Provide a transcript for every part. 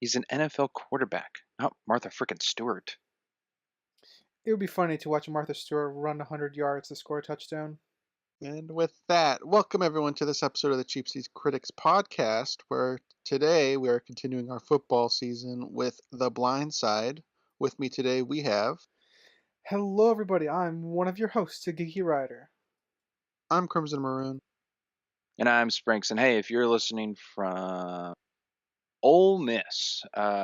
He's an NFL quarterback, not Martha frickin' Stewart. It would be funny to watch Martha Stewart run 100 yards to score a touchdown. And with that, welcome everyone to this episode of the Cheap Seats Critics podcast, where today we are continuing our football season with The Blind Side. With me today we have. Hello, everybody. I'm one of your hosts, a Geeky Rider. I'm Crimson Maroon. And I'm Sprinks. And hey, if you're listening from Ole Miss,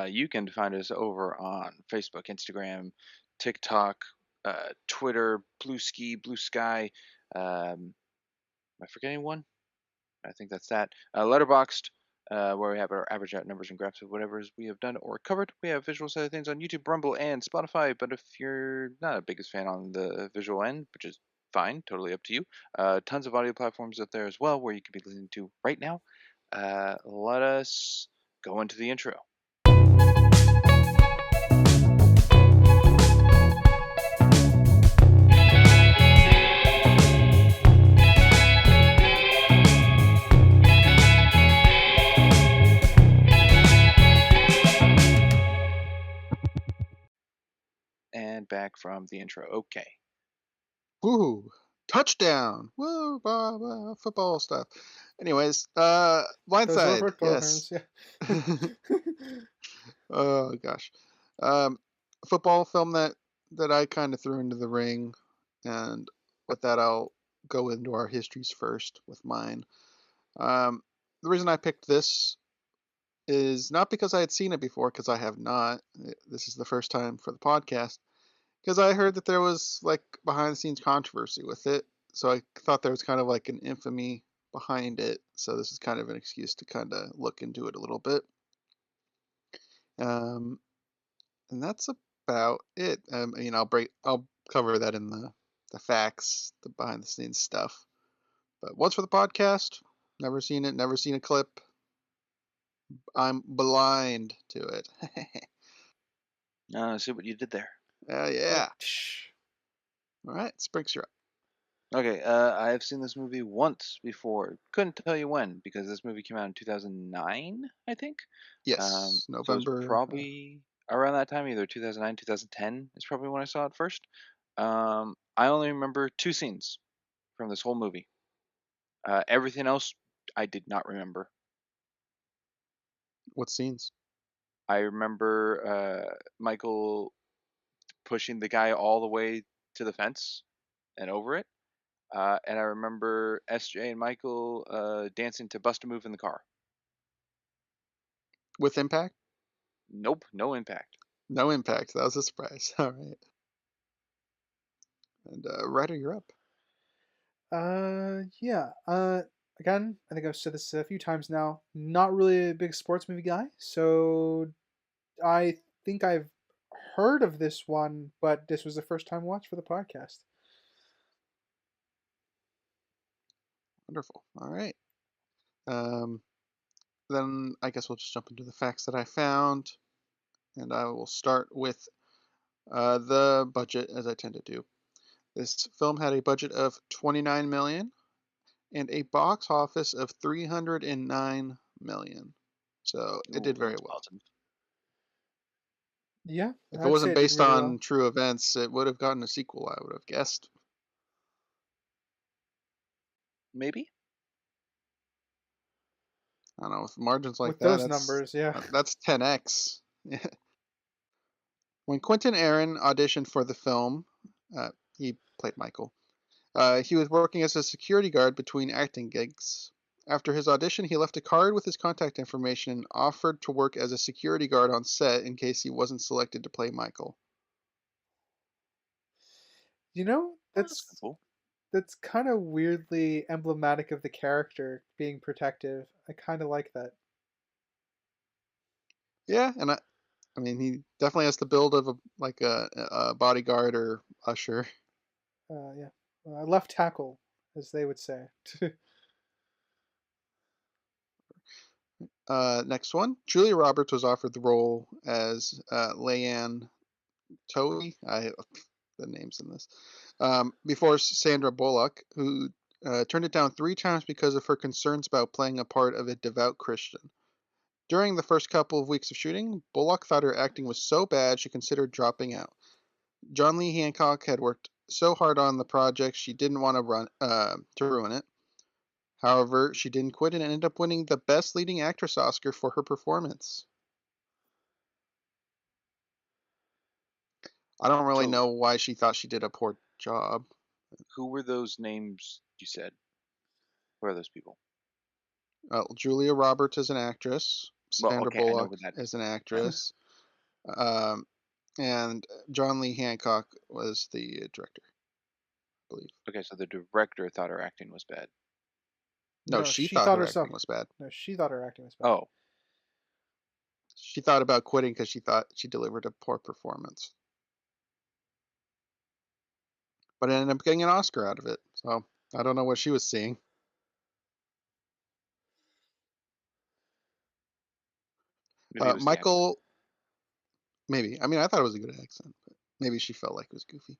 you can find us over on Facebook, Instagram, TikTok, Twitter, Blue Sky. Am I forgetting one? I think that's that. LetterBoxd, where we have our average out numbers and graphs of whatever we have done or covered. We have visual side of things on YouTube, Rumble, and Spotify. But if you're not a biggest fan on the visual end, which is fine, totally up to you, tons of audio platforms up there as well where you can be listening to right now. Let us go into the intro. And back from the intro. Okay. Woo! Touchdown! Woo! Blah, blah, football stuff. Anyways, Blind Those are Side. football Yes. terms, yeah. Oh gosh. Football film that I kind of threw into the ring, and with that I'll go into our histories first with mine. The reason I picked this is not because I had seen it before, because I have not. This is the first time for the podcast, because I heard that there was like behind the scenes controversy with it, so I thought there was kind of like an infamy behind it. So this is kind of an excuse to kind of look into it a little bit. Um, and that's about it. I'll cover that in the facts, the behind the scenes stuff. But what's for the podcast? Never seen it. Never seen a clip. I'm blind to it. See what you did there. Yeah. All right, Spriggs, you're up. Okay, I have seen this movie once before. Couldn't tell you when because this movie came out in 2009, I think. Yes, So it was November. probably around that time, either 2009, 2010 is probably when I saw it first. I only remember two scenes from this whole movie. Everything else, I did not remember. What scenes? I remember Michael pushing the guy all the way to the fence and over it. And I remember SJ and Michael dancing to Bust a Move in the car. With impact? Nope, no impact. No impact. That was a surprise. All right. And Ryder, you're up. Yeah. Again, I think I've said this a few times now. Not really a big sports movie guy, so I think I've heard of this one, but this was the first time watch for the podcast. Wonderful. All right. Then I guess we'll just jump into the facts that I found, and I will start with the budget, as I tend to do. This film had a budget of $29 million and a box office of $309 million. So it did very well. Awesome. Yeah, If it I'd say wasn't it did based really on well. true events, it would have gotten a sequel, I would have guessed. Maybe? I don't know, with margins like With that, those numbers, yeah. that's 10x. When Quentin Aaron auditioned for the film, he played Michael. He was working as a security guard between acting gigs. After his audition, he left a card with his contact information and offered to work as a security guard on set in case he wasn't selected to play Michael. You know, That's that's cool. that's kind of weirdly emblematic of the character being protective. I kind of like that. Yeah, and I mean, he definitely has the build of a bodyguard or usher. Yeah, left tackle, as they would say. Next one, Julia Roberts was offered the role as Leigh Anne Toey. The names in this. Before Sandra Bullock, who turned it down 3 times because of her concerns about playing a part of a devout Christian. During the first couple of weeks of shooting, Bullock thought her acting was so bad she considered dropping out. John Lee Hancock had worked so hard on the project she didn't want to ruin it. However, she didn't quit and ended up winning the Best Leading Actress Oscar for her performance. I don't really So, know why she thought she did a poor job. who were those names you said? Who are those people? Julia Roberts is an actress. Well, Sandra okay, I know Bullock what that is an is. actress. um, and John Lee Hancock was the director, I believe. Okay, so the director thought her acting was bad. No, No, she she thought thought her herself. acting was bad. No, she thought her acting was bad. Oh, She thought about quitting because she thought she delivered a poor performance. But ended up getting an Oscar out of it. So I don't know what she was seeing. maybe it was the accent. Michael, maybe. I mean, I thought it was a good accent, but maybe she felt like it was goofy.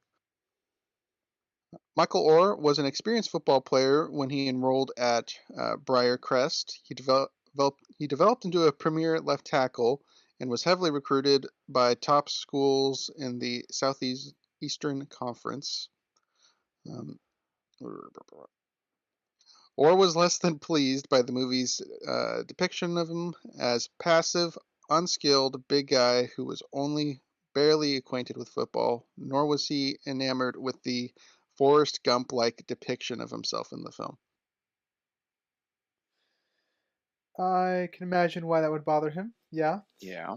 Michael Oher was an experienced football player when he enrolled at Briarcrest. He developed into a premier left tackle and was heavily recruited by top schools in the Southeast Eastern Conference. Um, Orr was less than pleased by the movie's depiction of him as passive, unskilled big guy who was only barely acquainted with football, nor was he enamored with the Forrest Gump like depiction of himself in the film. I can imagine why that would bother him. Yeah. Yeah.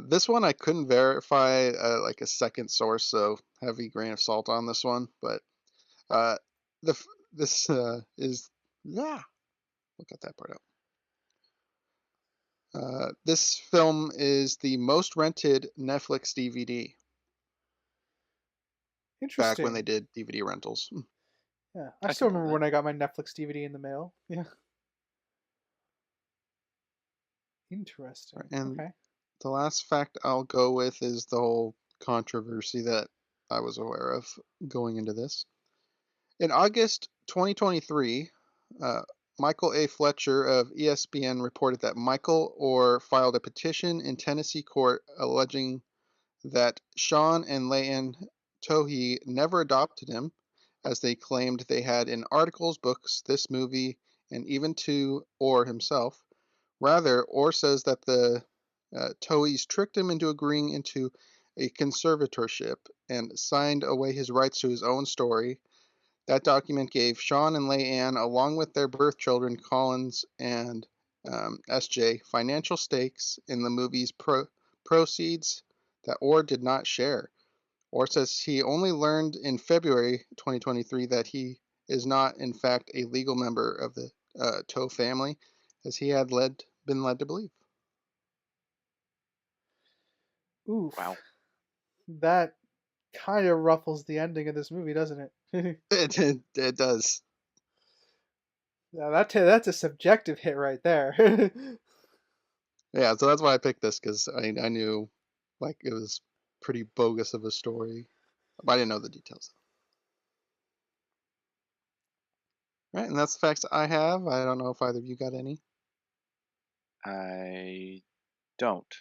This one I couldn't verify like a second source, so heavy grain of salt on this one. But uh, this is yeah, we'll cut that part out. This film is the most rented Netflix DVD back when they Interesting. did DVD rentals. Yeah. I I still can believe remember that. when I got my Netflix DVD in the mail. Yeah. Interesting. And Okay. the last fact I'll go with is the whole controversy that I was aware of going into this. In August 2023, uh, Michael A. Fletcher of ESPN reported that Michael Oher filed a petition in Tennessee court alleging that Sean and Leigh Anne never adopted him, as they claimed they had in articles, books, this movie, and even to Orr himself. Rather, Orr says that the Toheys tricked him into agreeing into a conservatorship and signed away his rights to his own story. That document gave Sean and Leigh Anne, along with their birth children Collins and SJ, financial stakes in the movie's proceeds that Orr did not share. Orr says he only learned in February 2023 that he is not, in fact, a legal member of the Toe family, as he had been led to believe. Oof. Wow. That kind of ruffles the ending of this movie, doesn't it? It does. Yeah, that's a subjective hit right there. Yeah, so that's why I picked this, because I knew like it was pretty bogus of a story, but I didn't know the details. Right, and that's the facts I have. I don't know if either of you got any. I don't.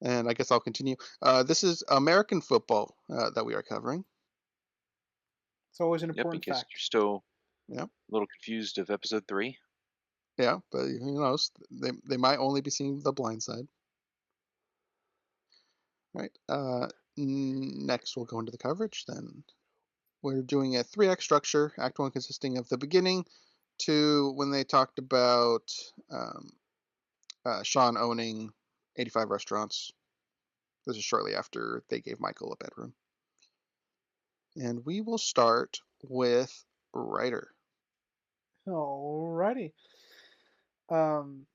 And I guess I'll continue. This is American football that we are covering. It's always an Yep, in important case fact. you're still Yeah, a little confused of episode 3. yeah, but who knows? They might only be seeing the blind side. Right. Next, we'll go into the coverage. Then we're doing a 3-act structure. Act 1 consisting of the beginning to when they talked about Sean owning 85 restaurants. This is shortly after they gave Michael a bedroom. And we will start with writer. Alrighty. Um,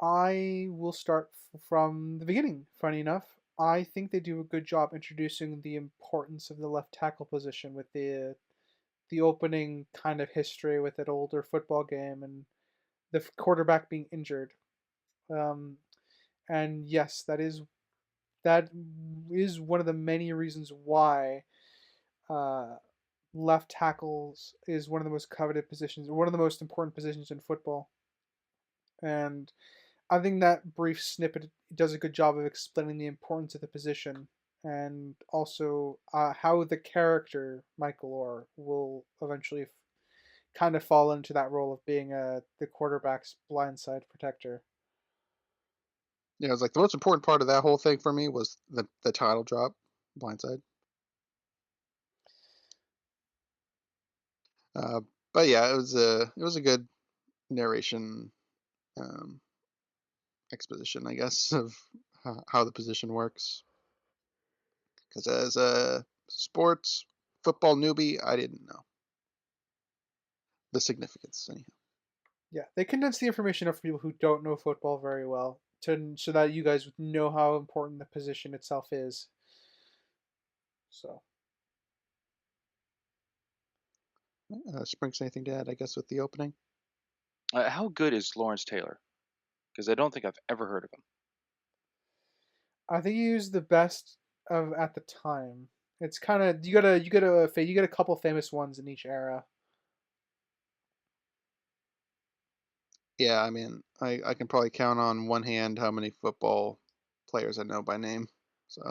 I will start from the beginning. Funny enough, I think they do a good job introducing the importance of the left tackle position with the opening kind of history with that older football game and the quarterback being injured. Um, and yes, that is one of the many reasons why uh, left tackles is one of the most coveted positions, one of the most important positions in football. And I think that brief snippet does a good job of explaining the importance of the position and also how the character Michael Oher will eventually kind of fall into that role of being the quarterback's blindside protector. Yeah, it was like the most important part of that whole thing for me was the title drop, Blindside. Uh, but yeah, it was a good narration, um, exposition, I guess, of how the position works. Because as a sports football newbie, I didn't know the significance. Anyhow, Yeah, they condense the information of people who don't know football very well to so that you guys would know how important the position itself is. So, Sprinks, anything to add? I guess with the opening. How good is Lawrence Taylor? Because I don't think I've ever heard of him. I think he was the best of at the time. It's kind of you get a couple famous ones in each era. Yeah, I mean, I can probably count on one hand how many football players I know by name. So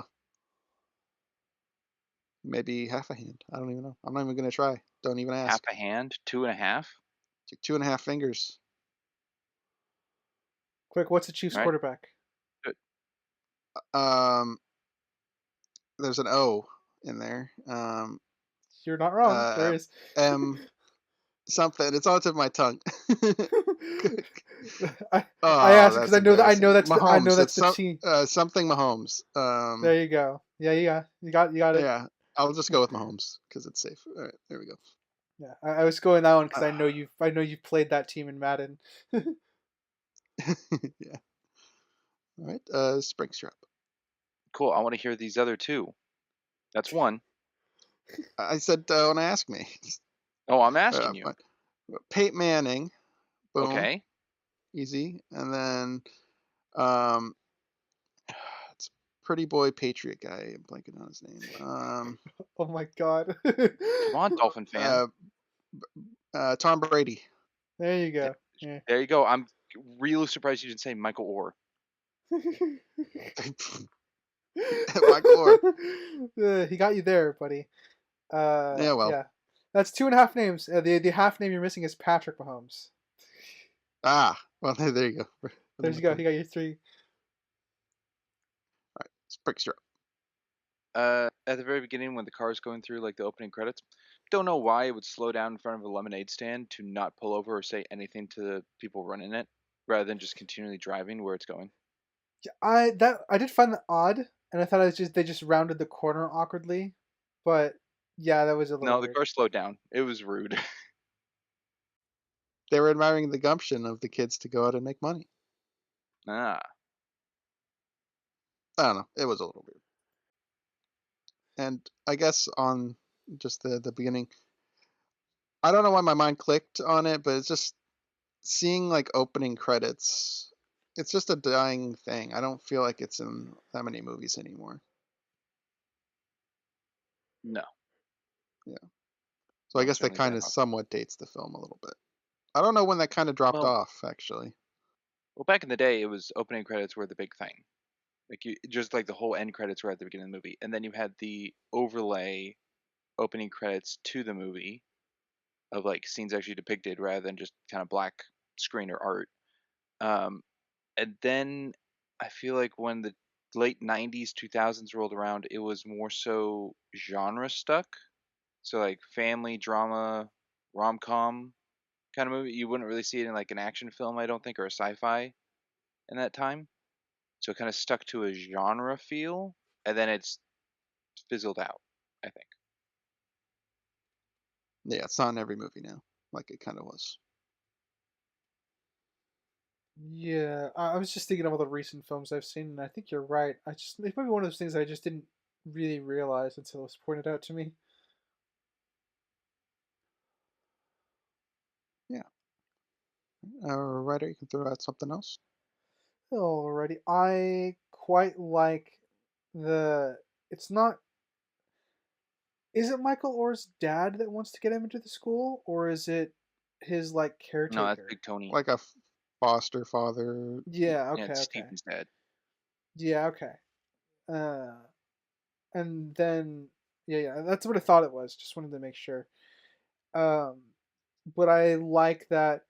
maybe half a hand. I don't even know. I'm not even gonna try. Don't even Half ask. a hand, two and a half, Take 2.5 fingers. Quick, what's the Chiefs right? quarterback? Good. Um, there's an O in there. You're not wrong. There Uh, is. M something. It's on the tip of my tongue. I I Oh, asked because that's I know embarrassing. I know Mahomes. that's It's the team. something Mahomes. There you go. Yeah, you got it. Yeah. I'll just go with Mahomes because it's safe. All right, there we go. Yeah, I was going that one because Uh, I know you've played that team in Madden. yeah. All right. Springstrap. Cool. I want to hear these other two. That's one. I said, don't ask me. Oh, I'm asking you. Fine. Peyton Manning. Boom. Okay. Easy. And then, um, it's pretty boy Patriot guy. I'm blanking on his name. Oh my god. Come on, Dolphin fan. Uh, Tom Brady. There you Th- go. Yeah. There you go. I'm really surprised you didn't say Michael Oher. Michael Oher. He got you there, buddy. Yeah, well. Yeah. That's two and a half names. The half name you're missing is Patrick Mahomes. Well, there you go. For the There you go. one. He got your three. All right. Springstrap. At the very beginning, when the car's going through like the opening credits, don't know why it would slow down in front of a lemonade stand to not pull over or say anything to the people running it, rather than just continually driving where it's going. Yeah, I did find that odd, and I thought it was just they just rounded the corner awkwardly, but yeah, that was a little No, the weird. car slowed down. It was rude. They were admiring the gumption of the kids to go out and make money. Ah, I don't know. It was a little weird. And I guess on just the beginning, I don't know why my mind clicked on it, but it's just seeing like opening credits. It's just a dying thing. I don't feel like it's in that many movies anymore. no. Yeah. So I No, guess that certainly kind fair of enough. somewhat dates the film a little bit. I don't know when that kind of dropped Well, off, actually. well, back in the day, it was opening credits were the big thing. Like you, just like the whole end credits were at the beginning of the movie, and then you had the overlay opening credits to the movie of like scenes actually depicted rather than just kind of black screen or art. Um, and then I feel like when the late 90s 2000s rolled around, it was more so genre stuck. So like family drama, rom-com kind of movie. You wouldn't really see it in like an action film, I don't think, or a sci-fi in that time. So it kind of stuck to a genre feel, and then it's fizzled out, I think. Yeah, it's not in every movie now, like it kind of was. Yeah, I was just thinking of all the recent films I've seen, and I think you're right. It might be one of those things I just didn't really realize until it was pointed out to me. Yeah. Writer, you can throw out something else. Alrighty, I quite like the. It's not. Is it Michael Oher's dad that wants to get him into the school, or is it his like No, that's caretaker? Big Tony. Like a foster father. Yeah. Yeah, Okay. it's Okay. Steven's dad. Yeah. Okay. Uh, and then yeah, that's what I thought it was. Just wanted to make sure. Um, but I like that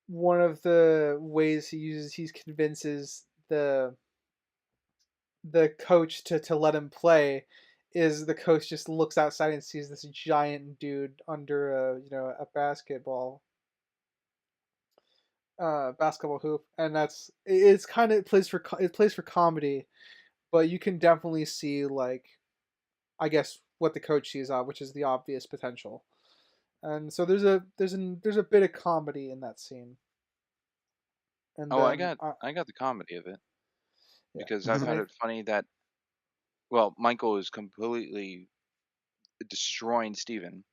one of the ways he convinces the coach to let him play is the coach just looks outside and sees this giant dude under a basketball hoop, and it's kind of it plays for comedy, but you can definitely see, like, I guess what the coach sees, which is the obvious potential. And so there's a bit of comedy in that scene. And Oh, then I got the comedy of it yeah. because I And found I it funny that, well, Michael is completely destroying Steven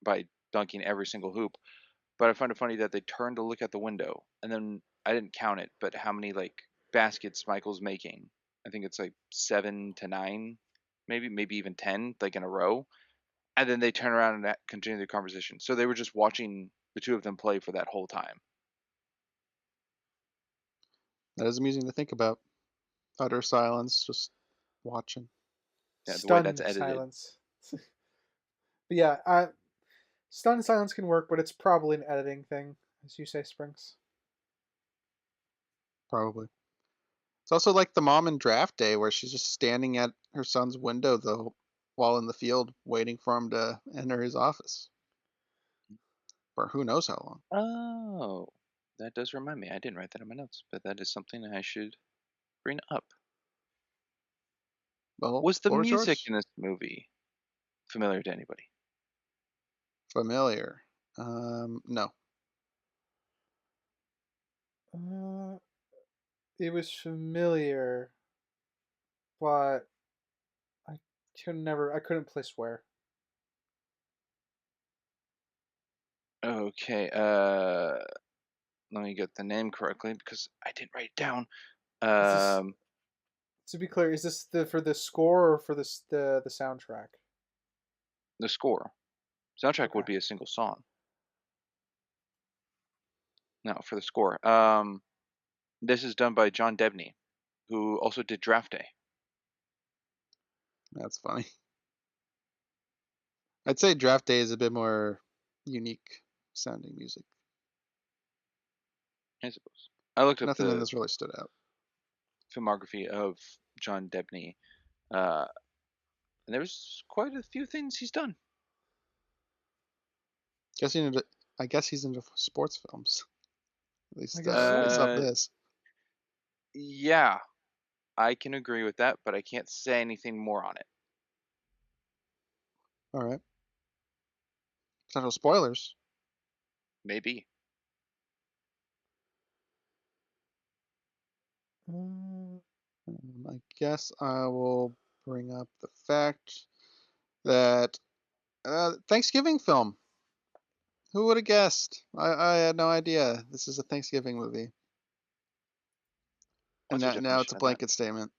by dunking every single hoop. But I find it funny that they turn to look at the window, and then I didn't count it, but how many like baskets Michael's making? I think it's like 7 to 9, maybe even 10, like in a row. And then they turn around and continue the conversation. So they were just watching the two of them play for that whole time. That is amusing to think about. Utter silence, just watching. Yeah, the way that's stunned edited. silence. But yeah, stunned silence can work, but it's probably an editing thing, as you say, Springs. Probably. It's also like the mom in Draft Day where she's just standing at her son's window though while in the field waiting for him to enter his office. For who knows how long. Oh, that does remind me. I didn't write that in my notes, but that is something I should bring up. Well, Was the floor is music yours. in this movie familiar to anybody? Familiar. No. Uh, it was familiar, but I I couldn't place where. Okay, let me get the name correctly because I didn't write it down. Is this, Um, to be clear, is this for the score or for the soundtrack? the score. Soundtrack Okay. would be a single song. No, for the score. This is done by John Debney, who also did Draft Day. That's funny. I'd say Draft Day is a bit more unique sounding music. I suppose. I looked up Nothing in the this really stood out. filmography of John Debney, uh, and there's quite a few things he's done. Guessing into, I guess he's into sports films. At I least guess so. based off Uh, this. yeah, I can agree with that, but I can't say anything more on it. All right. Potential spoilers. Maybe. Mm, I guess I will bring up the fact that Thanksgiving film. Who would have guessed? I had no idea. This is a Thanksgiving movie, and What's your now it's definition a of that? blanket statement.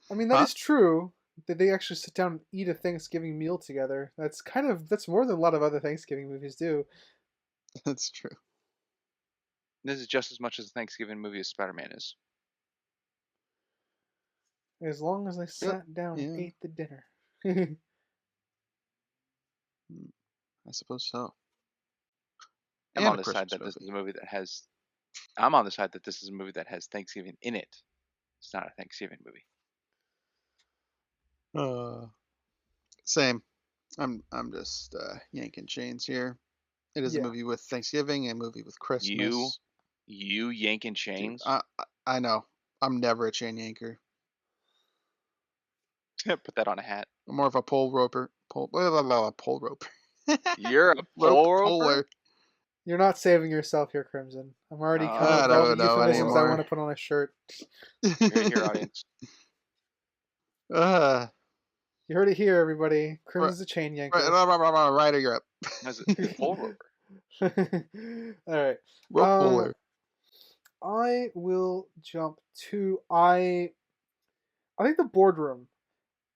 I mean, that Huh? is true. That they actually sit down and eat a Thanksgiving meal together. That's more than a lot of other Thanksgiving movies do. That's true. This is just as much as a Thanksgiving movie as Spider-Man is. As long as they Yep. sat down and Yeah. ate the dinner. I suppose so. I'm And on a the side Christmas that this is movie. a movie that has. I'm on the side that this is a movie that has Thanksgiving in it. It's not a Thanksgiving movie. Uh, Same. I'm just yanking chains here. It is a Yeah. movie with Thanksgiving, a movie with You, Christmas. you yanking Dude, chains. I know. I'm never a chain yanker. Put that on a hat. I'm more of a pole roper. Blah, blah, blah, pole roper. You're a Rope pole roper. puller. You're not saving yourself here, Crimson. I'm already coming Oh up I with all the don't no. know euphemisms I want anymore. to put on a shirt. You heard it here, audience. uh, You heard it here, everybody. right, Crimson's a chain right, yanker. right, Ryder, you're up. As a pole roper. All right. Rope puller. I will jump to I think the boardroom.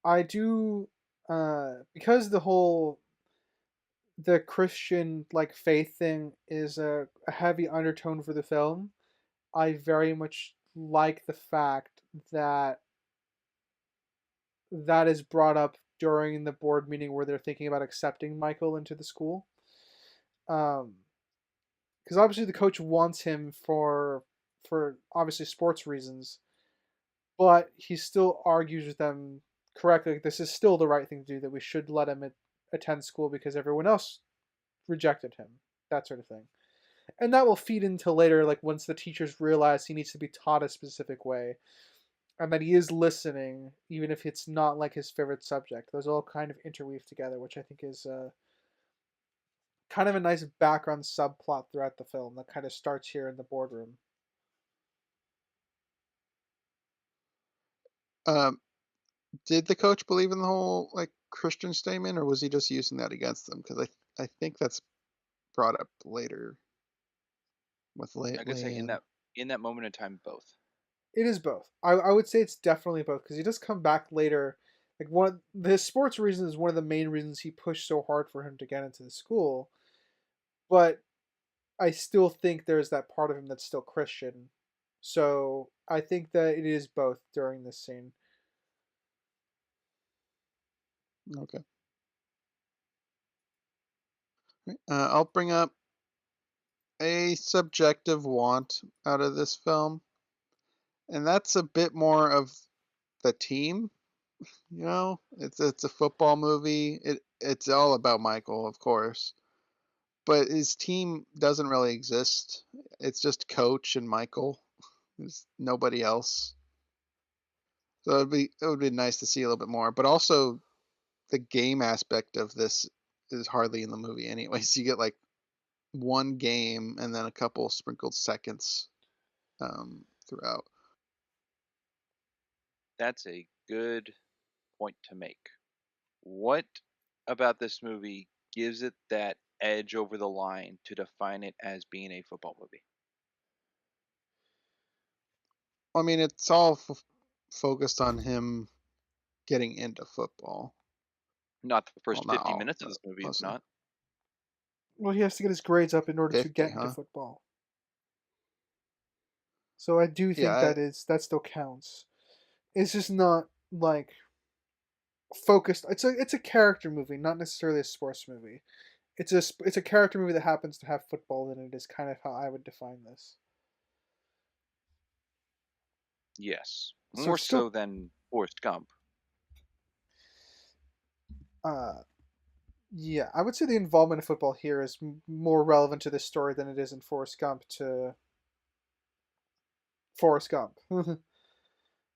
I do. Because the Christian like faith thing is a heavy undertone for the film. I very much like the fact that that is brought up during the board meeting where they're thinking about accepting Michael into the school. Um, because obviously the coach wants him for obviously sports reasons, but he still argues with them correctly. Like, this is still the right thing to do. That we should let him attend school because everyone else rejected him. That sort of thing. And that will feed into later, like once the teachers realize he needs to be taught a specific way, and that he is listening, even if it's not like his favorite subject. Those all kind of interweave together, which I think is kind of a nice background subplot throughout the film that kind of starts here in the boardroom. Um, did the coach believe in the whole like Christian statement, or was he just using that against them? Because I think that's brought up later with I could say Leigh Anne. in that moment in time, both. It is both. I would say it's definitely both because he does come back later. Like one, his sports reason is one of the main reasons he pushed so hard for him to get into the school. But I still think there's that part of him that's still Christian. So I think that it is both during this scene. Okay. I'll bring up a subjective want out of this film, and that's a bit more of the team. You know, it's a football movie. It's all about Michael, of course, but his team doesn't really exist. It's just Coach and Michael. There's nobody else. So it would be nice to see a little bit more. But also the game aspect of this is hardly in the movie anyway. So you get like one game and then a couple sprinkled seconds throughout. That's a good point to make. What about this movie gives it that edge over the line to define it as being a football movie? I mean, it's all focused on him getting into football. Not the Well, first not 50 all, minutes of but this movie, it's mostly. not. Well, he has to get his grades up in order to 50, get into huh? football. So I do Yeah, think that still counts. It's just not like focused. It's a character movie, not necessarily a sports movie. It's a character movie that happens to have football in it. Is kind of how I would define this. Yes. So More it's so still than Forrest Gump. uh yeah, I would say the involvement of football here is more relevant to this story than it is in Forrest Gump to Forrest Gump.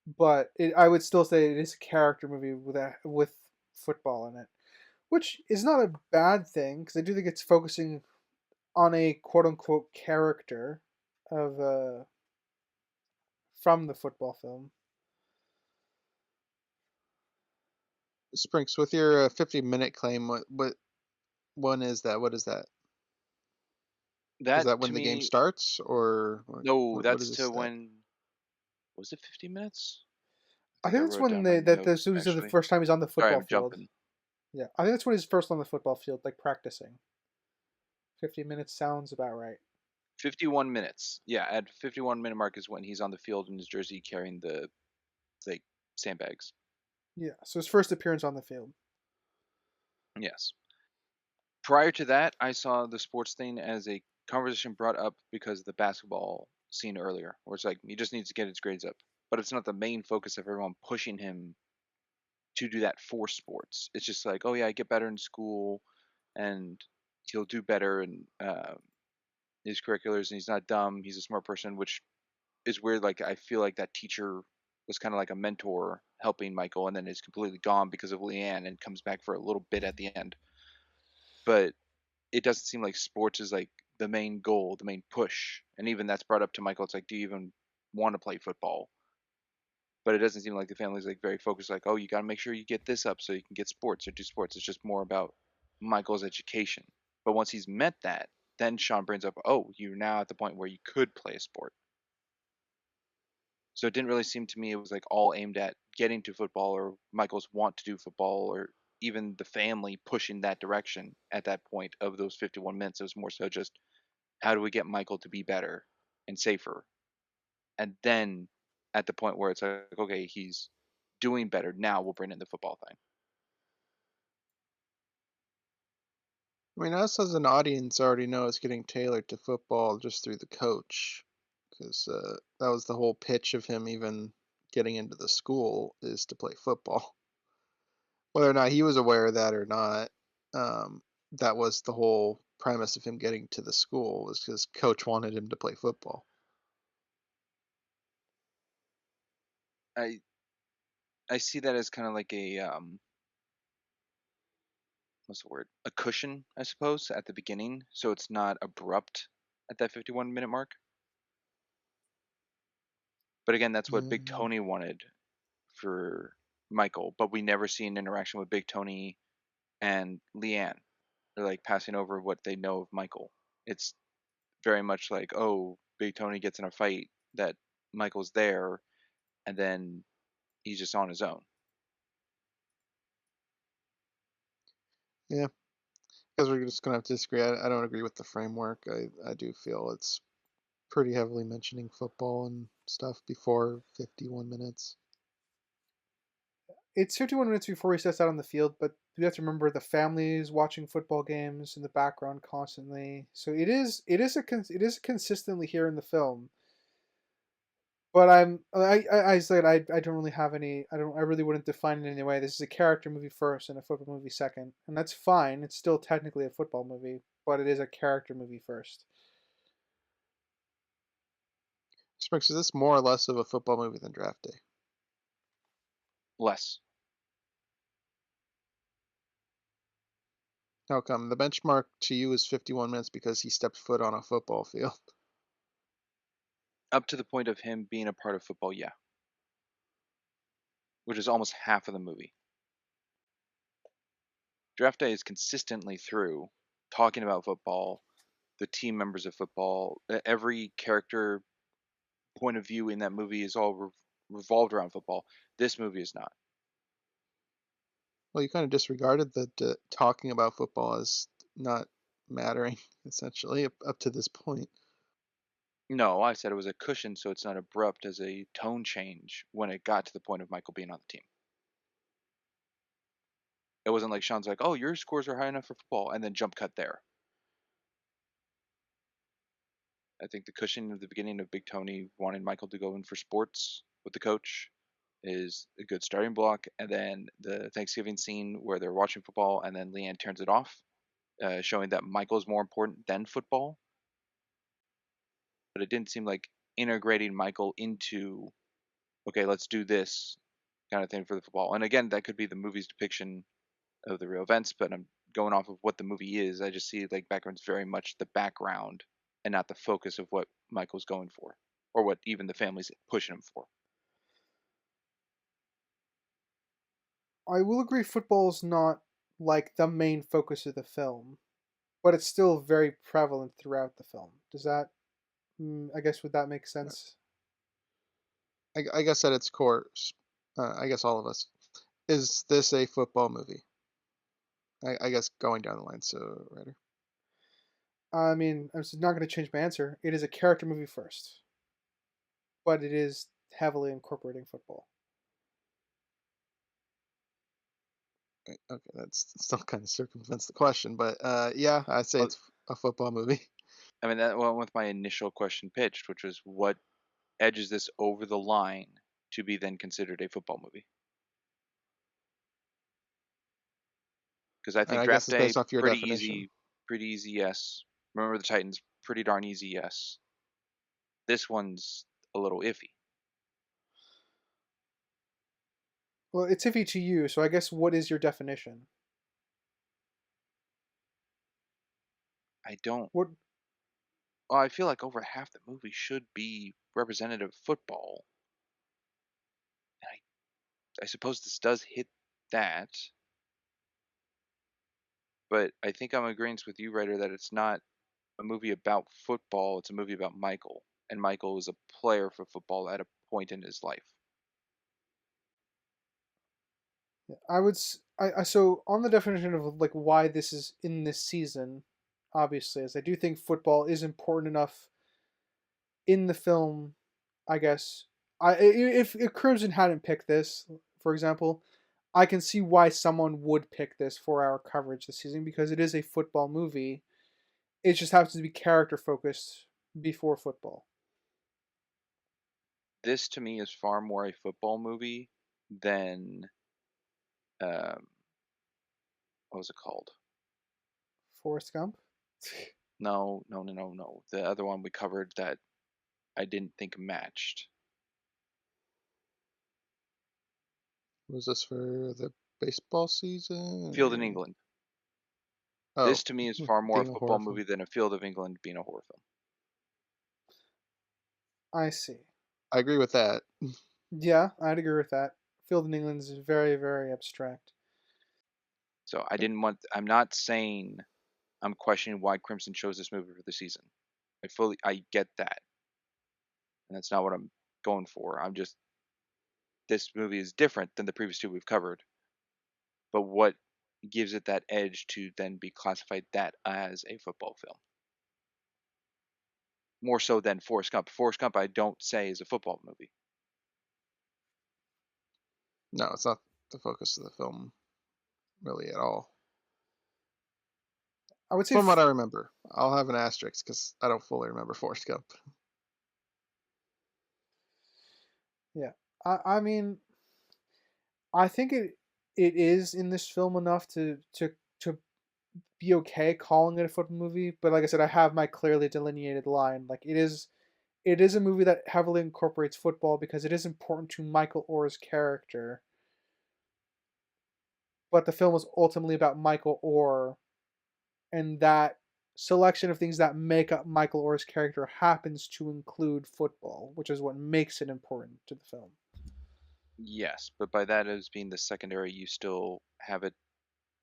But I would still say it is a character movie with football in it, which is not a bad thing because I do think it's focusing on a quote unquote character of from the football film. Sprinks, with your 50-minute claim, what one is that? What is that? Is That that to when the game me, starts, or no, what that's is this to set? when was it 50 minutes? I I think I think that's wrote when down my the notes these are the actually. first time he's on the Sorry, football I'm field. jumping. Yeah, I think that's when he's first on the football field, like practicing. 50 minutes sounds about right. 51 minutes. Yeah, at 51-minute mark is when he's on the field in his jersey carrying the like sandbags. Yeah, so his first appearance on the field. Yes. Prior to that, I saw the sports thing as a conversation brought up because of the basketball scene earlier, where it's like he just needs to get his grades up. But it's not the main focus of everyone pushing him to do that for sports. It's just like, oh yeah, get better in school, and he'll do better in his curriculars, and he's not dumb. He's a smart person, which is weird. Like I feel like that teacher was kind of like a mentor helping Michael, and then is completely gone because of Leigh Anne, and comes back for a little bit at the end. But it doesn't seem like sports is like the main goal, the main push, and even that's brought up to Michael. It's like, do you even want to play football? But it doesn't seem like the family's like very focused. Like, oh, you got to make sure you get this up so you can get sports or do sports. It's just more about Michael's education. But once he's met that, then Sean brings up, oh, you're now at the point where you could play a sport. So it didn't really seem to me it was like all aimed at getting to football or Michael's want to do football or even the family pushing that direction at that point of those 51 minutes. It was more so just how do we get Michael to be better and safer? And then at the point where it's like, okay, he's doing better. Now we'll bring in the football thing. I mean, us as an audience already know it's getting tailored to football just through the coach, because that was the whole pitch of him even getting into the school is to play football. Whether or not he was aware of that or not, that was the whole premise of him getting to the school was because coach wanted him to play football. I I see that as kind of like a what's the word? A cushion, I suppose, at the beginning, so it's not abrupt at that 51-minute mark. But again, that's what Big Mm, Tony wanted for Michael, but we never see an interaction with Big Tony and Leigh Anne. They're like passing over what they know of Michael. It's very much like, oh, Big Tony gets in a fight that Michael's there, and then he's just on his own. yeah, because we're just gonna have to disagree. I don't agree with the framework. I do feel it's pretty heavily mentioning football and stuff before 51 minutes. It's 51 minutes before he steps out on the field, but you have to remember the family's watching football games in the background constantly. So it is consistently here in the film. But I said I don't really have any I really wouldn't define it in any way. This is a character movie first and a football movie second, and that's fine. It's still technically a football movie, but it is a character movie first. Springs, is this more or less of a football movie than Draft Day? Less. How come? The benchmark to you is 51 minutes because he stepped foot on a football field. Up to the point of him being a part of football, yeah. Which is almost half of the movie. Draft Day is consistently through talking about football, the team members of football. Every character point of view in that movie is all revolved around football. This movie is not. Well, you kind of disregarded that talking about football as not mattering, essentially, up to this point. No, I said it was a cushion, so it's not abrupt as a tone change when it got to the point of Michael being on the team. It wasn't like Sean's like, "Oh, your scores are high enough for football," and then jump cut there. I think the cushion of the beginning of Big Tony wanting Michael to go in for sports with the coach is a good starting block, and then the Thanksgiving scene where they're watching football, and then Leigh Anne turns it off, showing that Michael is more important than football. But it didn't seem like integrating Michael into okay, let's do this kind of thing for the football. And again, that could be the movie's depiction of the real events, but I'm going off of what the movie is. I just see like background's very much the background and not the focus of what Michael's going for, or what even the family's pushing him for. I will agree football's not like the main focus of the film, but it's still very prevalent throughout the film. Does that I guess would that make sense? I guess at its core, I guess all of us, is this a football movie? I guess going down the line, so, Ryder. I mean, I'm not going to change my answer. It is a character movie first, but it is heavily incorporating football. Okay, that's still kind of circumvents the question, but yeah, I'd say Well, it's a football movie. I mean, that went with my initial question pitched, which was what edges this over the line to be then considered a football movie? Because I And think I guess Draft it's based Day, off your definition. pretty easy, yes. Remember the Titans, pretty darn easy, yes. This one's a little iffy. Well, it's iffy to you, so I guess what is your definition? I don't. What Well, I feel like over half the movie should be representative football. And I suppose this does hit that, but I think I'm agreeing with you, writer, that it's not a movie about football. It's a movie about Michael, and Michael is a player for football at a point in his life. So on the definition of like why this is in this season, obviously, as I do think football is important enough in the film, I guess. If Crimson hadn't picked this, for example, I can see why someone would pick this for our coverage this season because it is a football movie. It just happens to be character focused before football. This to me is far more a football movie than um, what was it called? Forrest Gump. No, no, no, no, no. The other one we covered that I didn't think matched. Was this for the baseball season? Field in or- England. Oh, This to me is far more a being a horror football film. movie than a Field of England being a horror film. I see. I agree with that. Yeah, I'd agree with that. Field in England is very, very abstract. So I didn't want. I'm not saying I'm questioning why Crimson chose this movie for the season. I get that, and that's not what I'm going for. I'm just this movie is different than the previous two we've covered. But what gives it that edge to then be classified that as a football film? More so than Forrest Gump. Forrest Gump, I don't say is a football movie. No, it's not the focus of the film, really, at all. I would say From what I remember, I'll have an asterisk because I don't fully remember Forrest Gump. yeah. I mean, I think it is in this film enough to be okay calling it a football movie, but like I said, I have my clearly delineated line. Like it is a movie that heavily incorporates football because it is important to Michael Oher's character. But the film is ultimately about Michael Oher, and that selection of things that make up Michael Oher's character happens to include football, which is what makes it important to the film. Yes, but by that as being the secondary, you still have it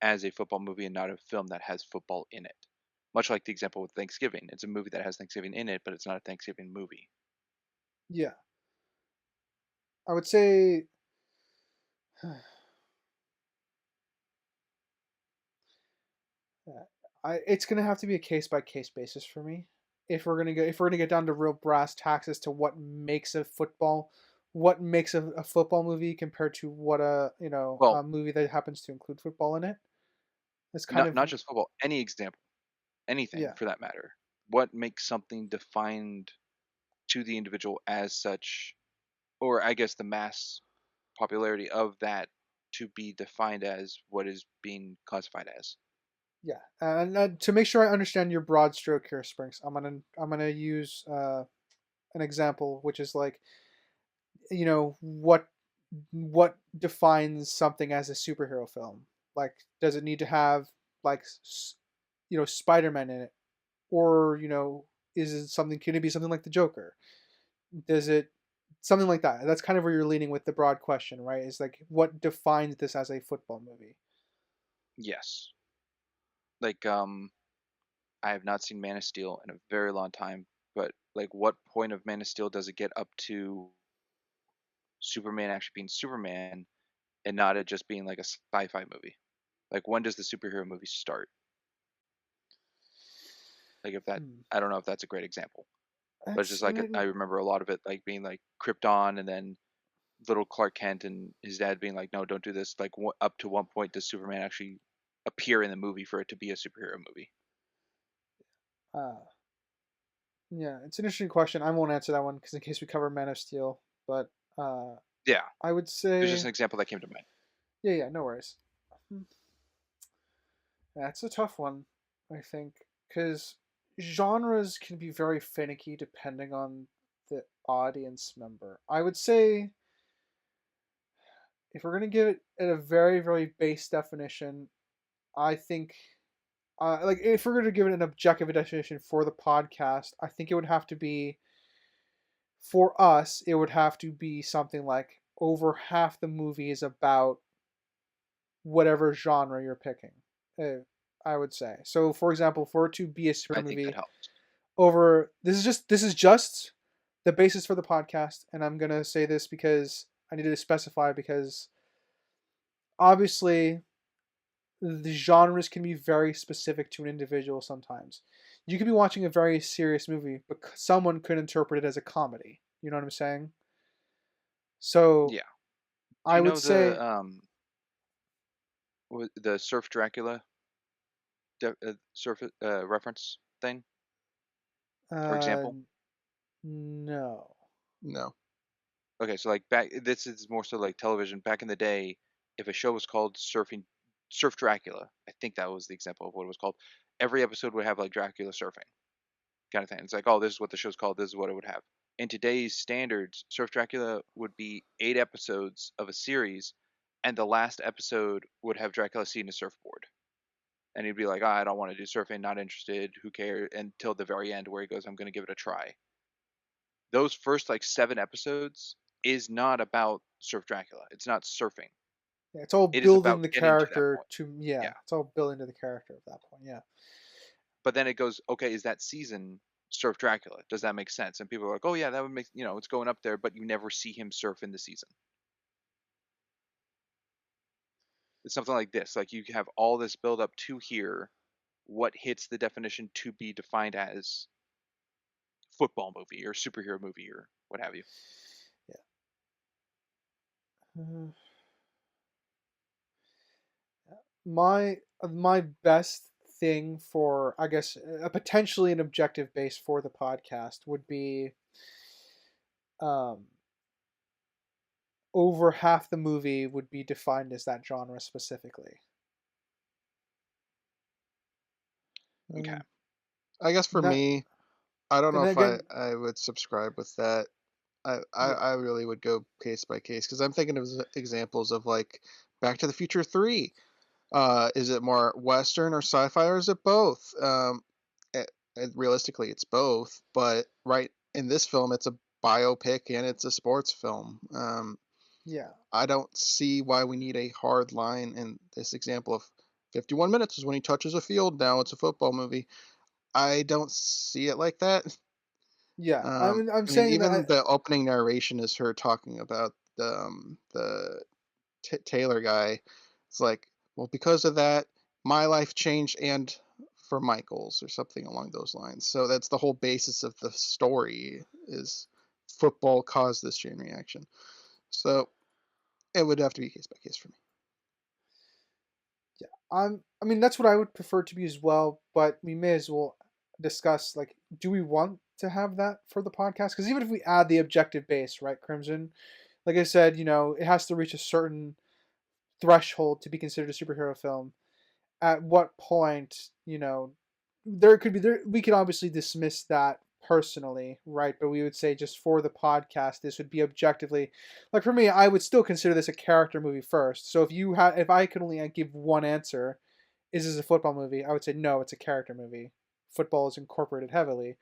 as a football movie and not a film that has football in it. Much like the example with Thanksgiving. It's a movie that has Thanksgiving in it, but it's not a Thanksgiving movie. Yeah. I would say it's gonna have to be a case by case basis for me. If we're gonna get down to real brass tacks as to what makes a football movie compared to what Well, a movie that happens to include football in it. It's kind not of not just football, any example, anything yeah. for that matter. What makes something defined to the individual as such, or I guess the mass popularity of that to be defined as what is being classified as? Yeah, and to make sure I understand your broad stroke here, Springs, I'm gonna use an example, which is like what defines something as a superhero film? Like, does it need to have like Spider-Man in it, or is it something? Can it be something like the Joker? Does it something like that? That's kind of where you're leaning with the broad question, right? Is like what defines this as a football movie? Yes. Like I have not seen Man of Steel in a very long time, but like what point of Man of Steel does it get up to Superman actually being Superman and not it just being like a sci-fi movie? Like when does the superhero movie start? Like if that Hmm. I don't know if that's a great example, but it's That's just like I remember a lot of it like being like Krypton and then little Clark Kent and his dad being like, no, don't do this. Like up to one point does Superman actually appear in the movie for it to be a superhero movie? uh, yeah, it's an interesting question. I won't answer that one because in case we cover Man of Steel, but uh, Yeah, I would it was just say an example that came to mind. yeah, no worries. Hmm. That's a tough one, I think, because genres can be very finicky depending on the audience member. I would say if we're gonna give it a very, very base definition, I think, like if we're gonna give it an objective definition for the podcast, I think it would have to be for us. It would have to be something like over half the movie is about whatever genre you're picking. I would say. So, for example, for it to be a I superhero think that movie, helps. over this is just the basis for the podcast, and I'm gonna say this because I needed to specify because obviously the genres can be very specific to an individual sometimes. You could be watching a very serious movie, but someone could interpret it as a comedy. You know what I'm saying? So Yeah. Do I you would know say, the Surf Dracula surf reference thing or uh, example? no. No. Okay, so like back, this is more so like television. Back in the day, if a show was called Surf Dracula, I think that was the example of what it was called. Every episode would have like Dracula surfing kind of thing. It's like, oh, this is what the show's called. This is what it would have. In today's standards, Surf Dracula would be 8 episodes of a series, and the last episode would have Dracula seeing a surfboard, and he'd be like, I don't want to do surfing, not interested, who cares? Until the very end, where he goes, I'm going to give it a try. Those first like 7 episodes is not about Surf Dracula. It's not surfing. Yeah, it's all It is building about the getting to that character point. to, yeah, Yeah. it's all building to the character at that point. Yeah. But then it goes, okay, is that season Surf Dracula? Does that make sense? And people are like, oh yeah, that would make, it's going up there, but you never see him surf in the season. It's something like this. Like you have all this build up to here. What hits the definition to be defined as football movie or superhero movie or what have you? Yeah. My best thing for, I guess, a potentially an objective base for the podcast would be um over half the movie would be defined as that genre specifically. Okay. Um, I guess for that me, I don't know and if I, again, I would subscribe with that. yeah, I really would go case by case because I'm thinking of examples of like Back to the Future 3. Is it more Western or sci-fi, or is it both? Realistically, it's both. But right in this film, it's a biopic and it's a sports film. yeah, I don't see why we need a hard line in this example of 51 minutes is when he touches a field. Now it's a football movie. I don't see it like that. yeah. I'm I mean, saying even that, the opening narration is her talking about the Taylor guy. It's like, well, because of that, my life changed, and for Michael's or something along those lines. So that's the whole basis of the story is football caused this chain reaction. So it would have to be case by case for me. yeah. I mean, that's what I would prefer to be as well. But we may as well discuss, like, do we want to have that for the podcast? Because even if we add the objective base, right, Crimson, like I said, it has to reach a certain threshold to be considered a superhero film. At what point, there could be there we could obviously dismiss that personally, right? But we would say just for the podcast, this would be objectively, like for me, I would still consider this a character movie first. So if I could only give one answer, is this a football movie? I would say no, it's a character movie. Football is incorporated heavily,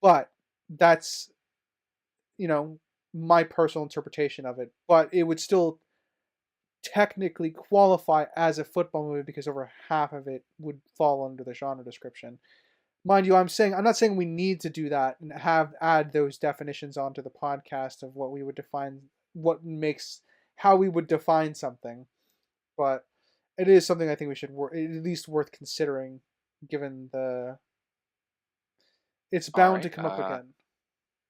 but that's you know my personal interpretation of it. But it would still technically qualify as a football movie because over half of it would fall under the genre description. Mind you, I'm not saying we need to do that and add those definitions onto the podcast of what we would define, what makes, how we would define something, but it is something I think we should at least worth considering, given the it's All bound to right. come up again.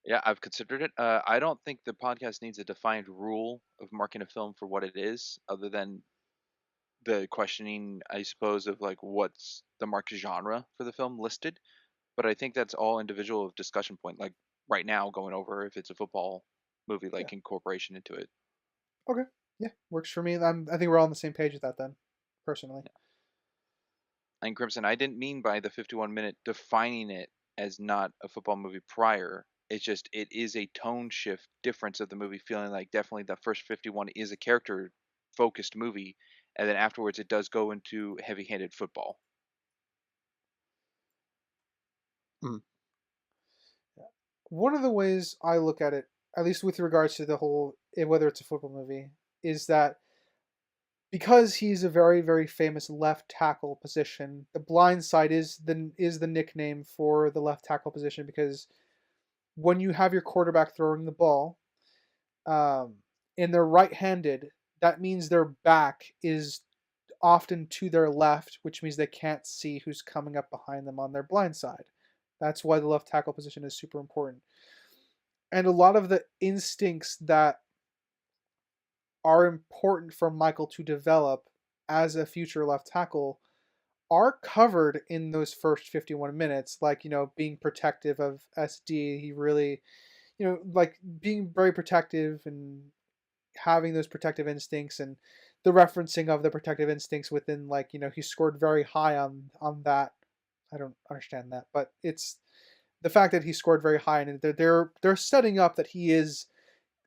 Yeah, I've considered it. I don't think the podcast needs a defined rule of marking a film for what it is, other than the questioning, I suppose, of like what's the marked genre for the film listed. But I think that's all individual of discussion point. Like right now, going over if it's a football movie, Yeah. like incorporation into it. Okay. Yeah, works for me. I think we're all on the same page with that then, personally. Yeah. And Crimson, I didn't mean by the 51-minute defining it as not a football movie prior. It's just it is a tone shift difference of the movie, feeling like definitely the first 51 is a character focused movie, and then afterwards it does go into heavy handed football. Mm. Yeah. One of the ways I look at it, at least with regards to the whole, whether it's a football movie, is that because he's a very, very famous left tackle position, the blind side is the nickname for the left tackle position because when you have your quarterback throwing the ball, um, and they're right-handed, that means their back is often to their left, which means they can't see who's coming up behind them on their blind side. That's why the left tackle position is super important. And a lot of the instincts that are important for Michael to develop as a future left tackle are covered in those first 51 minutes, like, being protective of SD. He really, like being very protective and having those protective instincts, and the referencing of the protective instincts within, like, he scored very high on that. I don't understand that, but it's the fact that he scored very high, and they're setting up that he is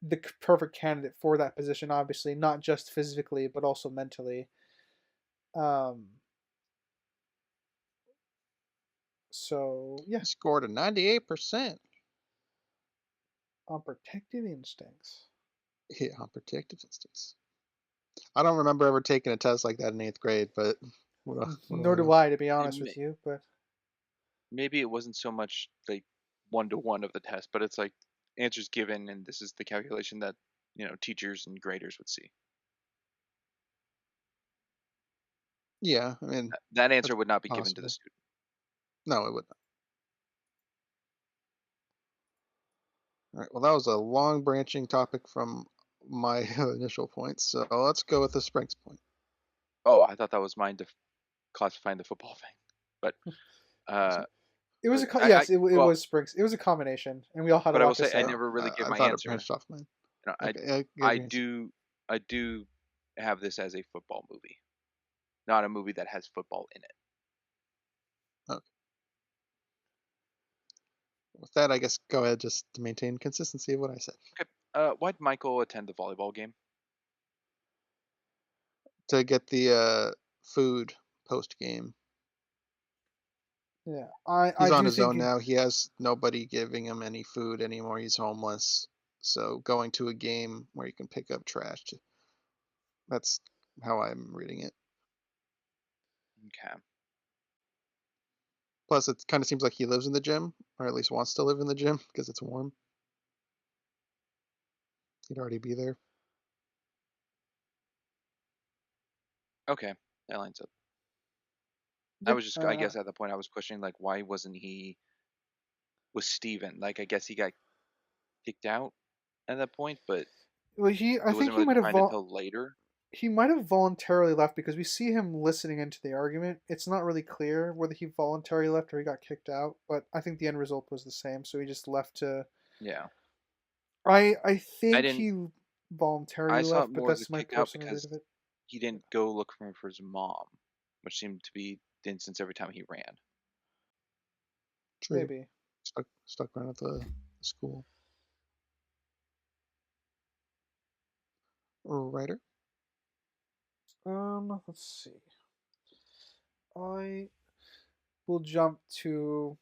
the perfect candidate for that position, obviously, not just physically but also mentally. Um, so yeah, He scored a 98%. on protective instincts. Yeah, on protective instincts. I don't remember ever taking a test like that in 8th grade, but what do Nor I do know? I, to be It honest may, with you, but maybe it wasn't so much like 1-to-1 of the test, but it's like answers given, and this is the calculation that teachers and graders would see. Yeah, I mean, That that's answer would not be given to the possible. student. No, it would not. All right. Well, that was a long branching topic from my initial points. So let's go with the Sprinks point. Oh, I thought that was mine to classifying the football thing, but Was uh, it? it was I yes, it well, was Springs. It was a combination, and we all had a but I will lot to say I say. Oh, never really give I my thought it answer. branched off mine. You know, Okay, yeah, give I your answer. do I do have this as a football movie, not a movie that has football in it. Okay. With that, I guess go ahead just to maintain consistency of what I said. Okay. Why'd Michael attend the volleyball game? To get the food post game. Yeah, I He's on do his think own now. He has nobody giving him any food anymore. He's homeless. So going to a game where you can pick up trash, that's how I'm reading it. Okay. Plus, it kind of seems like he lives in the gym, or at least wants to live in the gym because it's warm. He'd already be there. Okay, that lines up. I yeah. was just, I guess, at the point I was questioning, like, why wasn't he with Steven? Like, I guess he got kicked out at that point, but Well, it I think wasn't really defined until later. he might have voluntarily left, because we see him listening into the argument. It's not really clear whether he voluntarily left or he got kicked out, but I think the end result was the same. So he just left to. Yeah, I I think didn't. he I voluntarily saw it left, but more as a that's my kicked out personal read because of it. he didn't go look for his mom, which seemed to be the instance every time he ran. True. Maybe. Stuck around at the school. Writer. Let's see. I will jump to,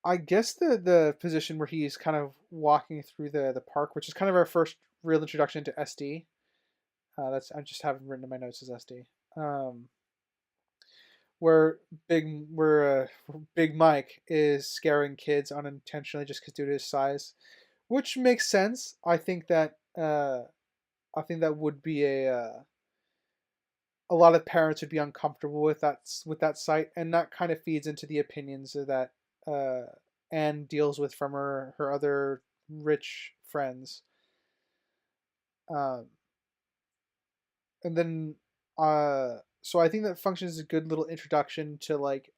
I guess, the position where he's kind of walking through the park, which is kind of our first real introduction to SD. That's I just haven't written in my notes as SD. Um, where Big Mike is scaring kids unintentionally just due to his size, which makes sense. I think that would be a lot of parents would be uncomfortable with that sight, and that kind of feeds into the opinions that uh, Anne deals with from her other rich friends. Um, and then so I think that functions as a good little introduction to, like,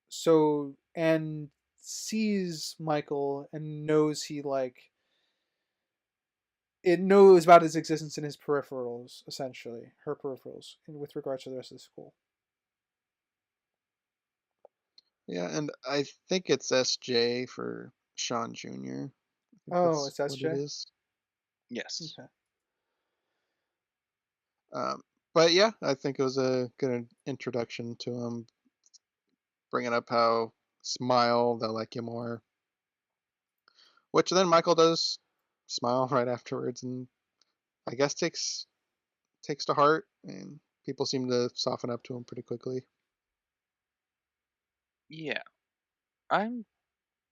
so Anne sees Michael and knows he, like, it knows about his existence in his peripherals, essentially her peripherals, with regards to the rest of the school. Yeah, and I think it's SJ for Sean Jr. I think Oh, that's it's what it SJ. is. Yes. Okay. Um, but yeah, I think it was a good introduction to him, bringing up how smile, they'll like you more. Which then Michael does smile right afterwards, and I guess takes to heart, and people seem to soften up to him pretty quickly. Yeah. I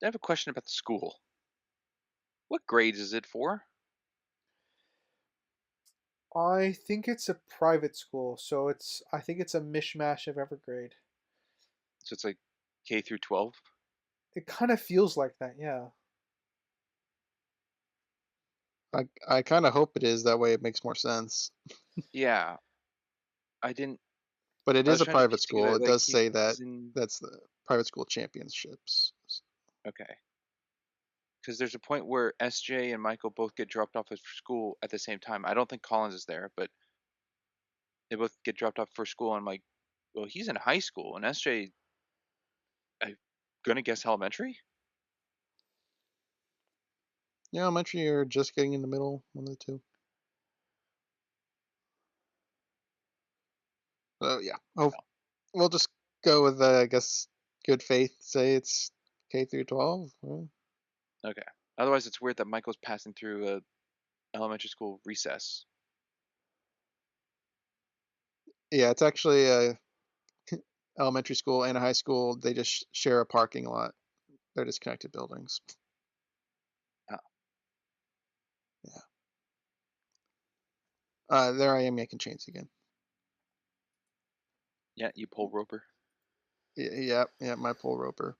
have a question about the school. What grades is it for? I think it's a private school, so I think it's a mishmash of Evergrade. So it's like K through 12. It kind of feels like that, yeah. I kind of hope it is that way. It makes more sense. Yeah, I didn't. But it I is was a trying to private piece school. together It like does say that he's in. that's the private school championships. Okay, because there's a point where SJ and Michael both get dropped off at school at the same time. I don't think Collins is there, but they both get dropped off for school. And I'm like, well, he's in high school, and SJ, I'm gonna guess elementary. Yeah, elementary or just getting in the middle, one of the two. So yeah, oh, No. we'll just go with I guess good faith. Say it's K through 12. Well, Okay. Otherwise, it's weird that Michael's passing through a elementary school recess. yeah, it's actually a elementary school and a high school. They just share a parking lot. They're disconnected buildings. Oh, Yeah. There I am making chains again. yeah, you pull Roper. Yeah, yeah, my pole roper.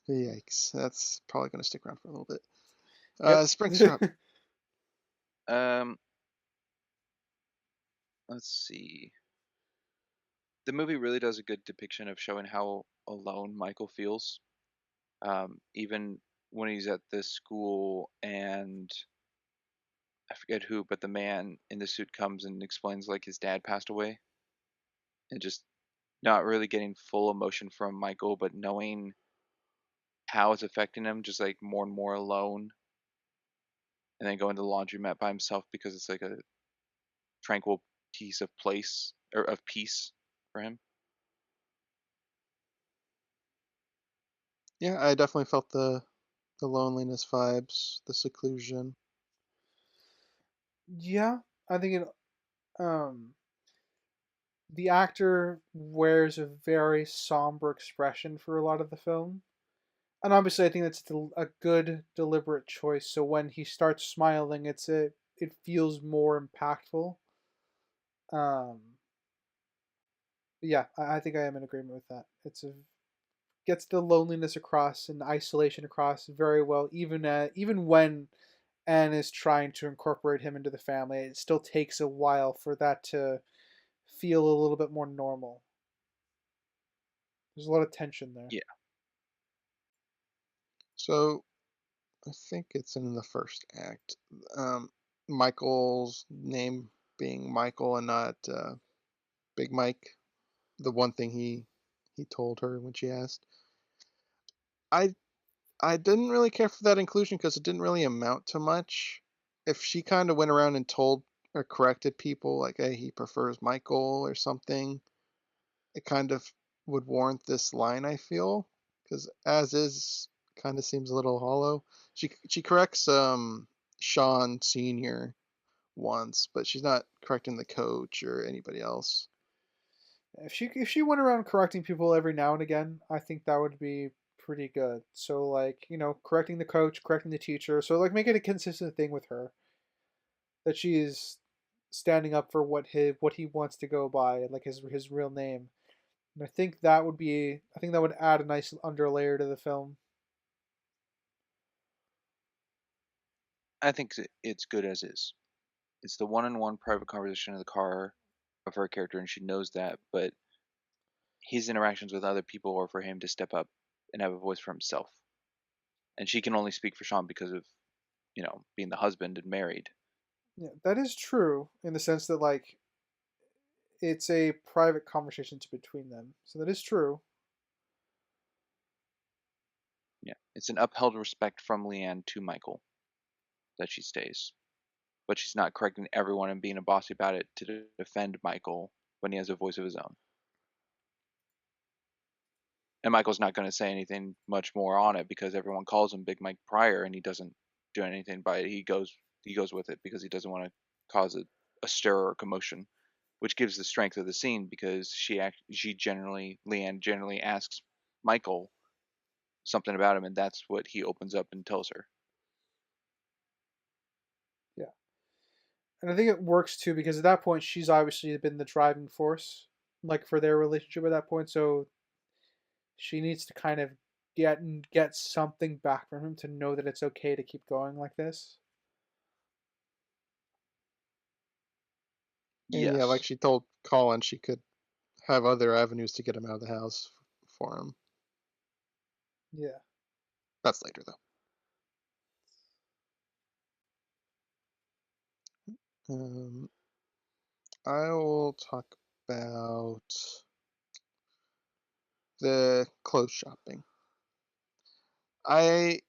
Yikes. That's probably going to stick around for a little bit. Yep. Sprinks are up. Um, let's see. The movie really does a good depiction of showing how alone Michael feels. Even when he's at this school and I forget who, but the man in the suit comes and explains like his dad passed away, and just not really getting full emotion from Michael, but knowing how it's affecting him, just like more and more alone, and then going to the laundromat by himself because it's like a tranquil piece of place or of peace for him. Yeah, I definitely felt the loneliness vibes, the seclusion. Yeah, I think the actor wears a very somber expression for a lot of the film. And obviously I think that's a good deliberate choice. So when he starts smiling, it feels more impactful. Um yeah, I think I am in agreement with that. It's a gets the loneliness across and isolation across very well, even when Anne is trying to incorporate him into the family. It still takes a while for that to feel a little bit more normal. There's a lot of tension there. Yeah, So I think it's in the first act. Michael's name being Michael and not Big Mike. The one thing he told her when she asked. I I didn't really care for that inclusion because it didn't really amount to much. If she kind of went around and told or corrected people like, "Hey, he prefers Michael" or something, it kind of would warrant this line. I feel because as is kind of seems a little hollow. She corrects Sean Senior once, but she's not correcting the coach or anybody else. If she went around correcting people every now and again, I think that would be pretty good. So like, correcting the coach, correcting the teacher. So like make it a consistent thing with her that she's standing up for what he wants to go by, like his real name. And I think that would add a nice underlayer to the film. I think it's good as is. It's the one-on-one private conversation in the car of her character, and she knows that. But his interactions with other people are for him to step up and have a voice for himself. And she can only speak for Sean because of being the husband and married. Yeah, that is true in the sense that like it's a private conversation between them. So that is true. Yeah, it's an upheld respect from Leigh Anne to Michael that she stays, but she's not correcting everyone and being a bossy about it to defend Michael when he has a voice of his own. And Michael's not going to say anything much more on it because everyone calls him Big Mike Pryor, and he doesn't do anything by it. He goes with it because he doesn't want to cause a stir or commotion, which gives the strength of the scene because Leigh Anne generally asks Michael something about him, and that's what he opens up and tells her. Yeah. And I think it works too because at that point she's obviously been the driving force, like for their relationship at that point. So she needs to kind of get something back from him to know that it's okay to keep going like this. And yeah, like Yes. she told Colin she could have other avenues to get him out of the house for him. Yeah. That's later though. Um, I will talk about the clothes shopping. I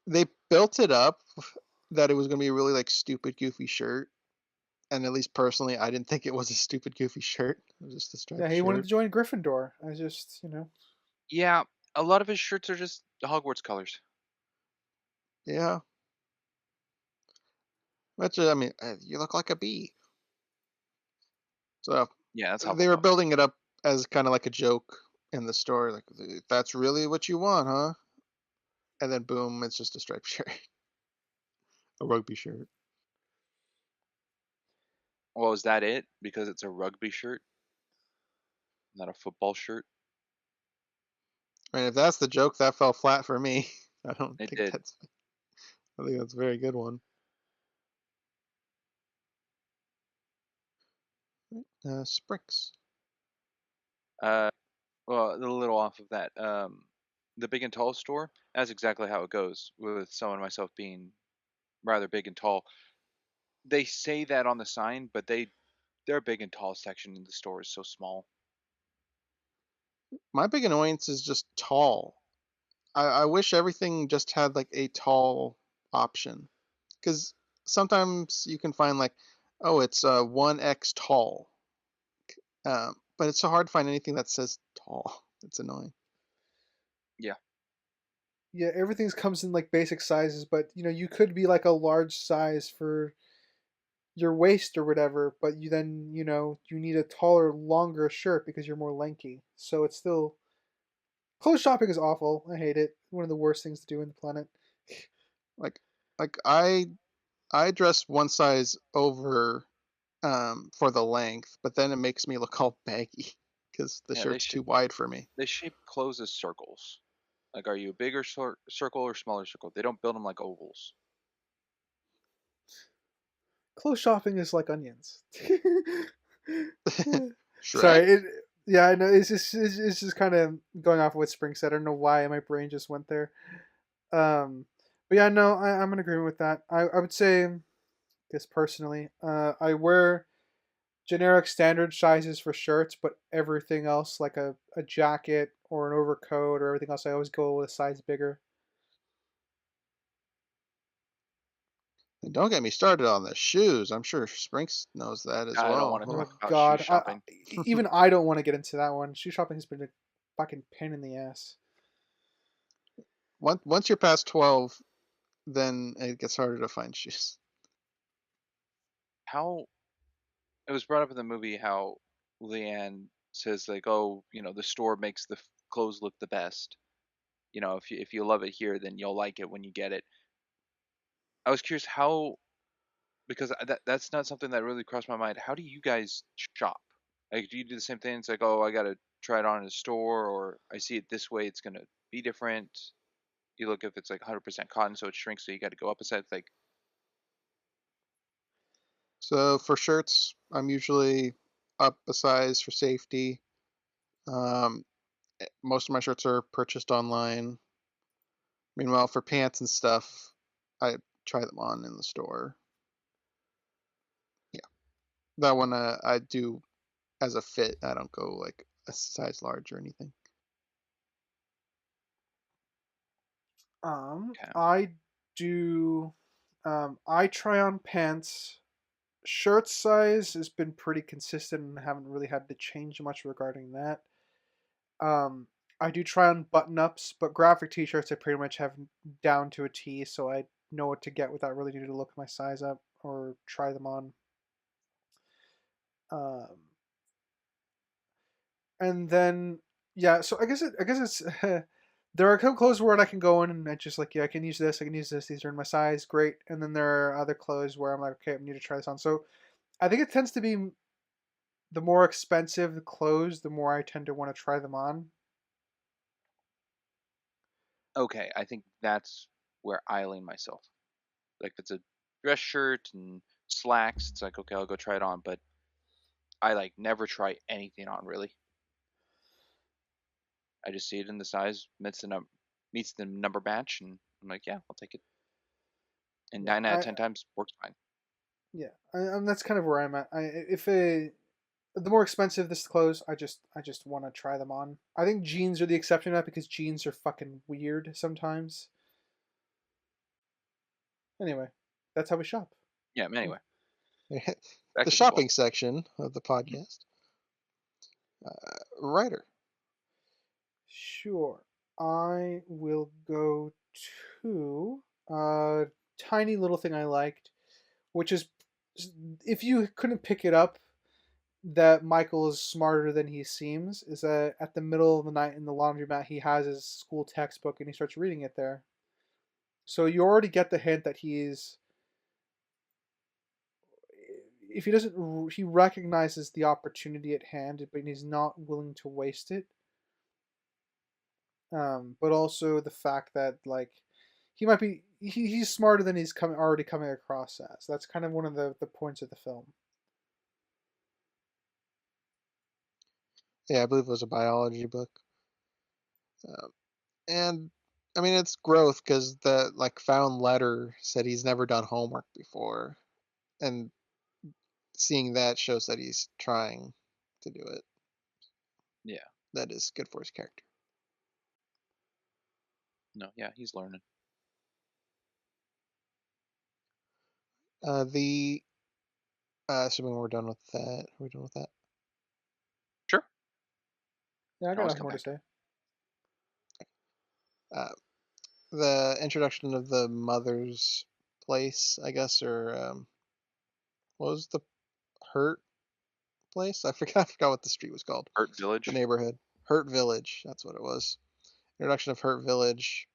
They built it up that it was gonna be a really like stupid, goofy shirt, and at least personally, I didn't think it was a stupid, goofy shirt. It was just a Yeah, striped he wanted shirt. to join Gryffindor. I just, Yeah, a lot of his shirts are just Hogwarts colors. Yeah, which I mean, you look like a bee. So Yeah, that's they were Hufflepuff. building it up as kind of like a joke in the story, like that's really what you want, huh? And then boom, it's just a striped shirt, a rugby shirt. Well, is that it? Because it's a rugby shirt, not a football shirt? I mean, if that's the joke, that fell flat for me. I don't It think did. that's. I think that's a very good one. Spricks. Uh, well, a little off of that. The Big and Tall store, that's exactly how it goes with someone myself being rather big and tall. They say that on the sign, but their big and tall section in the store is so small. My big annoyance is just tall. I wish everything just had like a tall option, because sometimes you can find like, oh, it's 1x tall, but it's so hard to find anything that says tall. It's annoying. Yeah, yeah, everything comes in like basic sizes, but you could be like a large size for your waist or whatever, but you then, you need a taller, longer shirt because you're more lanky. So it's still clothes shopping is awful. I hate it. One of the worst things to do on the planet. Like like I dress one size over for the length, but then it makes me look all baggy because the yeah. shirt's too wide for me. They shape clothes as circles. Like, are you a bigger circle or smaller circle? They don't build them like ovals. Clothes shopping is like onions. Shrek. Sorry. Yeah, I know. It's just kind of going off of what Spring said. I don't know why my brain just went there. Um, but yeah, no, I'm in agreement with that. I would say this personally. I wear generic standard sizes for shirts, but everything else, like a jacket or an overcoat or everything else, I always go with a size bigger. And don't get me started on the shoes. I'm sure Sprinks knows that as I don't want to well. Oh talk about shoe God, shopping. even I don't want to get into that one. Shoe shopping has been a fucking pain in the ass. Once you're past 12, then it gets harder to find shoes. How it was brought up in the movie how Leigh Anne says like, oh, the store makes the clothes look the best. If you love it here, then you'll like it when you get it. I was curious how because that's not something that really crossed my mind. How do you guys shop? Like, do you do the same thing? It's like, oh, I gotta try it on in the store, or I see it this way, it's gonna be different. You look if it's like 100% cotton, so it shrinks, so you got to go up a size. Like, So for shirts, I'm usually up a size for safety. Um, Most of my shirts are purchased online. Meanwhile, for pants and stuff, I try them on in the store. Yeah, that one I do as a fit. I don't go like a size large or anything. okay, I do. I try on pants. Shirt size has been pretty consistent and haven't really had to change much regarding that. Um, I do try on button ups, but graphic t-shirts I pretty much have down to a T, so I know what to get without really needing to look my size up or try them on. Um, and then yeah, so I guess it's There are some clothes where I can go in and I just like, yeah, I can use this, I can use this. These are in my size, great. And then there are other clothes where I'm like, okay, I need to try this on. So I think it tends to be the more expensive the clothes, the more I tend to want to try them on. Okay, I think that's where I lean myself. Like, if it's a dress shirt and slacks, it's like, okay, I'll go try it on, but I like never try anything on really. I just see it in the size, meets the number match, and I'm like, yeah, I'll take it. And Yeah, 9 out of 10 times works fine. that's kind of where I'm at. If the more expensive this clothes, I just want to try them on. I think jeans are the exception to that because jeans are fucking weird sometimes. Anyway, that's how we shop. Yeah. Anyway, back The to football. shopping section of the Mhm. podcast. Writer. Sure. I will go to a tiny little thing I liked, which is if you couldn't pick it up that Michael is smarter than he seems, is that at the middle of the night in the laundromat he has his school textbook and he starts reading it there. So you already get the hint that he's if he doesn't he recognizes the opportunity at hand, but he's not willing to waste it. But also the fact that like he might be he's smarter than he's already coming across as. That's kind of one of the points of the film. Yeah, I believe it was a biology book. Um, and I mean, it's growth because the like found letter said he's never done homework before, and seeing that shows that he's trying to do it. Yeah. That is good for his character. No. Yeah, he's learning. The assuming we're done with that, are we done with that? Sure. Yeah, I Can got always nothing come more to back to say. it. Uh, the introduction of the mother's place, I guess, or what was the Hurt place? I forgot. I forgot what the street was called. Hurt The Village. neighborhood. Hurt Village. That's what it was. Introduction of Hurt Village.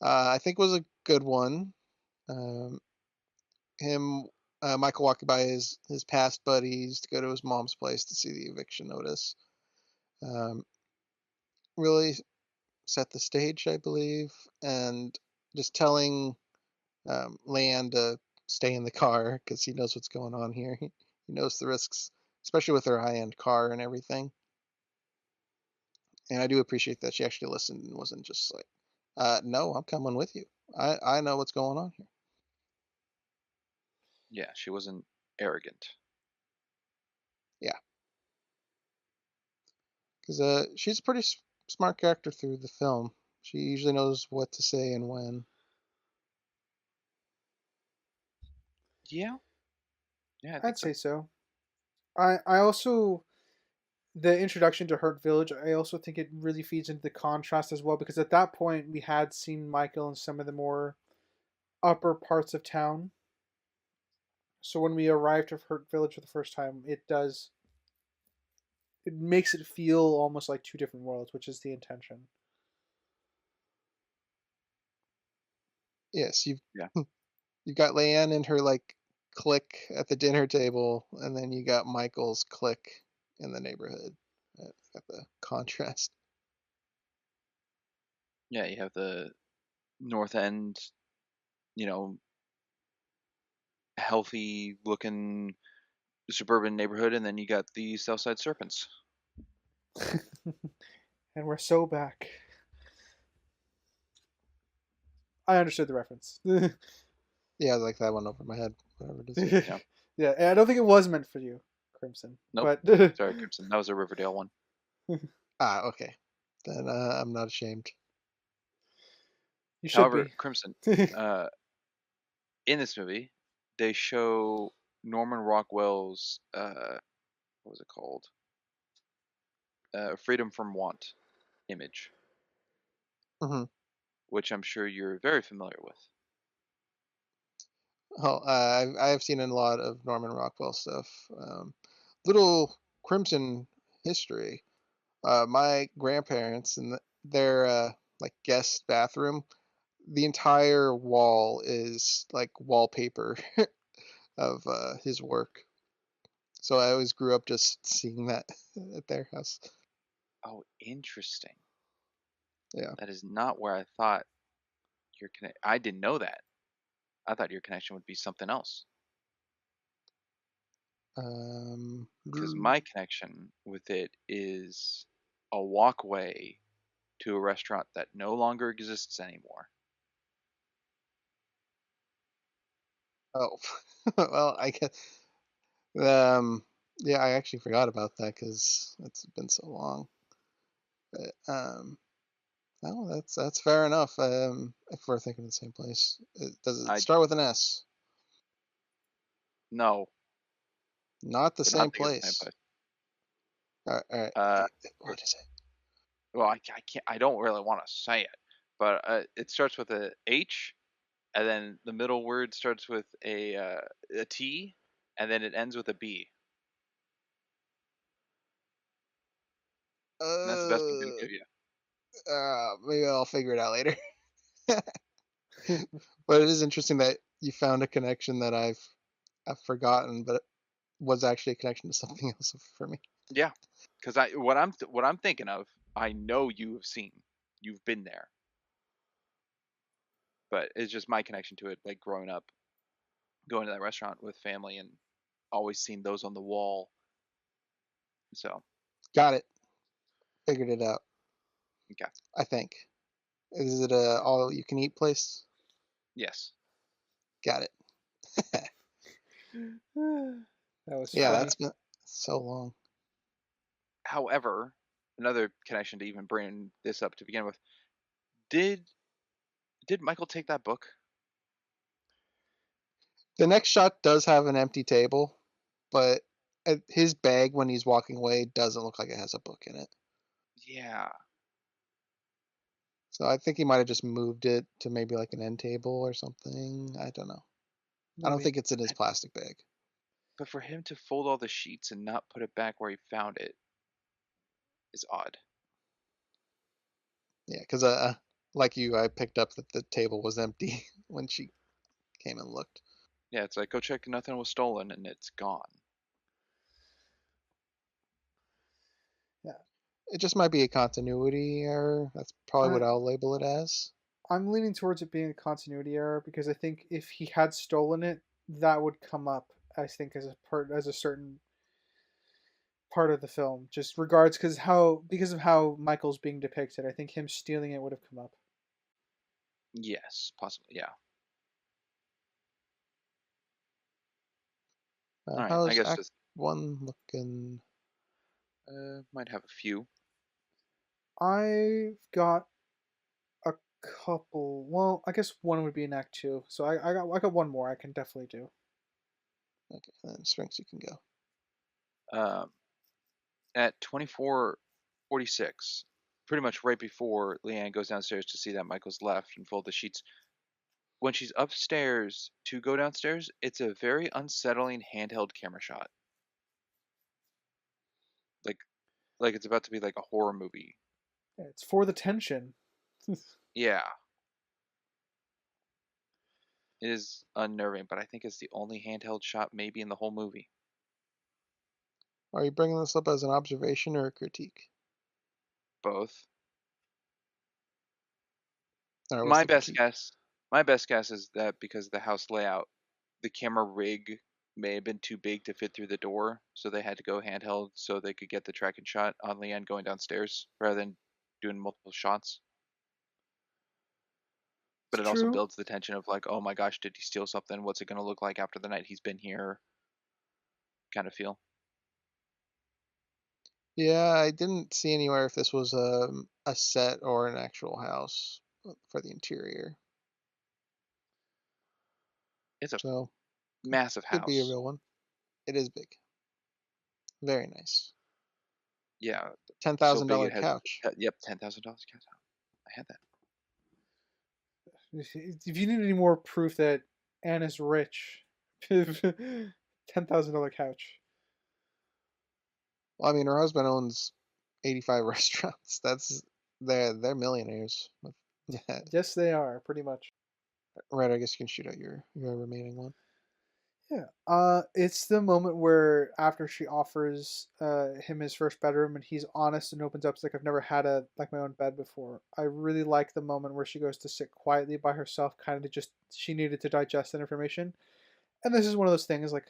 I think was a good one. Um, him, Michael walking by his past buddies to go to his mom's place to see the eviction notice. Um, really set the stage, I believe, and just telling Leigh Anne to stay in the car because he knows what's going on here. He knows the risks, especially with her high-end car and everything. And I do appreciate that she actually listened and wasn't just like, "No, I'm coming with you. I know what's going on here." Yeah, she wasn't arrogant. Yeah, because she's a pretty smart character through the film. She usually knows what to say and when. Yeah. Yeah, I think I'd so. say so. I also the introduction to Hurt Village, I also think it really feeds into the contrast as well because at that point we had seen Michael in some of the more upper parts of town. So when we arrived at Hurt Village for the first time, it makes it feel almost like two different worlds, which is the intention. Yes, Yeah. you've got Leigh Anne and her like clique at the dinner table, and then you got Michael's clique in the neighborhood. Got the contrast. Yeah, you have the North End, you know, healthy looking suburban neighborhood, and then you got the Southside Serpents. And we're so back. I understood the reference. Yeah, like that one over my head. Whatever it is. Yeah. Yeah, and I don't think it was meant for you, Crimson. Nope. But Sorry, Crimson. That was a Riverdale one. Ah, okay. Then I'm not ashamed. you should However, be. Crimson, uh, in this movie, they show Norman Rockwell's what was it called? Freedom from Want image, Hmm. which I'm sure you're very familiar with. Well, I've seen a lot of Norman Rockwell stuff. Little Crimson history. My grandparents and their like guest bathroom, the entire wall is like wallpaper of his work. So I always grew up just seeing that at their house. Oh, interesting. Yeah. That is not where I thought your connect. I didn't know that. I thought your connection would be something else. Because my connection with it is a walkway to a restaurant that no longer exists anymore. Oh, well, I guess. Yeah, I actually forgot about that because it's been so long. But no, that's fair enough. If we're thinking of the same place, does it I start with an S? No, Not the we're same not thinking of the same place. place. All right. Uh, What is it? well, I can't. I don't really want to say it, but it starts with a H, and then the middle word starts with a T, and then it ends with a B. And that's the best I'm gonna give you. Maybe I'll figure it out later. But it is interesting that you found a connection that I've forgotten, but it was actually a connection to something else for me. Yeah, because what I'm thinking of, I know you have seen, you've been there, but it's just my connection to it, like growing up, going to that restaurant with family, and always seeing those on the wall. So Got it. Figured it out. okay, I think. Is it a all you can eat place? yes. Got it. That was Yeah, funny. that's been so long. However, another connection to even bring this up to begin with, did did Michael take that book? The next shot does have an empty table, but his bag when he's walking away doesn't look like it has a book in it. Yeah. So I think he might have just moved it to maybe like an end table or something. I don't know. I don't Maybe. think it's in his plastic bag. But for him to fold all the sheets and not put it back where he found it is odd. Yeah, because like you, I picked up that the table was empty when she came and looked. Yeah, it's like, go check, nothing was stolen, and it's gone. Yeah. It just might be a continuity error. That's probably I, what I'll label it as. I'm leaning towards it being a continuity error because I think if he had stolen it, that would come up. I think as a certain part of the film, just regards because of how Michael's being depicted. I think him stealing it would have come up. Yes, possibly. Yeah. All right. I How's guess Act just 1 looking? might have a few. I've got a couple. Well, I guess one would be in Act Two. So I got one more. I can definitely do. Okay, then Sprinks, you can go. Um, at 24:46, pretty much right before Leigh Anne goes downstairs to see that Michael's left and fold the sheets. When she's upstairs to go downstairs, it's a very unsettling handheld camera shot. Like like it's about to be like a horror movie. It's for the tension. Yeah. It is unnerving, but I think it's the only handheld shot maybe in the whole movie. Are you bringing this up as an observation or a critique? Both. Or what's My the best critique? guess, my best guess is that because of the house layout, the camera rig may have been too big to fit through the door, so they had to go handheld so they could get the tracking shot on Leigh Anne going downstairs rather than doing multiple shots. But It's it also true. builds the tension of like, oh my gosh, did he steal something? What's it gonna look like after the night he's been here? Kind of feel. Yeah, I didn't see anywhere if this was a set or an actual house for the interior. It's a So massive could be a house. real one. It is big. Very nice. Yeah, Ten so thousand big dollar it has. couch. Yep, $10,000 cash out. I had that. If you need any more proof that Anna's rich, $10,000 couch. Well, I mean, her husband owns 85 restaurants. That's They're millionaires. Yeah. Yes, they are pretty much. Right. I guess you can shoot out your remaining one. Yeah. It's the moment where after she offers him his first bedroom and he's honest and opens up, it's like I've never had a like my own bed before. I really like the moment where she goes to sit quietly by herself, kind of just she needed to digest that information. And this is one of those things like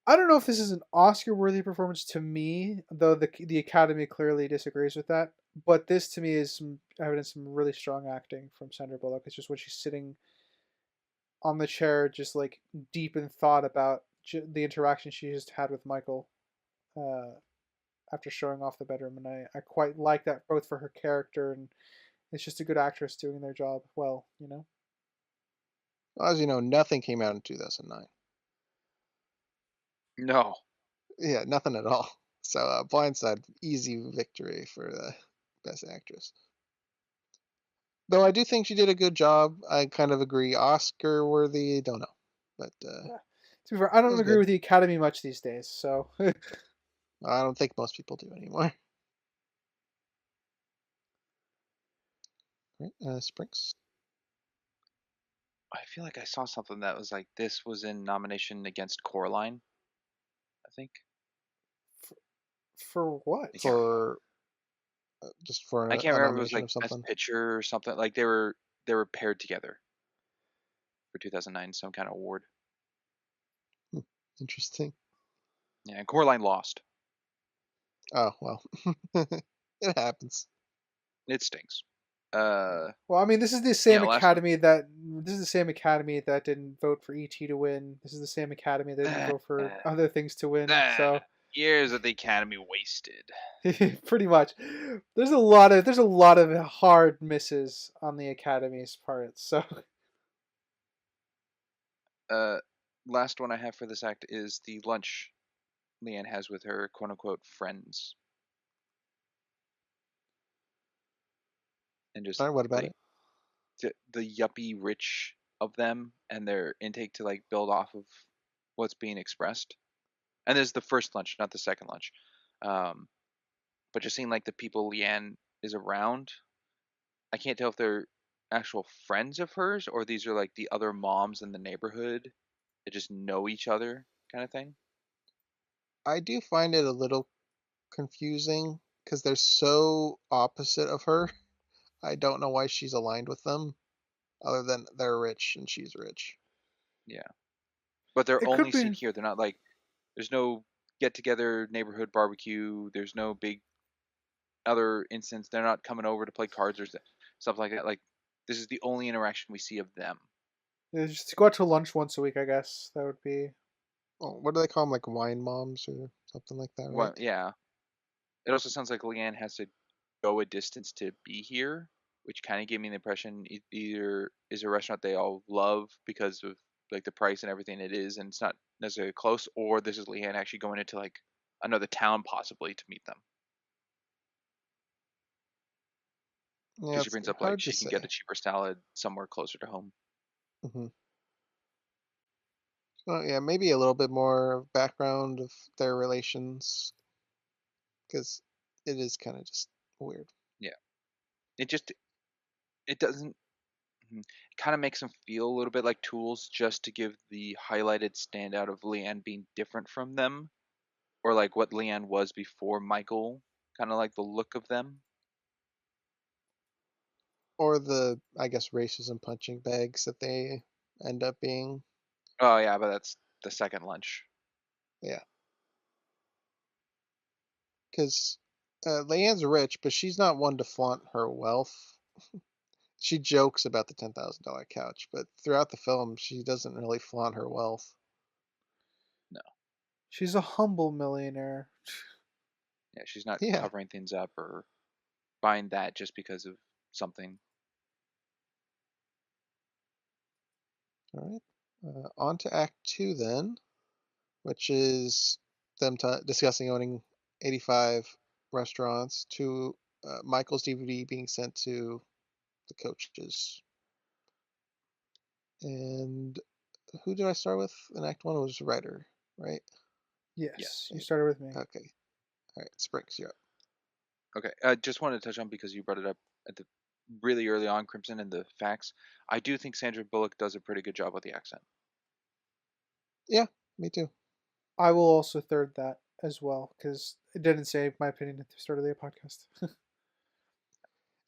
I don't know if this is an Oscar-worthy performance to me, though the Academy clearly disagrees with that. But this to me is some evidence, some really strong acting from Sandra Bullock. It's just when she's sitting on the chair, just like deep in thought about the interaction she just had with Michael uh, after showing off the bedroom, and I quite like that both for her character and it's just a good actress doing their job well, you know. Well, as you know, nothing came out in 2009. No. Yeah, nothing at all. So, Blindside, easy victory for the best actress. Though I do think she did a good job. I kind of agree. Oscar worthy, don't know, but Yeah. To be fair, I it don't was agree good. with the Academy much these days, so I don't think most people do anymore. Right, Springs. I feel like I saw something that was like this was in nomination against Coraline, I think. for what? I can't For just for I a, can't a remember if it was nomination like of Best something. Picture or something. Like they were paired together for 2009, some kind of award. Hmm, interesting. Yeah, and Coraline lost. Oh well, it happens. It stings. Yeah. Uh, Well, I mean, this is the yeah, same last one. Academy that didn't vote for ET to win. This is the same Academy that didn't vote for other things to win. Ah, So years of the Academy wasted. pretty much, there's a lot of hard misses on the Academy's part. So Uh, Last one I have for this act is the lunch Leigh Anne has with her quote unquote friends, and just All right, what about like it? the yuppie rich of them and their intake to like build off of what's being expressed. And this is the first lunch, not the second lunch. Um, but just seeing like the people Leigh Anne is around, I can't tell if they're actual friends of hers or these are like the other moms in the neighborhood that just know each other kind of thing. I do find it a little confusing because they're so opposite of her. I don't know why she's aligned with them, other than they're rich and she's rich. Yeah. But they're it could only seen be. here. They're not like there's no get together neighborhood barbecue. There's no big other instance. They're not coming over to play cards or stuff like that. Like this is the only interaction we see of them. Just go out to lunch once a week, I guess. That would be. Oh, what do they call them? Like wine moms or something like that, right? Well, yeah. It also sounds like Leanne has to go a distance to be here, which kind of gave me the impression it either is a restaurant they all love because of like the price and everything it is, and it's not necessarily close, or this is Leanne actually going into like another town possibly to meet them Yeah, because she it's brings up like hard to she can get a say. cheaper salad somewhere closer to home. Hmm. So yeah, maybe a little bit more of background of their relations because it is kind of just weird. Yeah, it just it doesn't. It kind of makes them feel a little bit like tools just to give the highlighted standout of Leanne being different from them, or like what Leanne was before Michael, kind of like the look of them. Or the, I guess, racism punching bags that they end up being. Oh yeah, but that's the second lunch. Yeah, because Leanne's rich, but she's not one to flaunt her wealth. She jokes about the $10,000 couch, but throughout the film, she doesn't really flaunt her wealth. No, She's a humble millionaire. yeah, she's not Yeah. covering things up or buying that just because of something. All right. On to Act Two then, which is them discussing owning 85 restaurants to Michael's DVD being sent to the coaches. And who did I start with in Act One? It was Writer, right? Yes, you Yes. started with me. Okay. All right. Springs, you're up. Okay. Just wanted to touch on because you brought it up at the really early on, Crimson and the facts. I do think Sandra Bullock does a pretty good job with the accent. Yeah, me too. I will also third that as well because it didn't say my opinion at the start of the podcast.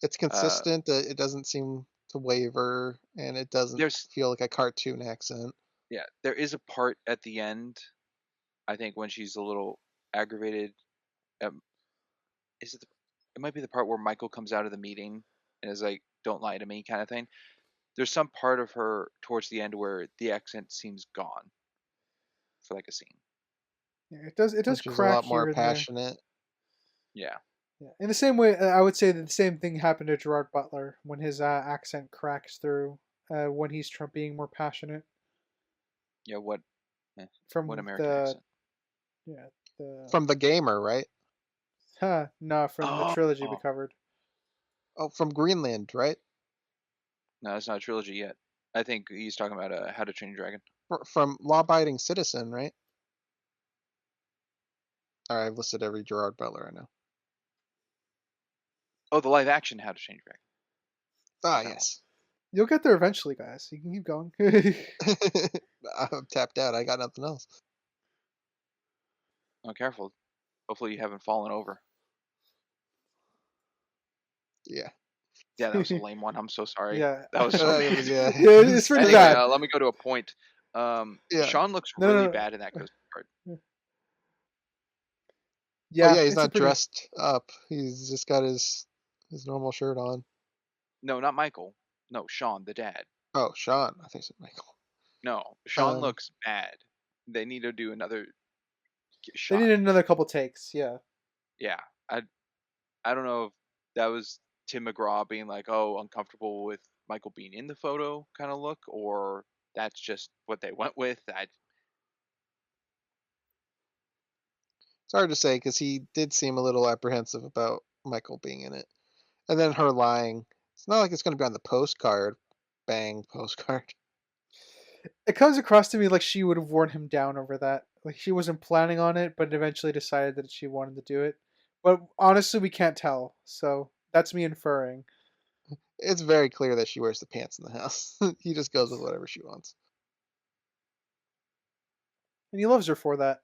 It's Uh, consistent. It doesn't seem to waver, and it doesn't there's feel like a cartoon accent. yeah, there is a part at the end. I think when she's a little aggravated. Um, is it? It might be the part where Michael comes out of the meeting and is like, "Don't lie to me," kind of thing. There's some part of her towards the end where the accent seems gone for like a scene. Yeah, it does Which is a crack lot more here and there. passionate. Yeah. Yeah. In the same way, I would say that the same thing happened to Gerard Butler when his accent cracks through when he's being more passionate Yeah. What from American the accent? yeah the From the gamer, right? no from the Oh, trilogy we covered. Oh, from Greenland, right? no, it's not a trilogy yet. I think he's talking about How to Train Your Dragon. From Law-Abiding Citizen, right? All right, I've listed every Gerard Butler I know. Oh, the live action How to Train Your Dragon. Ah, That one. yes. You'll get there eventually, guys. You can keep going. I'm tapped out. I got nothing else. Oh, careful. Hopefully you haven't fallen over. Yeah. Yeah, that was a lame one. I'm so sorry. Yeah. That was so bad. Yeah. Yeah, it's pretty Anyway, bad. let me go to a point. Yeah. Sean looks No, really no, bad in that costume part. no. Oh Yeah, yeah, he's it's a not pretty. dressed up. He's just got his normal shirt on. No, not Michael. No, Sean, the dad. Oh, Sean. I think it's Michael. No, Sean Um, looks bad. They need to do another They shot. need another couple takes. Yeah. Yeah, I don't know if that was Tim McGraw being like, oh, uncomfortable with Michael being in the photo kind of look, or that's just what they went with. it's hard to say because he did seem a little apprehensive about Michael being in it, and then her lying. It's not like it's going to be on the postcard. Bang, postcard. It comes across to me like she would have worn him down over that. Like she wasn't planning on it, but eventually decided that she wanted to do it. But honestly, we can't tell. So that's me inferring. It's very clear that she wears the pants in the house. He just goes with whatever she wants. And he loves her for that.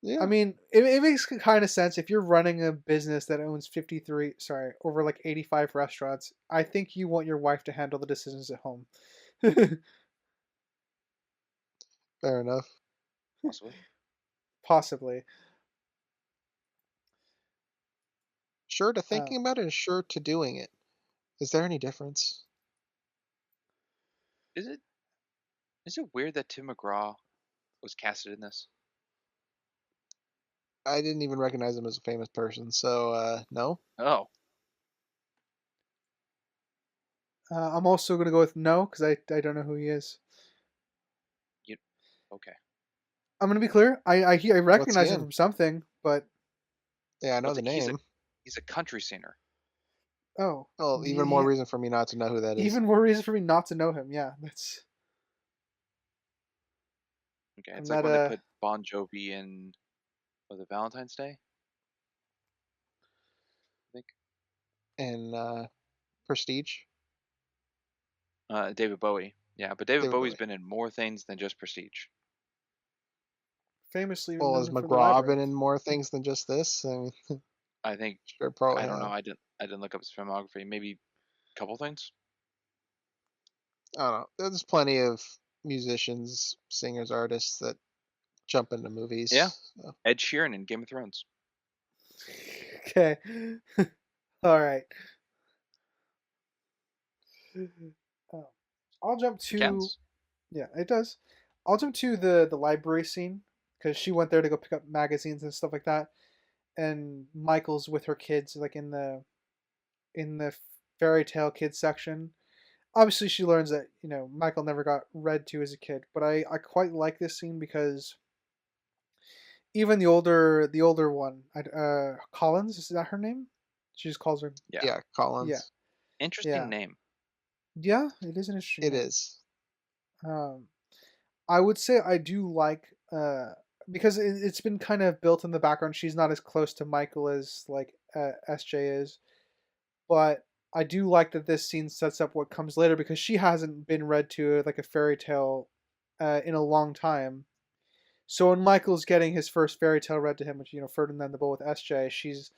I Yeah, mean, it makes kind of sense if you're running a business that owns 53, sorry, over like 85 restaurants. I think you want your wife to handle the decisions at home. fair enough. Possibly. Possibly. Sure to Uh, thinking about it and sure to doing it. Is there any difference? Is it is it weird that Tim McGraw was casted in this? I didn't even recognize him as a famous person, so no. Oh, I'm also going to go with no because I don't know who he is. you okay? I'm going to be clear. I What's he recognize him in? from something, but Yeah, I know Well, the name. he's a country singer. oh, Well, even more reason for me not to know who that is. even more reason for me not to know him. Yeah, that's Okay, I'm it's like not when they put Bon Jovi in was it Valentine's Day? I think And Prestige, David Bowie. Yeah, but David David Bowie's Bowie. been in more things than just Prestige. famously Well, has known for the McGraw been labyrinth. in more things than just this? I mean, I think sure, probably I don't know. have. I didn't look up his filmography. Maybe a couple things. I don't know. There's plenty of musicians, singers, artists that jump into Yeah, movies. So. Ed Sheeran in Game of Thrones. Okay, all right. Oh, I'll jump It to counts. yeah, it does. I'll jump to the library scene because she went there to go pick up magazines and stuff like that, and Michael's with her kids like in the fairy tale kids section. Obviously, she learns that Michael never got read to as a kid, but I quite like this scene because even the older one, Collins, is that her name? She just calls her Yeah, Yeah, yeah Collins. interesting yeah name. yeah. It is an interesting It name. is. Um, I would say I do like because it's been kind of built in the background. She's not as close to Michael as like SJ is. But I do like that this scene sets up what comes later because she hasn't been read to like a fairy tale in a long time. So when Michael's getting his first fairy tale read to him, which Ferdinand the Bull with SJ,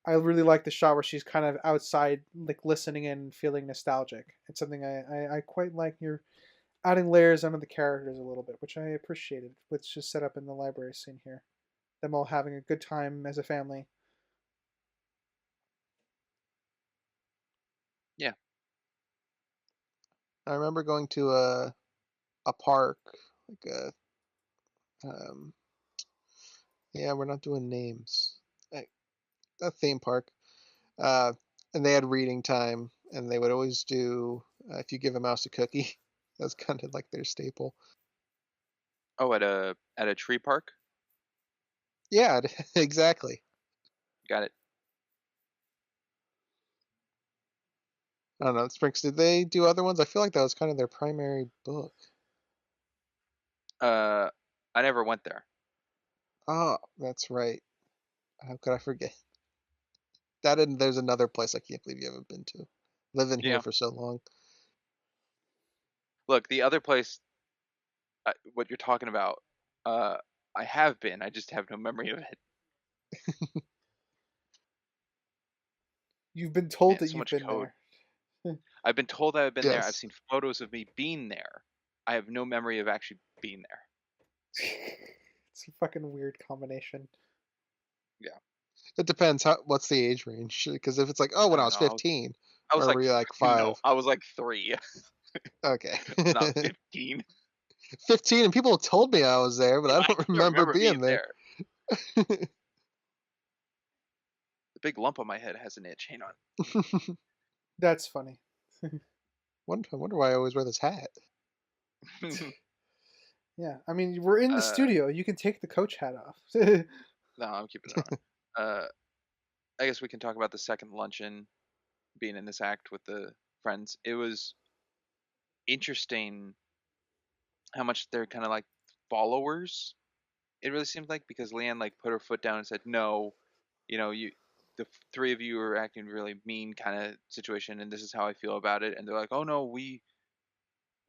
I really like the shot where she's kind of outside, like listening in and feeling nostalgic. It's something I quite like. You're adding layers onto the characters a little bit, which I appreciated. Which is set up in the library scene here. Them all having a good time as a family. Yeah. I remember going to a park, like um, yeah, we're not doing names. A theme park, uh, and they had reading time, and they would always do if you give a mouse a cookie. That's kind of like their staple. Oh, at a tree park. Yeah, exactly. Got it. I don't know. Sprinks, did they do other ones? I feel like that was kind of their primary book. I never went there. Oh, that's right. How could I forget? That and there's another place I can't believe you haven't been to. Living here Yeah. for so long. Look, the other place, what you're talking about, uh, I have been. I just have no memory of it. You've been told Man, that so you've much been code. there. I've been told that I've been there. I've Yes. seen photos of me being there. I have no memory of actually being there. It's a fucking weird combination. Yeah. It depends what's the age range. Because if it's like, oh, I when I don't was know. 15, I was or like, were you like no, 5? I was like 3, Okay. not 15. 15, and people told me I was there, but I I don't don't remember remember being being there. there. The big lump on my head has an itch. Hang on. That's funny. I wonder why I always wear this hat. Yeah, I mean, we're in the uh, studio. You can take the coach hat off. no, I'm keeping it on. I guess we can talk about the second luncheon being in this act with the friends. It was interesting how much they're kind of like followers. It really seemed like because Leigh Anne like put her foot down and said, "No, you, the three of you are acting really mean kind of situation, and this is how I feel about it." And they're like, "Oh no,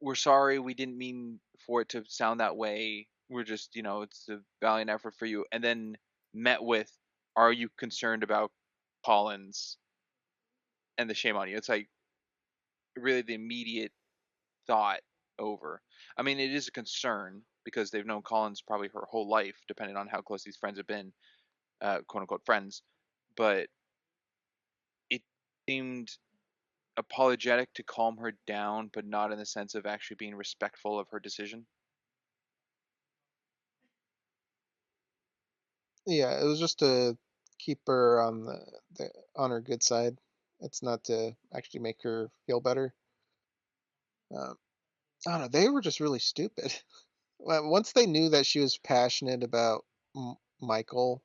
we're sorry. We didn't mean for it to sound that way. We're just, it's a valiant effort for you." And then met with, "Are you concerned about Collins and the shame on you?" It's like really the immediate thought over. I mean, it is a concern because they've known Collins probably her whole life, depending on how close these friends have been, quote unquote friends. But it seemed apologetic to calm her down, but not in the sense of actually being respectful of her decision. Yeah, it was just to keep her on on her good side. It's not to actually make her feel better. Um, I don't know. They were just really stupid. Once they knew that she was passionate about Michael,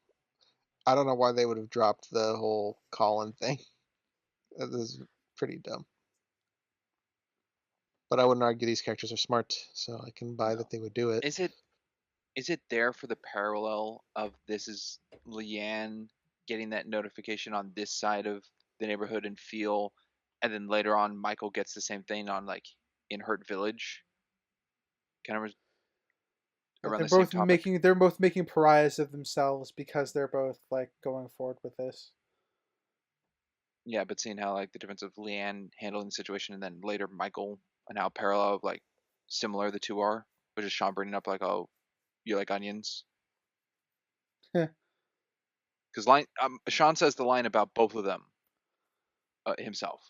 I don't know why they would have dropped the whole Colin thing. That is pretty dumb. But I wouldn't argue these characters are smart, so I can buy that No. they would do it. Is it there for the parallel of this is Leigh Anne getting that notification on this side of the neighborhood and feel, and then later on Michael gets the same thing on like in Hurt Village, kind of Yeah, around the same topic. they're both making pariahs of themselves because they're both like going forward with this. Yeah, but seeing how like the difference of Leigh Anne handling the situation and then later Michael and how parallel like similar the two are, which is Sean bringing up like, oh, you like onions, because Sean says the line about both of them himself.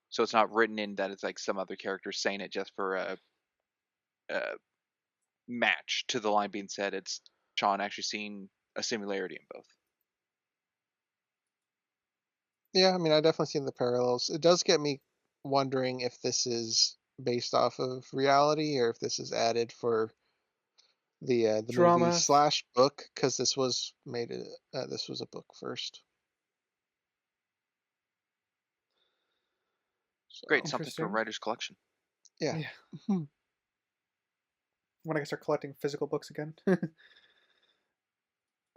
So it's not written in that it's like some other character saying it just for a match to the line being said. It's Sean actually seeing a similarity in both. Yeah, I mean, I definitely see the parallels. It does get me wondering if this is based off of reality or if this is added for the movie Drama. slash book because this was a book first. Great, So something for a Interesting. writer's collection. yeah. Yeah. When I can start collecting physical books again.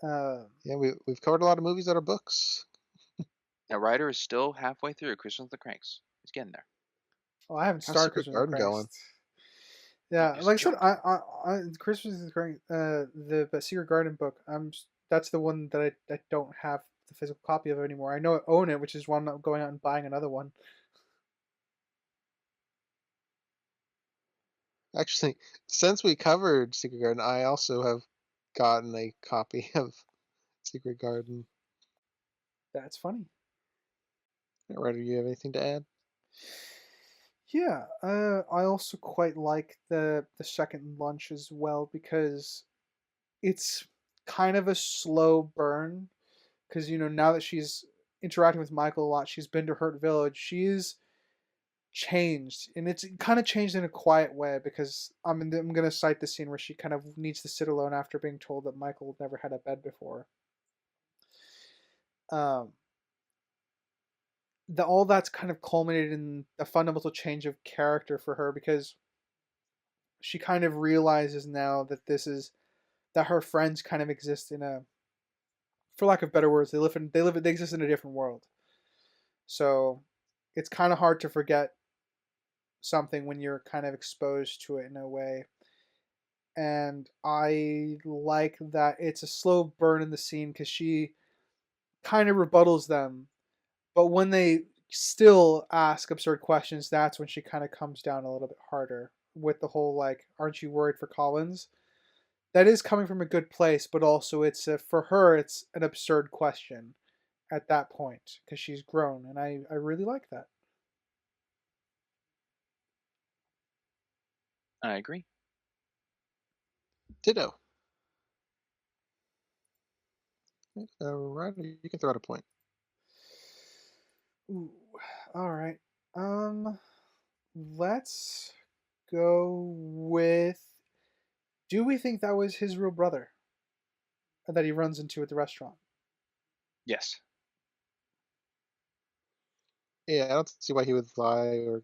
Yeah, we've covered a lot of movies that are books. Now, Ryder is still halfway through Christmas with the Cranks. He's getting there. well, I haven't How's started Secret Christmas with Garden going? Christ. Yeah, Just like I said, jump. Christmas is great. The Secret Garden book. That's the one that I don't have the physical copy of anymore. I know I own it, which is why I'm not going out and buying another one. Actually, since we covered Secret Garden, I also have gotten a copy of Secret Garden. That's funny. Ryder, do you have anything to add? Yeah, I also quite like the second lunch as well because it's kind of a slow burn. Because now that she's interacting with Michael a lot, she's been to Hurt Village. She's changed, and it's kind of changed in a quiet way. Because I'm gonna cite the scene where she kind of needs to sit alone after being told that Michael never had a bed before. Um, all that's kind of culminated in a fundamental change of character for her because she kind of realizes now that that her friends kind of exist in a, for lack of better words, they exist in a different world. So it's kind of hard to forget something when you're kind of exposed to it in a way. And I like that it's a slow burn in the scene because she kind of rebuttals them, but when they still ask absurd questions, that's when she kind of comes down a little bit harder with the whole like, "Aren't you worried for Collins?" That is coming from a good place, but also for her it's an absurd question at that point because she's grown, and I really like that. I agree. Ditto. Ryder, you can throw out a point. Ooh, all right. Let's go with. Do we think that was his real brother that he runs into at the restaurant? Yes. Yeah, I don't see why he would lie or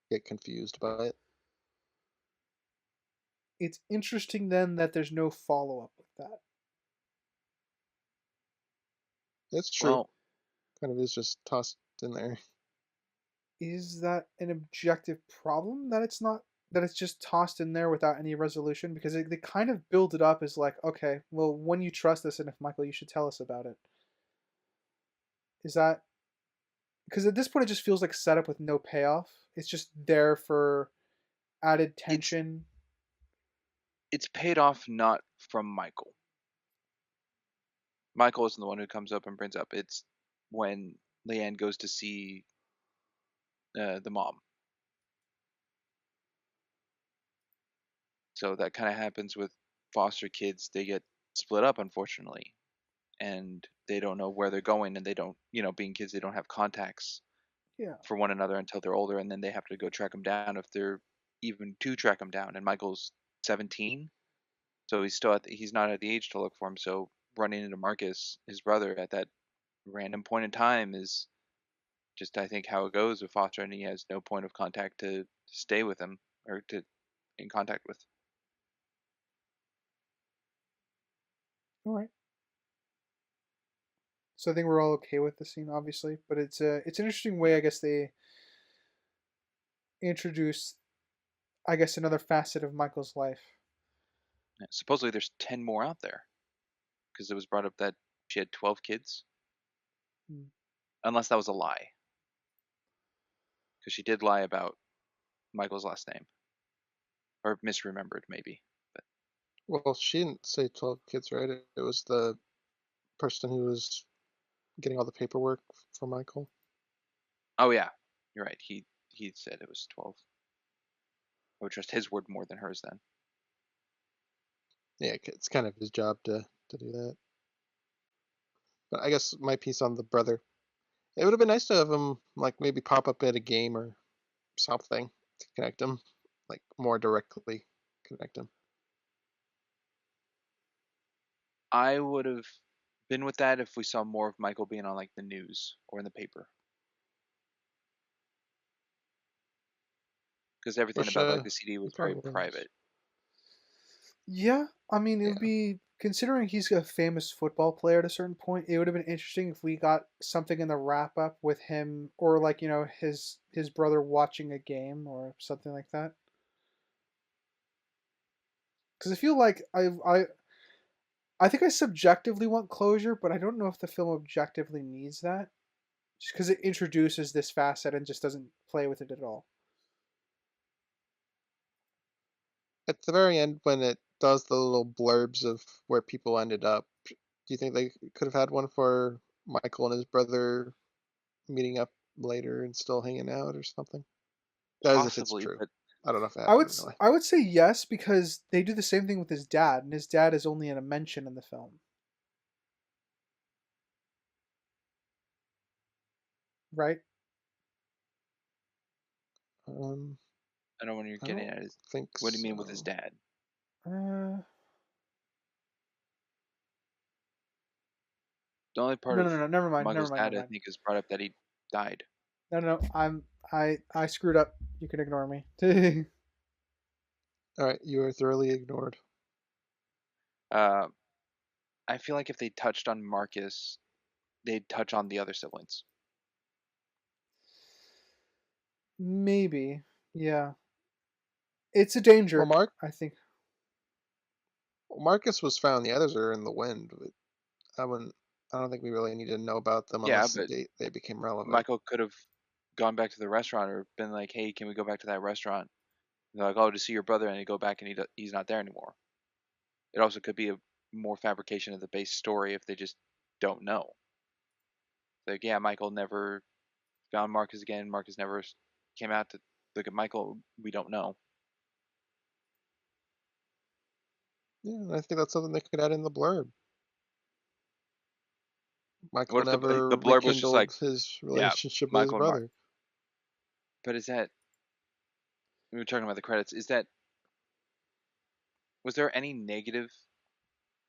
get confused by it. It's interesting then that there's no follow up with that. It's true. Well, Kind of is just tossed in there. Is that an objective problem that it's just tossed in there without any resolution? Because they kind of build it up as like, okay, well, when you trust us, and if Michael, you should tell us about it. Is that because at this point it just feels like setup with no payoff? It's just there for added it's tension. it's paid off not from Michael. Michael isn't the one who comes up and brings up. It's when Leigh Anne goes to see the mom. So that kind of happens with foster kids. They get split up, unfortunately, and they don't know where they're going, and they don't, being kids, they don't have contacts Yeah, for one another until they're older, and then they have to go track them down if they're even to track them down. And Michael's 17, so he's not at the age to look for him. So running into Marcus, his brother, at that random point in time is just, I think, how it goes with Foster, and he has no point of contact to stay with him or to in contact with. all right. So I think we're all okay with the scene, obviously, but it's an interesting way, I guess they introduce, I guess, another facet of Michael's life. Supposedly, there's 10 more out there because it was brought up that she had 12 kids, Hmm. unless that was a lie, because she did lie about Michael's last name or misremembered maybe. But Well, she didn't say 12 kids, right? It was the person who was getting all the paperwork for Michael. oh yeah, you're right. He said it was 12. I would trust his word more than hers then. Yeah, it's kind of his job to do that. But I guess my piece on the brother. It would have been nice to have him like maybe pop up at a game or something to connect him, like more directly connect him. I would have been with that if we saw more of Michael being on like the news or in the paper, because everything Which about like the CD he was very probably was. private. Yeah, I mean, it would Yeah. be considering he's a famous football player at a certain point, it would have been interesting if we got something in the wrap up with him, or like his brother watching a game or something like that. Because I feel like I think I subjectively want closure, but I don't know if the film objectively needs that. Just because it introduces this facet and just doesn't play with it at all. At the very end, when it does the little blurbs of where people ended up, do you think they could have had one for Michael and his brother meeting up later and still hanging out or something? That is if it's Possibly, true. but I don't know if it I would happened really. I would say yes because they do the same thing with his dad, and his dad is only in a mention in the film, right? Um, I know what you're I getting don't at is think what do you mean with his so. dad? Uh, The only part no, of no, no, no. Never mind. Never Michael's mind. dad Never I mind. think is brought up that he died. No, no, no. I screwed up. You can ignore me. All right, you were thoroughly ignored. Uh, I feel like if they touched on Marcus, they'd touch on the other siblings. Maybe. Yeah. It's a Well, danger, I think. Marcus was found. The others are in the wind. But I wouldn't. I don't think we really need to know about them Yeah, unless but they became relevant. Michael could have gone back to the restaurant or been like, "Hey, can we go back to that restaurant?" And they're like, "Oh, to see your brother," and you go back and he's not there anymore. It also could be a more fabrication of the base story if they just don't know. Like, yeah, Michael never found Marcus again. Marcus never came out to look at Michael. We don't know. Yeah, I think that's something they could add in the blurb. What Michael if the never blurb was just like, rekindled his yeah, relationship with his Michael and Mark? brother. But is that we were talking about the credits? Is that was there any negative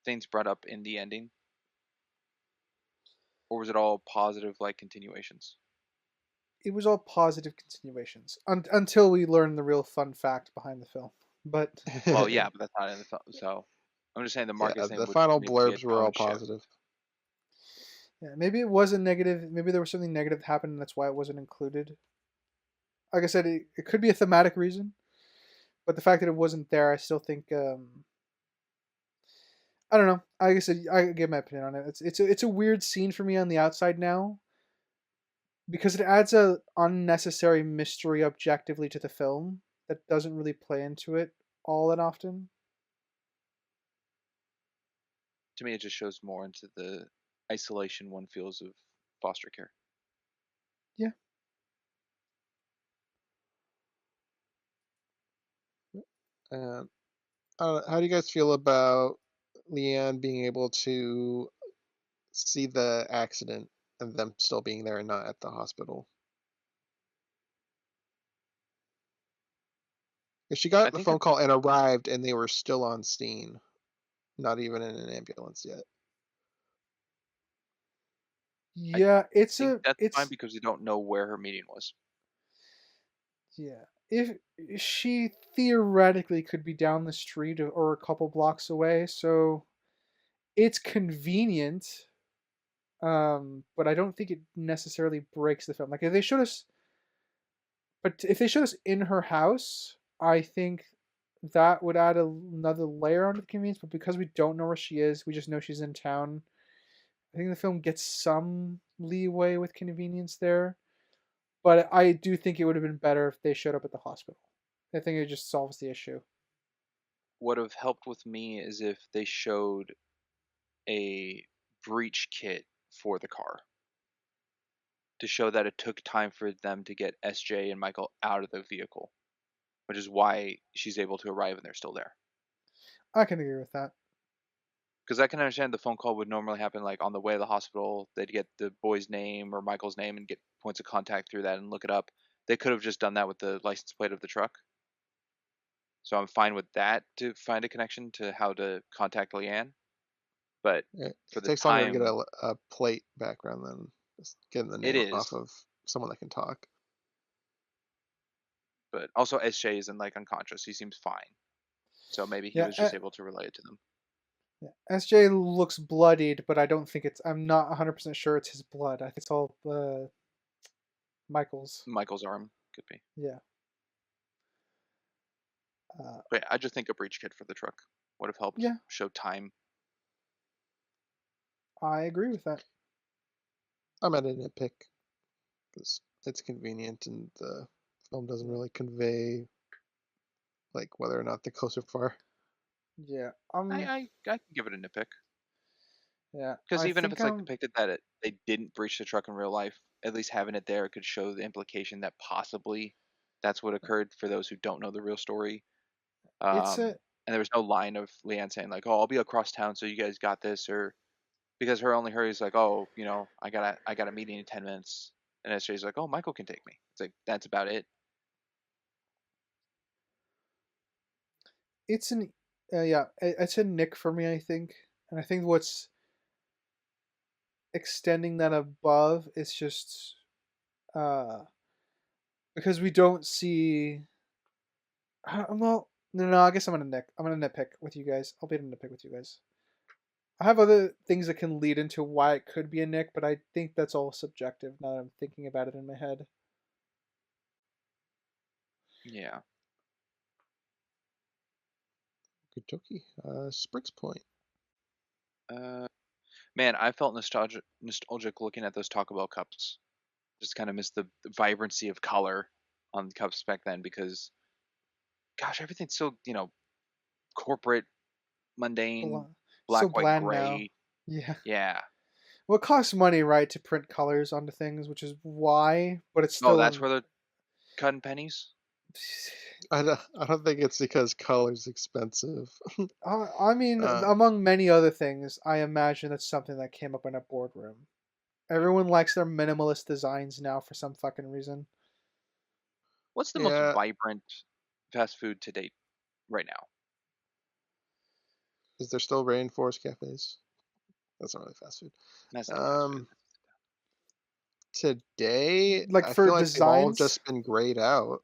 things brought up in the ending, or was it all positive like continuations? It was all positive continuations until we learn the real fun fact behind the film. But Well, yeah, but that's not in the film. So I'm just saying the Yeah, Marcus thing the would final maybe be a blurbs were tone all shift. positive. yeah, maybe it was a negative. Maybe there was something negative that happened, and that's why it wasn't included. Like I said, it could be a thematic reason, but the fact that it wasn't there, I still think. I don't know. Like I said, I give my opinion on it. It's a weird scene for me on the outside now because it adds a unnecessary mystery objectively to the film that doesn't really play into it all that often. To me, it just shows more into the isolation one feels of foster care. Yeah. And how do you guys feel about Leigh Anne being able to see the accident and them still being there and not at the hospital? If she I got the think phone call and arrived and they were still on scene, not even in an ambulance yet. I Yeah, think that's fine it's because we don't know where her meeting was. yeah. If she theoretically could be down the street or a couple blocks away, so it's convenient. But I don't think it necessarily breaks the film. Like if they showed us, but if they showed us in her house, I think that would add another layer onto the convenience. But because we don't know where she is, we just know she's in town. I think the film gets some leeway with convenience there. But I do think it would have been better if they showed up at the hospital. I think it just solves the issue. What have helped with me is if they showed a breach kit for the car to show that it took time for them to get SJ and Michael out of the vehicle, which is why she's able to arrive and they're still there. I can agree with that. Because I can understand the phone call would normally happen like on the way to the hospital. They'd get the boy's name or Michael's name and get points of contact through that and look it up. They could have just done that with the license plate of the truck. So I'm fine with that to find a connection to how to contact Leigh Anne. But It for the takes longer to get time, a plate background than just getting the it name off is. of someone that can talk. But also SJ isn't like unconscious. He seems fine. So maybe he Yeah, was just able to relay it to them. Yeah. SJ looks bloodied, but I don't think it's. I'm not 100% sure it's his blood. I think it's all Michael's. Michael's arm could be. Yeah. Uh, But yeah, I just think a breach kit for the truck would have helped yeah, show time. I agree with that. I'm at a nitpick because it's convenient and the film doesn't really convey like whether or not the goes are far. Yeah. I can give it a nitpick. Yeah. Because I even if think it's like depicted that they didn't breach the truck in real life, at least having it there could show the implication that possibly that's what occurred for those who don't know the real story. it's a. And there was no line of Leigh Anne saying like, "Oh, I'll be across town, so you guys got this," or because her only hurry is like, "Oh, I got a meeting in 10 minutes," and SJ's like, "Oh, Michael can take me." It's like that's about it. It's an. Yeah. It's a nick for me. I think, and I think what's extending that above is just uh because we don't see. Well, no. I guess I'm gonna nick. I'm gonna nitpick with you guys. I'll be able to nitpick with you guys. I have other things that can lead into why it could be a nick, but I think that's all subjective now that I'm thinking about it in my head. Yeah. Good jokey. Sprig's point. Man, I felt nostalgic looking at those Taco Bell cups. Just kind of missed the vibrancy of color on the cups back then because, gosh, everything's so corporate, mundane, So black, white, bland now. gray. Yeah. Yeah. Well, it costs money, right, to print colors onto things, which is why, but it's Oh, still. that's where they're cutting pennies. I don't think it's because color's expensive. I mean, among many other things, I imagine that's something that came up in a boardroom. Everyone likes their minimalist designs now for some fucking reason. What's the most Yeah, vibrant fast food to date right now? is there still rainforest cafes? That's not really fast food. That's not fast food. Today, Like I for feel like they've all designs, just been grayed out.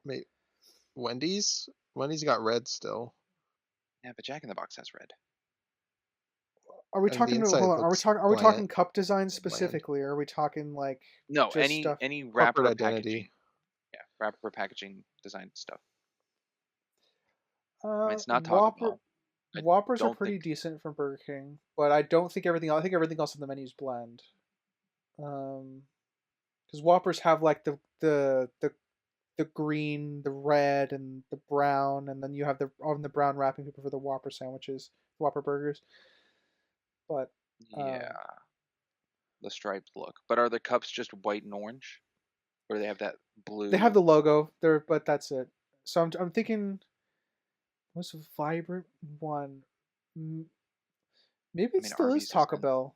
Maybe Wendy's. Wendy's got red still. Yeah, but Jack in the Box has red. are we And the talking? Hold inside on, looks are we talking bland. cup design Bland. specifically, or are we talking like No, just stuff? any wrapper Corporate or packaging. identity. Yeah, wrapper packaging design stuff. I mean, it's not Taco Whopper Bell. I Whoppers are don't pretty think. decent from Burger King, but I don't think everything. I think everything else on the menu is bland. Because Whoppers have like the green, the red, and the brown, and then you have the brown wrapping paper for the Whopper sandwiches, Whopper burgers. But Yeah, the striped look. But are the cups just white and orange, or do they have that they have blue? the logo there, but that's it. So I'm thinking, what's a vibrant one? M- Maybe I it mean, still is Arby's Taco isn't. Bell.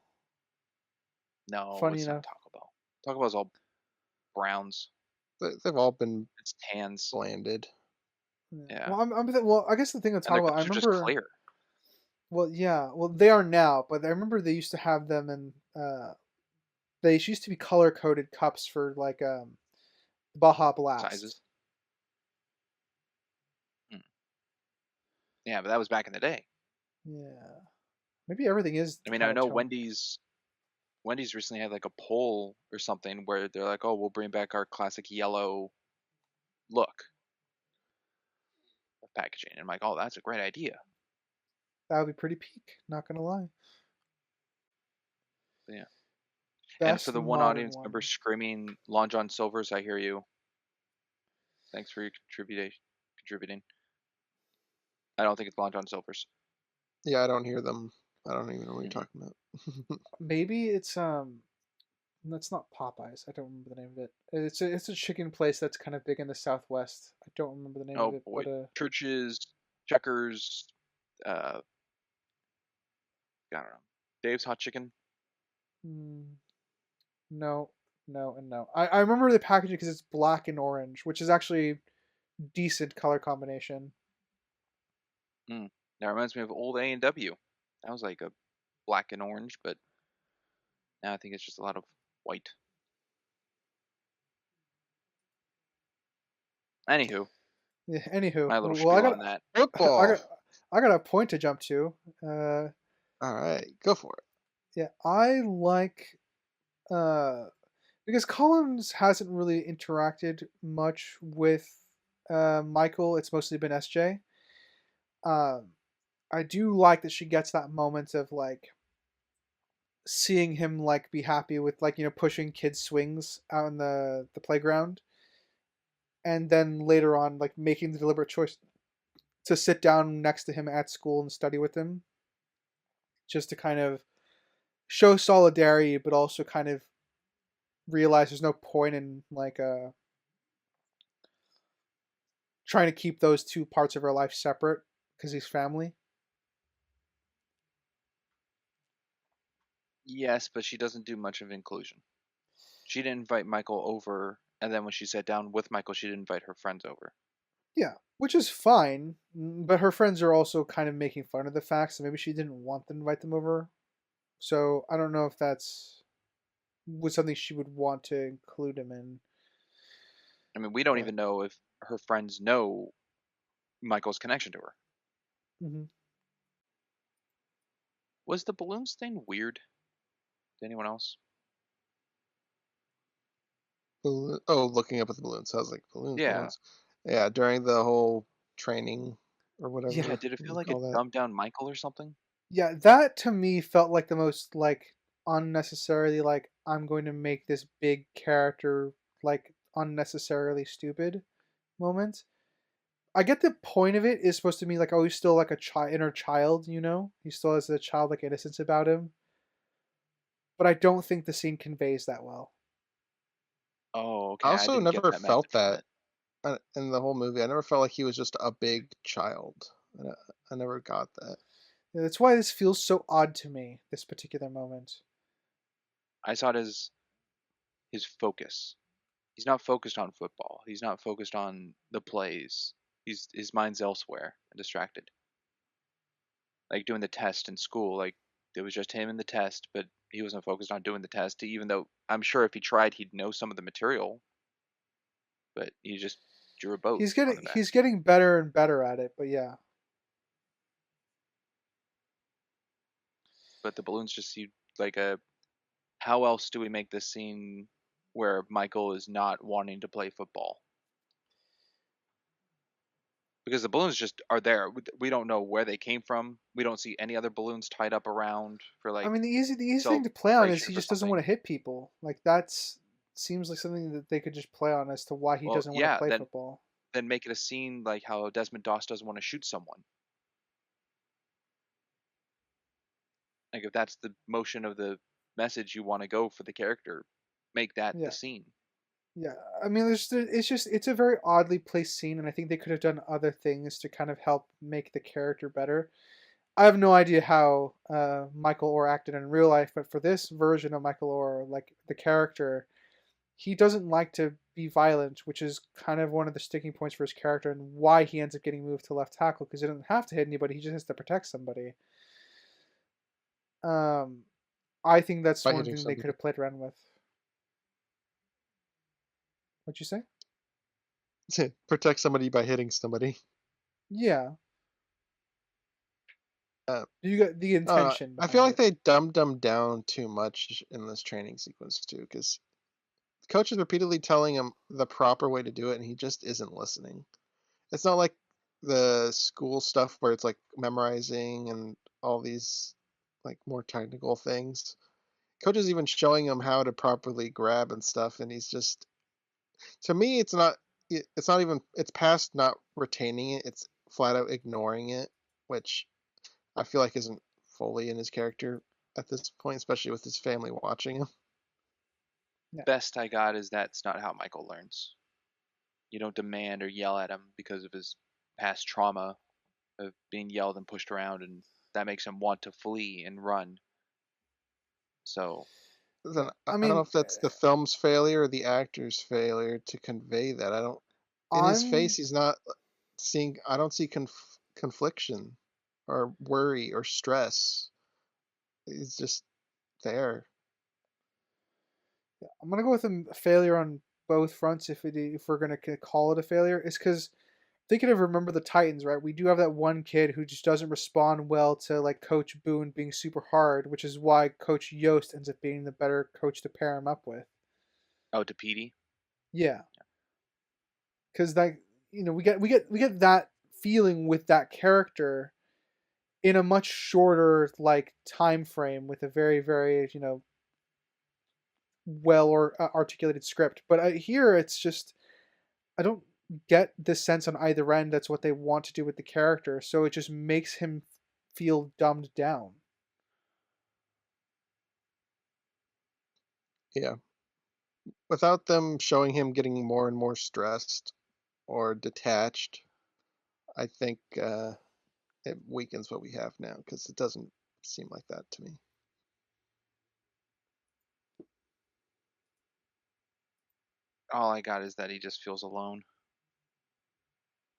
No, Funny it's not enough. Taco Bell. Taco Bell's all browns. They've all been It's tans. blanded. Yeah. Yeah, Well, I guess the thing with and the Taco Bell, I cups are just remember. clear. Well, yeah. Well, they are now, but I remember they used to have them in. They used to be color coded cups for like Baja Blast. Sizes. Hmm. Yeah, but that was back in the day. Yeah. Maybe everything is I mean, kind I of know toned. Wendy's recently had like a poll or something where they're like, "Oh, we'll bring back our classic yellow look of packaging." And I'm like, "Oh, that's a great idea." That would be pretty peak. Not gonna lie. But yeah. And for Best the one modern audience member one. screaming Long John Silver's, I hear you. Thanks for your contributing. I don't think it's Long John Silver's. Yeah, I don't hear them. I don't even know what you're Mm-mm. talking about. Maybe it's That's not Popeyes. I don't remember the name of it. It's a chicken place that's kind of big in the Southwest. I don't remember the name of Oh it, boy, but Churches, Checkers, I don't know. Dave's Hot Chicken. mm, no, no, and no. I remember the packaging because it's black and orange, which is actually decent color combination. Mm. That reminds me of old A&W. That was like a black and orange, but now I think it's just a lot of white. Anywho, Yeah. Anywho, my little well, I spiel got on that. I Football. got I got a point to jump to. Uh, All right, go for it. yeah, I like uh, because Collins hasn't really interacted much with Michael. It's mostly been SJ. Um, I do like that she gets that moment of like seeing him like be happy with like pushing kids swings out in the playground, and then later on like making the deliberate choice to sit down next to him at school and study with him, just to kind of show solidarity, but also kind of realize there's no point in like trying to keep those two parts of her life separate because he's family. Yes, but she doesn't do much of inclusion. She didn't invite Michael over, and then when she sat down with Michael, she didn't invite her friends over. Yeah, which is fine, but her friends are also kind of making fun of the fact, so maybe she didn't want to invite them over. So I don't know if that's was something she would want to include him in. I mean, we don't But even know if her friends know Michael's connection to her. mhm. Was the balloons thing weird to anyone else? Oh, looking up at the balloons. I was like, balloons, Yeah. balloons. Yeah, during the whole training or Yeah, Yeah, whatever did it feel you like it call that. dumbed down Michael or something? yeah, that to me felt like the most like unnecessarily like I'm going to make this big character like unnecessarily stupid moment. I get the point of it is supposed to be like, oh, he's still like a inner child, he still has a childlike innocence about him, but I don't think the scene conveys that well. Oh, I okay. I also didn't get never that felt message from that it. in the whole movie. I never felt like he was just a big child. I never got that. Yeah, that's why this feels so odd to me, this particular moment. I saw it as his focus. He's not focused on football. He's not focused on the plays. His mind's elsewhere and distracted. Like doing the test in school, like it was just him in the test, but he wasn't focused on doing the test, even though I'm sure if he tried he'd know some of the material, but he just drew a boat He's on getting the back. he's getting better and better at it, but yeah. But the balloons just seemed like a how else do we make this scene where Michael is not wanting to play football? Because the balloons just are there. We don't know where they came from. We don't see any other balloons tied up around for I like mean, the easy thing to play on is celebration he for just doesn't want something. to hit people. Like that's seems like something that they could just play on as to why he Well, doesn't want to yeah, play then football. make it a scene like how Desmond Doss doesn't want to shoot someone. Like if that's the motion of the message you want to go for the character, make that the Yeah. scene. Yeah, I mean, it's a very oddly placed scene, and I think they could have done other things to kind of help make the character better. I have no idea how Michael Oher acted in real life, but for this version of Michael Oher, like the character, he doesn't like to be violent, which is kind of one of the sticking points for his character and why he ends up getting moved to left tackle because he doesn't have to hit anybody; he just has to protect somebody. Um, I think that's By one hitting thing they could somebody. have played around with. What'd you say? Protect somebody by hitting somebody. Yeah, Uh, you got the intention I feel behind like it. they dumbed him down too much in this training sequence too, because coach is repeatedly telling him the proper way to do it, and he just isn't listening. It's not like the school stuff where it's like memorizing and all these like more technical things. Coach is even showing him how to properly grab and stuff, and he's just to me it's not even it's past not retaining it. It's flat out ignoring it, which I feel like isn't fully in his character at this point, especially with his family watching him. Yeah. Best I got is that's not how Michael learns. You don't demand or yell at him because of his past trauma of being yelled and pushed around, and that makes him want to flee and run. So, Then I I don't know mean, if that's the film's failure or the actor's failure to convey that. I don't. In his face, I'm he's not seeing. I don't see confliction or worry or stress. He's just there. I'm gonna go with a failure on both fronts if we're gonna call it a failure. Is because thinking of Remember the Titans, right? We do have that one kid who just doesn't respond well to like Coach Boone being super hard, which is why Coach Yost ends up being the better coach to pair him up with. Oh, to Petey. Yeah, because like we get that feeling with that character in a much shorter like time frame with a very well or articulated script. But here it's just I don't get this sense on either end that's what they want to do with the character, so it just makes him feel dumbed down. Yeah. Without them showing him getting more and more stressed or detached, I think it weakens what we have now because it doesn't seem like that to me. All I got is that he just feels alone.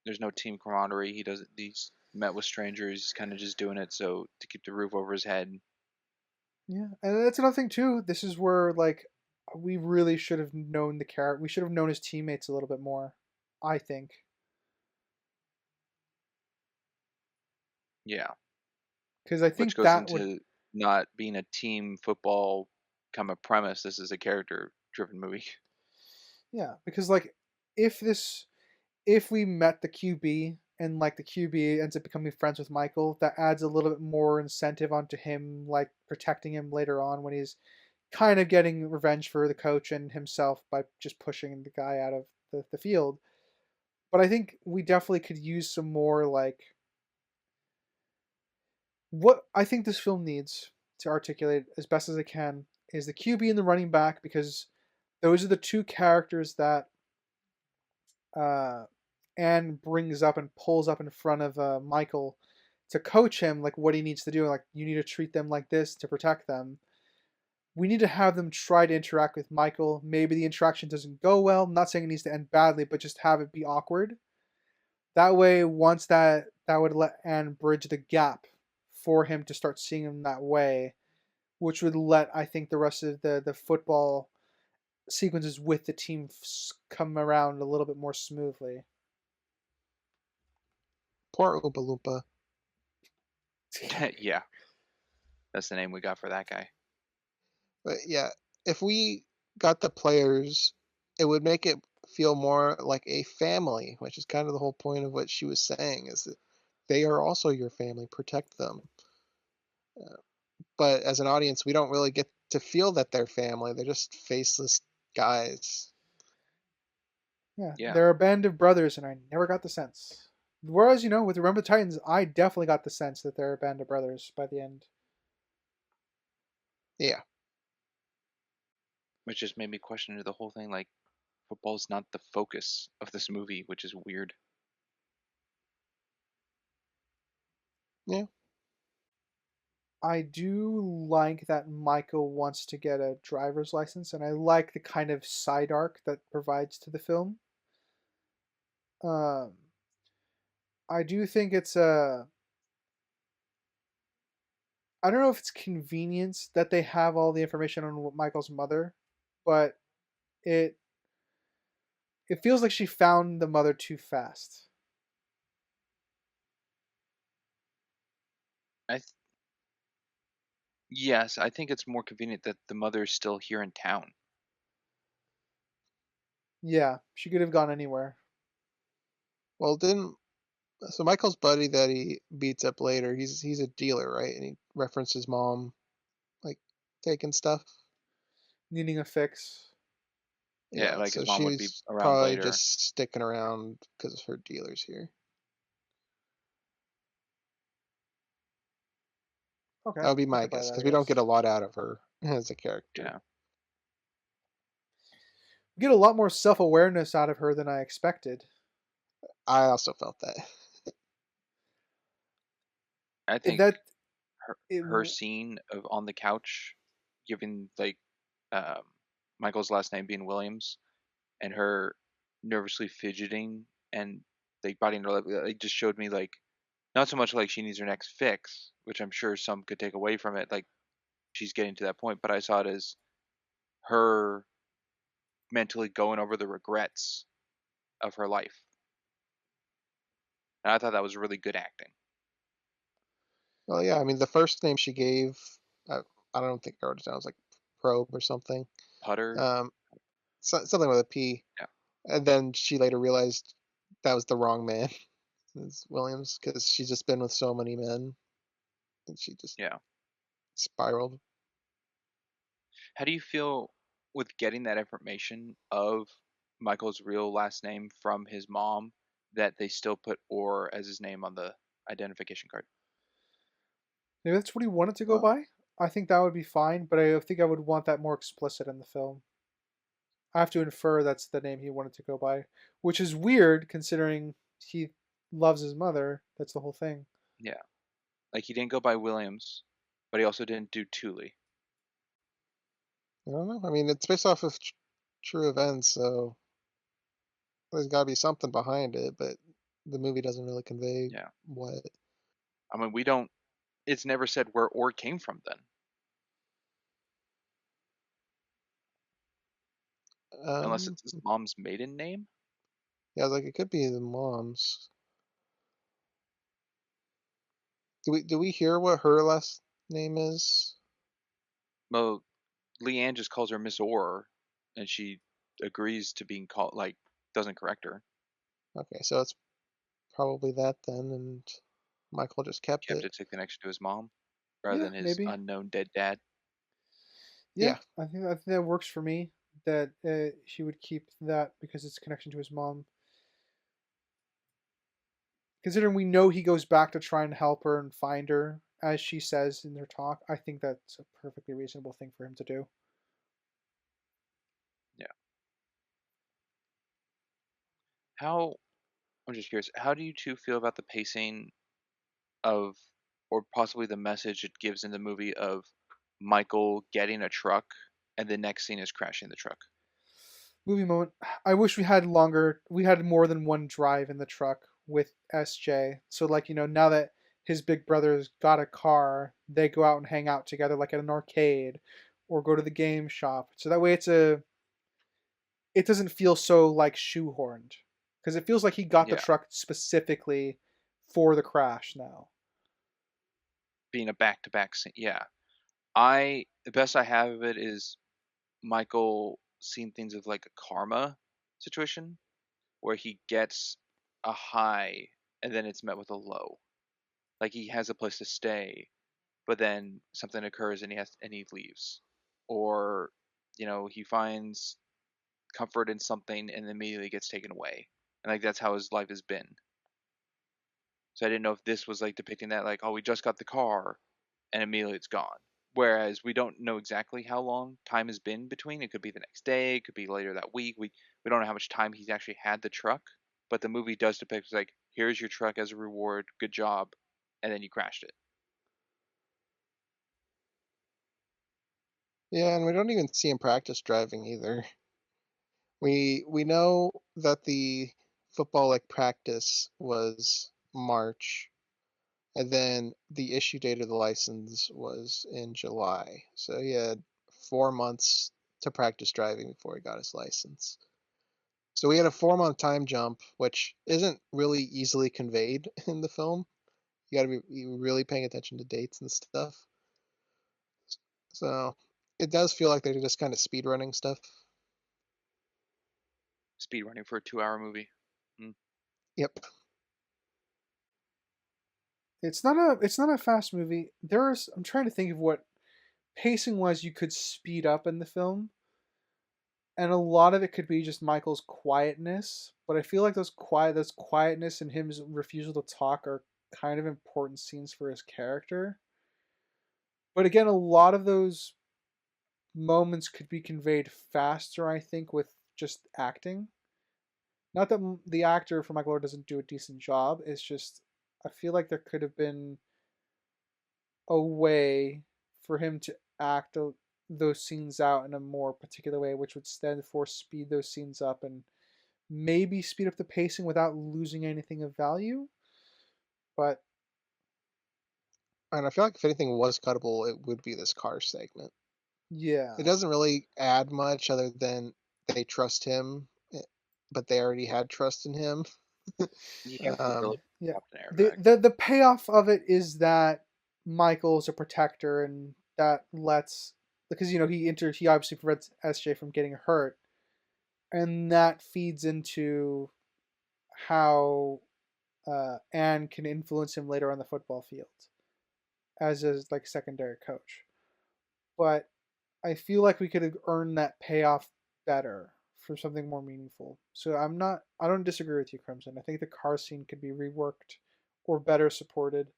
There's no team camaraderie. He doesn't. He's met with strangers. He's kind of just doing it so to keep the roof over his head. Yeah, and that's another thing too. This is where like we really should have known the character. We should have known his teammates a little bit more. I think Yeah, because I which think goes that would into not being a team football kind of premise. This is a character-driven movie. yeah because like if this if we met the QB and like the QB ends up becoming friends with Michael, that adds a little bit more incentive onto him like protecting him later on when he's kind of getting revenge for the coach and himself by just pushing the guy out of the field. But I think we definitely could use some more like what I think this film needs to articulate as best as it can is the QB and the running back because those are the two characters that uh, Anne brings up and pulls up in front of Michael to coach him like what he needs to do. Like you need to treat them like this to protect them. We need to have them try to interact with Michael. Maybe the interaction doesn't go well. I'm not saying it needs to end badly, but just have it be awkward. That way, once that would let Anne bridge the gap for him to start seeing him that way, which would let I think the rest of the football sequences with the team come around a little bit more smoothly. Poor Oompa Loompa. Yeah, that's the name we got for that guy. But yeah, if we got the players, it would make it feel more like a family, which is kind of the whole point of what she was saying, is that they are also your family. Protect them. Uh, but as an audience, we don't really get to feel that they're family. They're just faceless guys. Yeah, Yeah, they're a band of brothers, and I never got the sense. Whereas, with Remember the Titans, I definitely got the sense that they're a band of brothers by the end. Yeah. which just made me question the whole thing. Like, football's not the focus of this movie, which is weird. Yeah. I do like that Michael wants to get a driver's license, and I like the kind of side arc that provides to the film. Um, I do think it's a. I don't know if it's convenience that they have all the information on Michael's mother, but it it feels like she found the mother too fast. I th- yes, I think it's more convenient that the mother's still here in town. Yeah, she could have gone anywhere. Well, didn't so Michael's buddy that he beats up later, he's a dealer, right? And he referenced his mom like taking stuff. Needing a fix. Yeah, Yeah, like so his mom would be she's around probably later. just sticking around because her dealer's here. Okay, That would be I my could buy guess that, I because we don't get guess. a lot out of her as a character. Yeah, We get a lot more self awareness out of her than I expected. I also felt that. I It, think that her it her scene of on the couch, giving like um, Michael's last name being Williams, and her nervously fidgeting and like biting her lip, it just showed me like not so much like she needs her next fix, which I'm sure some could take away from it, like she's getting to that point, but I saw it as her mentally going over the regrets of her life. And I thought that was really good acting. Well, yeah, I mean, the first name she gave, I, I don't think I wrote it down. It was like Probe or something. Putter, Um, something with a P. yeah, And then she later realized that was the wrong man. It's Williams, because she's just been with so many men, and she just yeah. spiraled. How do you feel with getting that information of Michael's real last name from his mom that they still put Orr as his name on the identification card? Maybe that's what he wanted to go Well, by. I think that would be fine, but I think I would want that more explicit in the film. I have to infer that's the name he wanted to go by, which is weird considering he loves his mother. That's the whole thing. Yeah. Like he didn't go by Williams, but he also didn't do Thule. I don't know. I mean, it's based off of true events, so there's got to be something behind it, but the movie doesn't really convey Yeah. what. I mean, we don't, it's never said where Orr came from then, unless Um, it's his mom's maiden name. yeah, like it could be the mom's. Do we hear what her last name is? Well, Leigh Anne just calls her Miss Orr, and she agrees to being called, like, doesn't correct her. Okay, so it's probably that then, and Michael just kept Kept it. it to connection to his mom rather Yeah, than his maybe. unknown dead dad. Yeah, Yeah, I think that works for me. That he would keep that because it's a connection to his mom. Considering we know he goes back to try and help her and find her, as she says in their talk, I think that's a perfectly reasonable thing for him to do. Yeah. How, I'm just curious, how do you two feel about the pacing of, or possibly the message it gives in the movie of Michael getting a truck and the next scene is crashing the truck? Movie moment. I wish we had longer. We had more than one drive in the truck with SJ. So like now that his big brother's got a car, they go out and hang out together like at an arcade, or go to the game shop. So that way it doesn't feel so like shoehorned, because it feels like he got the Yeah. truck specifically for the crash now. Being a back to back scene. Yeah. The best I have of it is Michael seeing things of like a karma situation where he gets a high and then it's met with a low. Like he has a place to stay, but then something occurs and he leaves. Or, he finds comfort in something and immediately gets taken away. And like that's how his life has been. So I didn't know if this was like depicting that, like, oh, we just got the car and immediately it's gone. Whereas we don't know exactly how long time has been between. It could be the next day, it could be later that week. We don't know how much time he's actually had the truck, but the movie does depict it's like, here's your truck as a reward, good job, and then you crashed it. yeah, and we don't even see him practice driving either. We know that the football like practice was March, and then the issue date of the license was in July. So he had 4 months to practice driving before he got his license. So we had a 4 month time jump, which isn't really easily conveyed in the film. You got to be really paying attention to dates and stuff. So it does feel like they're just kind of speed running stuff. Speed running for a 2 hour movie. Mm. Yep. It's not a fast movie. I'm trying to think of what pacing wise you could speed up in the film, and a lot of it could be just Michael's quietness. But I feel like those quietness and his refusal to talk are kind of important scenes for his character. But again, a lot of those moments could be conveyed faster, I think, with just acting. Not that the actor for Michael Oher doesn't do a decent job. It's just I feel like there could have been a way for him to act those scenes out in a more particular way, which would stand for speed those scenes up and maybe speed up the pacing without losing anything of value. But And I feel like if anything was cuttable, it would be this car segment. It yeah, doesn't really add much other than they trust him, but they already had trust in him. You can't really Yeah. stop an The, airbag. the the payoff of it is that Michael's a protector, and that lets, because he obviously prevents SJ from getting hurt, and that feeds into how Anne can influence him later on the football field as a like secondary coach. But I feel like we could have earned that payoff better for something more meaningful. So I don't disagree with you, Crimson. I think the car scene could be reworked or better supported.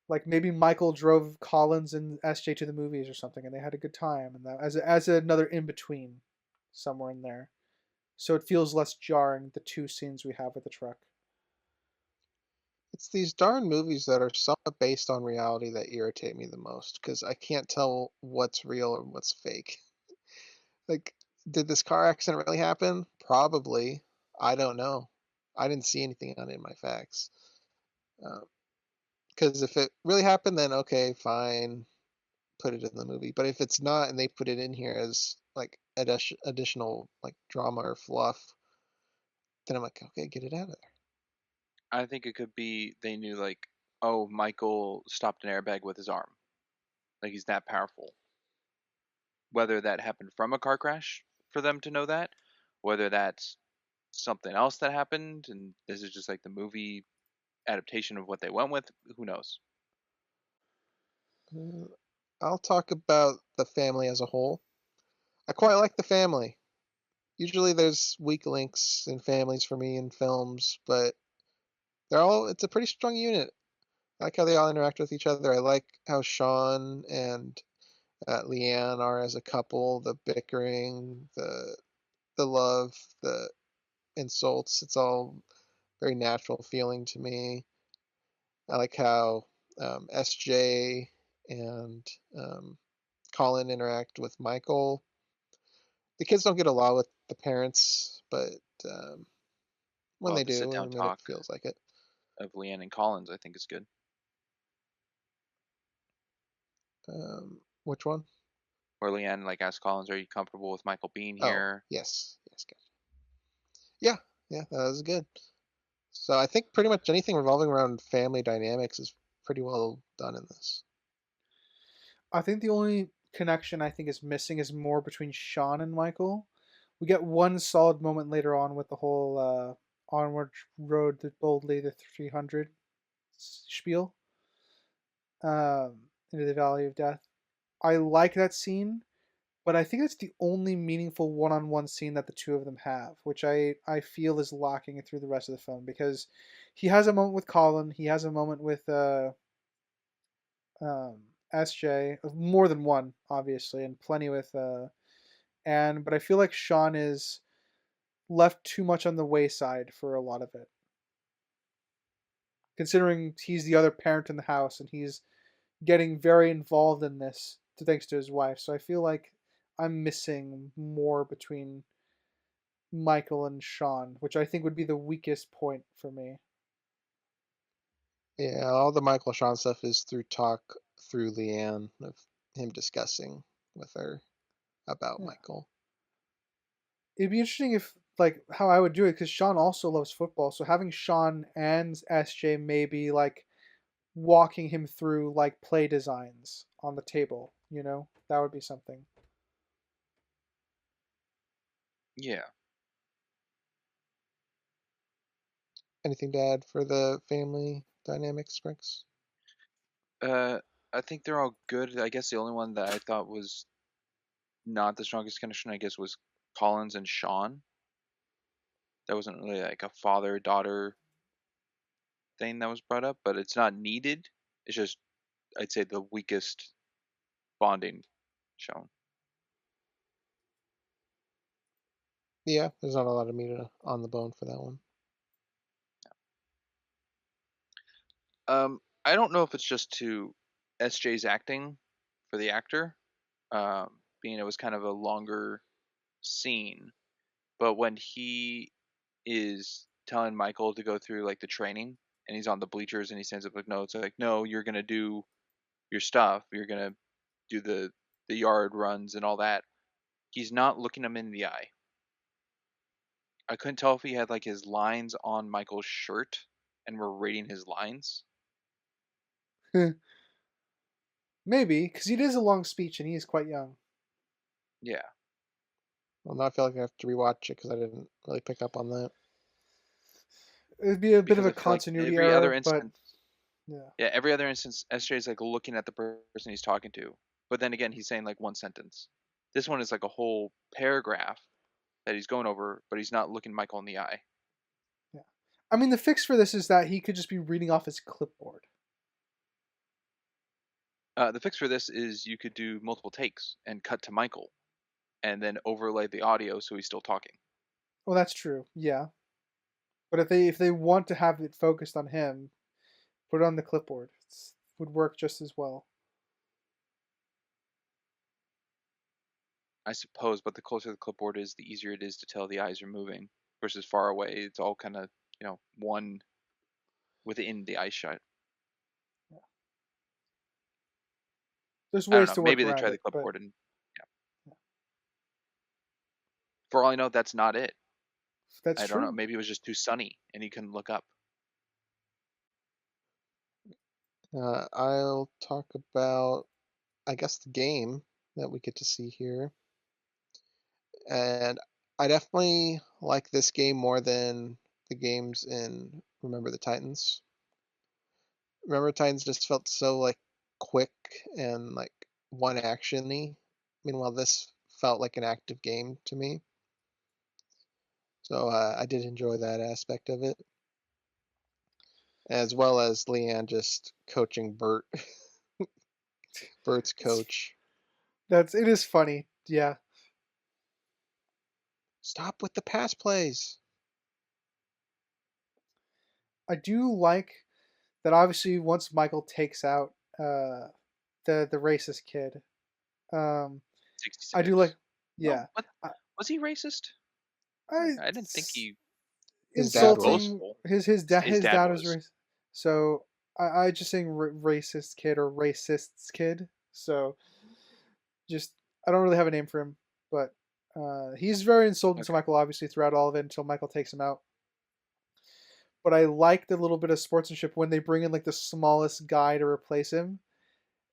Like maybe Michael drove Collins and SJ to the movies or something, and they had a good time, and that as another in between, somewhere in there, so it feels less jarring the two scenes we have with the truck. It's these darn movies that are somewhat based on reality that irritate me the most because I can't tell what's real and what's fake. Like, did this car accident really happen? Probably. I don't know. I didn't see anything on it in my facts. Because if it really happened, then okay, fine, put it in the movie. But if it's not, and they put it in here as like additional like drama or fluff, then I'm like, okay, get it out of there. I think it could be they knew like, oh, Michael stopped an airbag with his arm. Like he's that powerful. Whether that happened from a car crash for them to know that, whether that's something else that happened and this is just like the movie adaptation of what they went with, who knows? Uh, I'll talk about the family as a whole. I quite like the family. Usually there's weak links in families for me in films, but it's a pretty strong unit. I like how they all interact with each other. I like how Sean and Leigh Anne are as a couple, the bickering, the love, the insults. It's all very natural feeling to me. I like how SJ and um, Colin interact with Michael. The kids don't get a lot with the parents, but um, when Well, they the sit do, I down mean, it talk feels like it. of Leigh Anne and Collins, I think is good. Which one? Where Leigh Anne like asks Collins, "Are you comfortable with Michael being Oh, here?" yes, yes, gotcha. Yeah, yeah, that was good. So I think pretty much anything revolving around family dynamics is pretty well done in this. I think the only connection I think is missing is more between Sean and Michael. We get one solid moment later on with the whole onward road to boldly the 300 spiel, into the Valley of Death. I like that scene, but I think that's the only meaningful one-on-one scene that the two of them have, which I feel is lacking through the rest of the film, because he has a moment with Colin, he has a moment with um, SJ, more than one, obviously, and plenty with Anne, but I feel like Sean is left too much on the wayside for a lot of it, considering he's the other parent in the house and he's getting very involved in this thanks to his wife. So I feel like I'm missing more between Michael and Sean, which I think would be the weakest point for me. Yeah, all the Michael Sean stuff is through talk through Leigh Anne of him discussing with her about Yeah. Michael. It'd be interesting if, like, how I would do it, because Sean also loves football. So having Sean and SJ maybe like walking him through like play designs on the table, that would be something. Yeah. Anything to add for the family dynamics, Sprinks? Uh, I think they're all good. I guess the only one that I thought was not the strongest connection, I guess, was Collins and Sean. That wasn't really like a father-daughter thing that was brought up, but it's not needed. It's just, I'd say, the weakest bonding shown. Yeah, there's not a lot of meat on the bone for that one. I don't know if it's just to SJ's acting for the actor, being it was kind of a longer scene, but when he is telling Michael to go through like the training and he's on the bleachers and he stands up like, no, it's like, no, you're gonna do your stuff, you're gonna do the yard runs and all that. He's not looking him in the eye. I couldn't tell if he had like his lines on Michael's shirt and we're reading his lines. Maybe, because it is a long speech and he is quite young. Yeah. Well, now I feel like I have to rewatch it because I didn't really pick up on that. It would be a bit of Because a I feel like continuity every other error, but instance, yeah. yeah, every other instance, SJ is like looking at the person he's talking to, but then again, he's saying like one sentence. This one is like a whole paragraph that he's going over, but he's not looking Michael in the eye. Yeah. I mean, the fix for this is that he could just be reading off his clipboard. The fix for this is you could do multiple takes and cut to Michael, and then overlay the audio so he's still talking. Well, that's true. Yeah. But if they want to have it focused on him, put it on the clipboard. It would work just as well. I suppose, but the closer the clipboard is, the easier it is to tell the eyes are moving versus far away. It's all kind of, one within the eye shot. Yeah. There's I don't ways know. to work Maybe they around try it, the but clipboard and for all I know, that's not it. that's I don't know. true. Maybe it was just too sunny and he couldn't look up. I'll talk about, I guess, the game that we get to see here. And I definitely like this game more than the games in Remember the Titans. Remember the Titans just felt so like quick and like one actiony. Meanwhile, this felt like an active game to me. So I did enjoy that aspect of it, as well as Leigh Anne just coaching Bert, Bert's coach. It is funny. Yeah. Stop with the pass plays. I do like that obviously once Michael takes out the racist kid, I do 66. like No, yeah. what I, was he racist? I I didn't think he His dad was was. insulting boastful. his dad His his dad dad was was. racist. So I just saying racist kid or racists kid. So just I don't really have a name for him, but he's very insulting to Okay. Michael obviously throughout all of it until Michael takes him out. But I like the little bit of sportsmanship when they bring in like the smallest guy to replace him,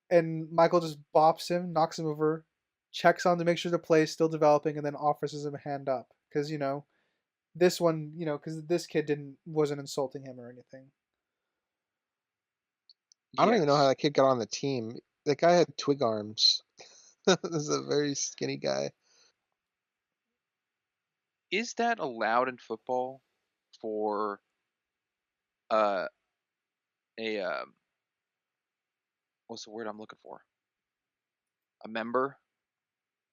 and Michael just bops him, knocks him over, checks on to make sure the play is still developing, and then offers him a hand up because this one because this kid wasn't insulting him or anything. I don't even know how Yes. that kid got on the team. That guy had twig arms. This is a very skinny guy. Is that allowed in football for uh a what's the word I'm looking for? A member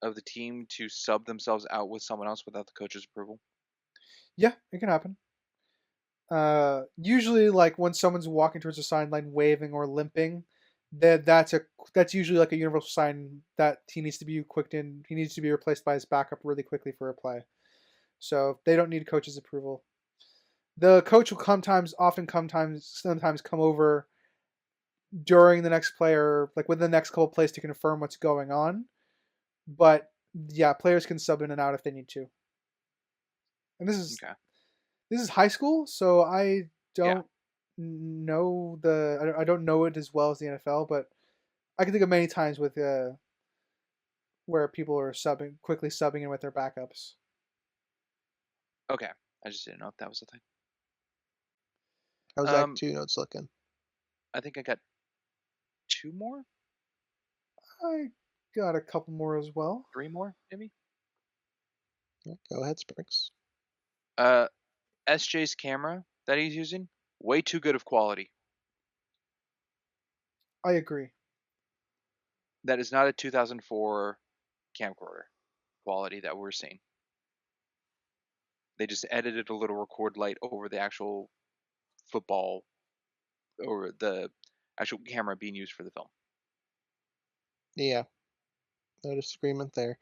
of the team to sub themselves out with someone else without the coach's approval? Yeah, it can happen. Usually like when someone's walking towards a sideline waving or limping, that's usually like a universal sign that he needs to be quicked in. He needs to be replaced by his backup really quickly for a play. So they don't need coach's approval. The coach will sometimes come over during the next play or like within the next couple plays to confirm what's going on. But yeah, players can sub in and out if they need to. And Okay. this is high school, so I Yeah. don't know I don't know it as well as the NFL, but I can think of many times with where people are quickly subbing in with their backups. Okay. I just didn't know if that was a thing. How's Act Um, 2 notes looking? I think I got two more, I got a couple more as well. three more, maybe. Yeah, go ahead, Springs. Uh, SJ's camera that he's using, way too good of quality. I agree. That is not a 2004 camcorder quality that we're seeing. They just edited a little record light over the actual football or the actual camera being used for the film, Yeah, no disagreement there.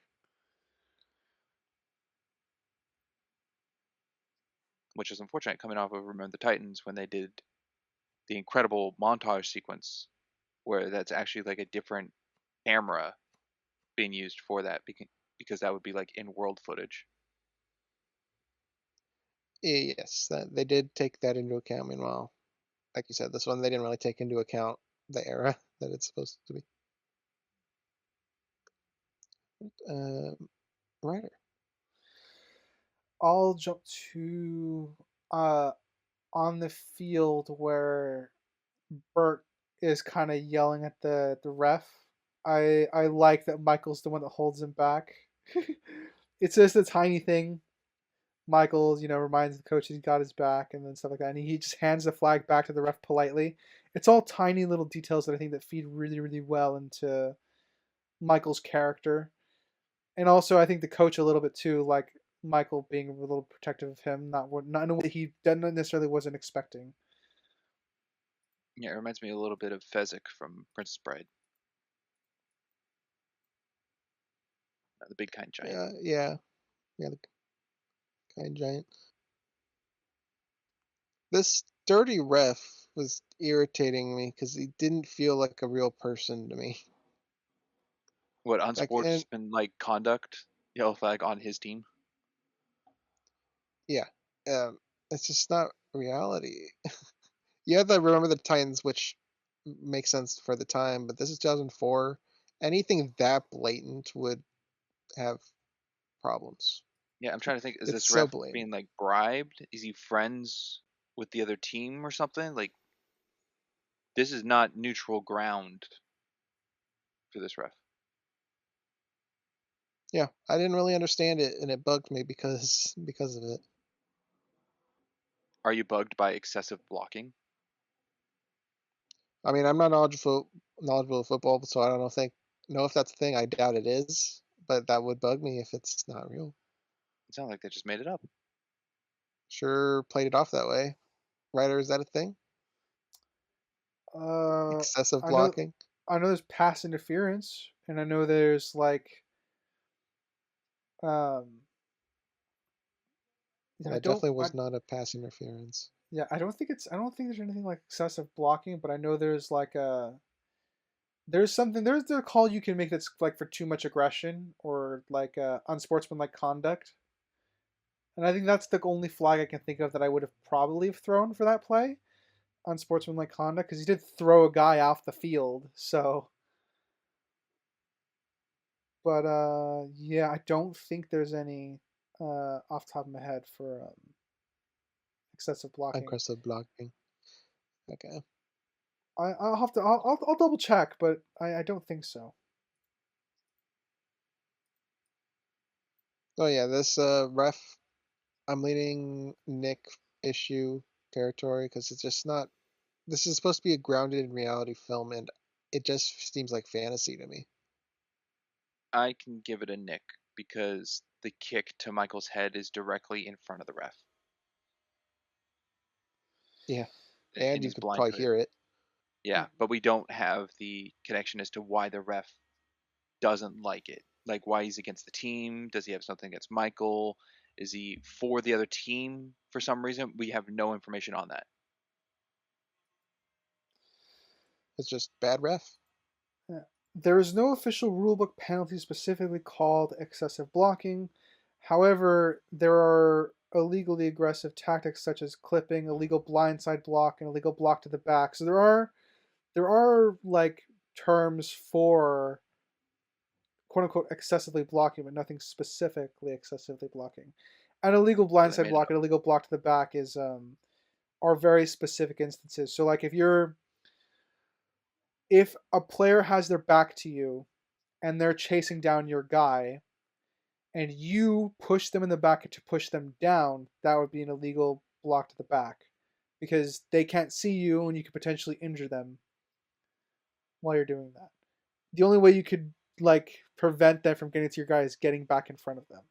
which is unfortunate coming off of Remember the Titans when they did the incredible montage sequence where that's actually like a different camera being used for that because that would be like in world footage. Yes, they did take that into account. Meanwhile, like you said, this one they didn't really take into account the era that it's supposed to be. Um, writer. I'll jump to uh on the field where Bert is kind of yelling at the ref. I like that Michael's the one that holds him back. It's just a tiny thing. Michael's, reminds the coach he's got his back and then stuff like that. And he just hands the flag back to the ref politely. It's all tiny little details that I think that feed really, really well into Michael's character. And also, I think the coach a little bit too, like Michael being a little protective of him, not in a way he didn't necessarily wasn't expecting. Yeah, it reminds me a little bit of Fezzik from Princess Bride, the big kind giant. Yeah, the kind giant. This dirty ref was irritating me because he didn't feel like a real person to me. What Like, and unsportsmanlike conduct? Yellow flag on his team. yeah, it's just not reality. You have to remember the Titans, which makes sense for the time, but this is 2004. Anything that blatant would have problems. Yeah, I'm trying to think. Is It's this so ref blatant. being like bribed? Is he friends with the other team or something? Like, this is not neutral ground for this ref. Yeah, I didn't really understand it, and it bugged me because of it. Are you bugged by excessive blocking? I mean, I'm not knowledgeable of football, so I don't know if that's a thing. I doubt it is, but that would bug me if it's not real. It sounds like they just made it up. Sure, played it off that way. Writer, is that a thing? Uh, Excessive I know, blocking? I know there's pass interference, and I know there's like, um, yeah, Well, it definitely was not a pass interference. I don't think there's anything like excessive blocking, but I know there's like there's something, there's the call you can make that's like for too much aggression or like unsportsmanlike conduct, and I think that's the only flag I can think of that I would have probably have thrown for that play, unsportsmanlike conduct, because he did throw a guy off the field, so. But yeah, I don't think there's any off the top of my head for excessive blocking. Aggressive blocking. Okay. I'll have to I'll double check, but I don't think so. Oh yeah, this ref. I'm leaning Nick issue territory because it's just not. This is supposed to be a grounded in reality film, and it just seems like fantasy to me. I can give it a nick because the kick to Michael's head is directly in front of the ref Yeah, and in you his could blind probably hood. hear it. Yeah, but we don't have the connection as to why the ref doesn't like it. Like, why he's against the team. Does he have something against Michael? Is he for the other team for some reason? We have no information on that. It's just bad ref. Yeah. There is no official rulebook penalty specifically called excessive blocking. However, there are illegally aggressive tactics such as clipping, illegal blindside block, and illegal block to the back. So there are like terms for quote unquote excessively blocking, but nothing specifically excessively blocking. An illegal So they blindside made it block, up. an illegal block to the back is are very specific instances. So like if a player has their back to you and they're chasing down your guy and you push them in the back to push them down, that would be an illegal block to the back because they can't see you and you could potentially injure them while you're doing that. The only way you could like prevent them from getting to your guy is getting back in front of them.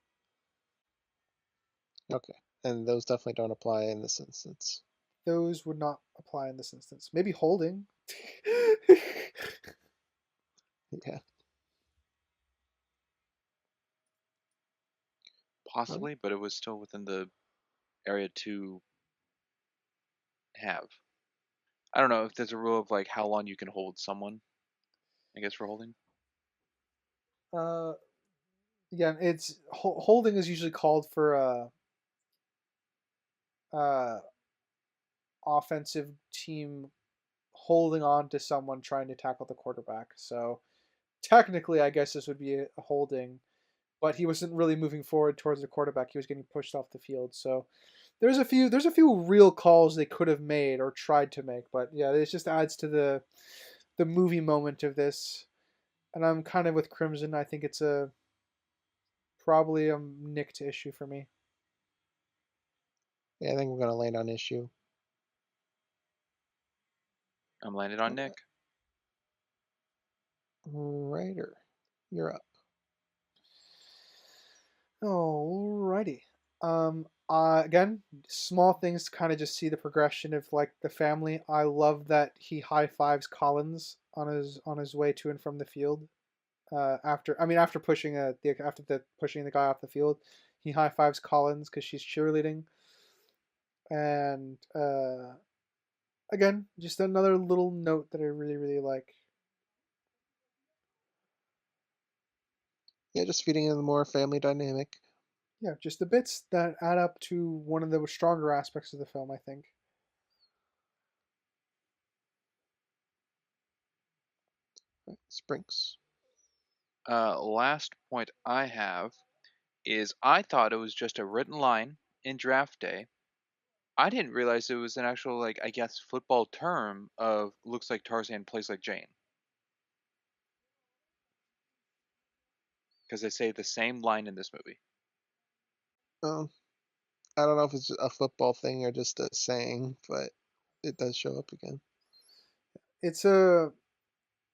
Okay, and those definitely don't apply in this instance. Those would not apply in this instance. Maybe holding. Yeah. Right. Possibly, but it was still within the area to have. I don't know if there's a rule of like how long you can hold someone, I guess, for holding. uh, Again, it's holding is usually called for uh, offensive team holding on to someone trying to tackle the quarterback. So technically, I guess this would be a holding, but he wasn't really moving forward towards the quarterback. He was getting pushed off the field. So there's a few real calls they could have made or tried to make, but yeah, it just adds to the movie moment of this. And I'm kind of with Crimson. I think it's a probably a nicked issue for me. Yeah, I think we're gonna land on issue. I'm landed on Nick. Ryder, you're up. Alrighty. Again, small things to kind of just see the progression of like the family. I love that he high fives Collins on his way to and from the field. After pushing pushing the guy off the field, he high fives Collins because she's cheerleading. And again, just another little note that I really really like. Yeah, just feeding in the more family dynamic. Yeah, just the bits that add up to one of the stronger aspects of the film, I think. Right, Sprinks. Last point I have is I thought it was just a written line in draft day. I didn't realize it was an actual, like, I guess, football term of looks like Tarzan plays like Jane. Because they say the same line in this movie. Um, I don't know if it's a football thing or just a saying, but it does show up again. It's a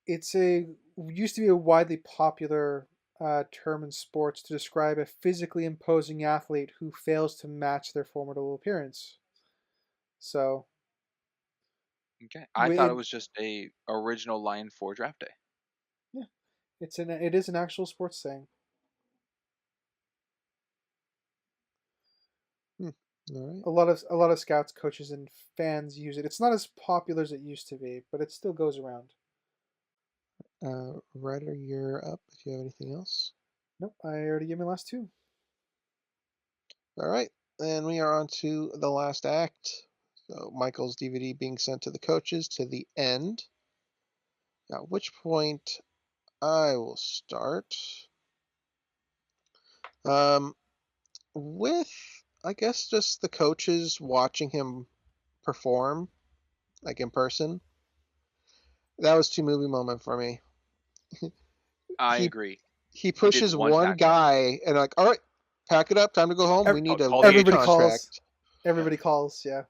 it's a used to be a widely popular term in sports to describe a physically imposing athlete who fails to match their formidable appearance. So, Okay. I thought it it, was just a original line for draft day. yeah, it is an actual sports thing. Hmm. All right. A lot of scouts, coaches, and fans use it. It's not as popular as it used to be, but it still goes around. Ryder, you're up if you have anything else. Nope, I already gave my last two. All right. And we are on to the last act. So Michael's DVD being sent to the coaches to the end. At which point I will start. Um, with, I guess, just the coaches watching him perform, like in person. That was too movie moment for me. I He agree. he He did pushes one one tackle. guy and like, all right, pack it up, time to go home. We need a Call the big Everybody agents. calls. contract. Everybody calls. Yeah.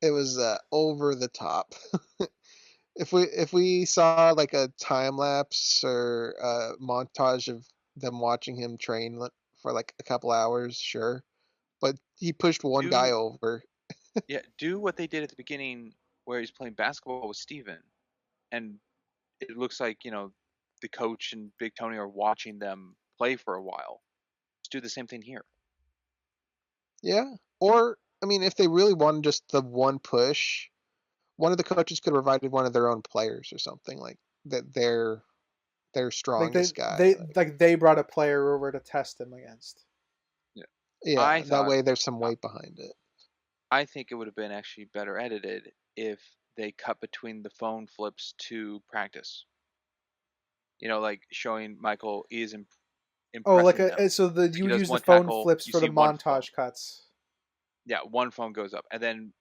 It was over the top. If we saw like a time lapse or a montage of them watching him train for like a couple hours, sure. But he pushed one guy Do over. Yeah, do what they did at the beginning where he's playing basketball with Steven. And it looks like, the coach and Big Tony are watching them play for a while. Let's do the same thing here. Yeah. Or I mean, if they really wanted just the one push, one of the coaches could have provided one of their own players or something like that. Their Like strongest guy. Like, they brought a player over to test him against. Yeah. yeah, I that thought way there's some weight behind it. I think it would have been actually better edited if they cut between the phone flips to practice. Like showing Michael is Oh, like impressing them. so the Like you he would does use the one phone tackle, flips you for the see one phone. montage cuts. Yeah, one phone goes up, and then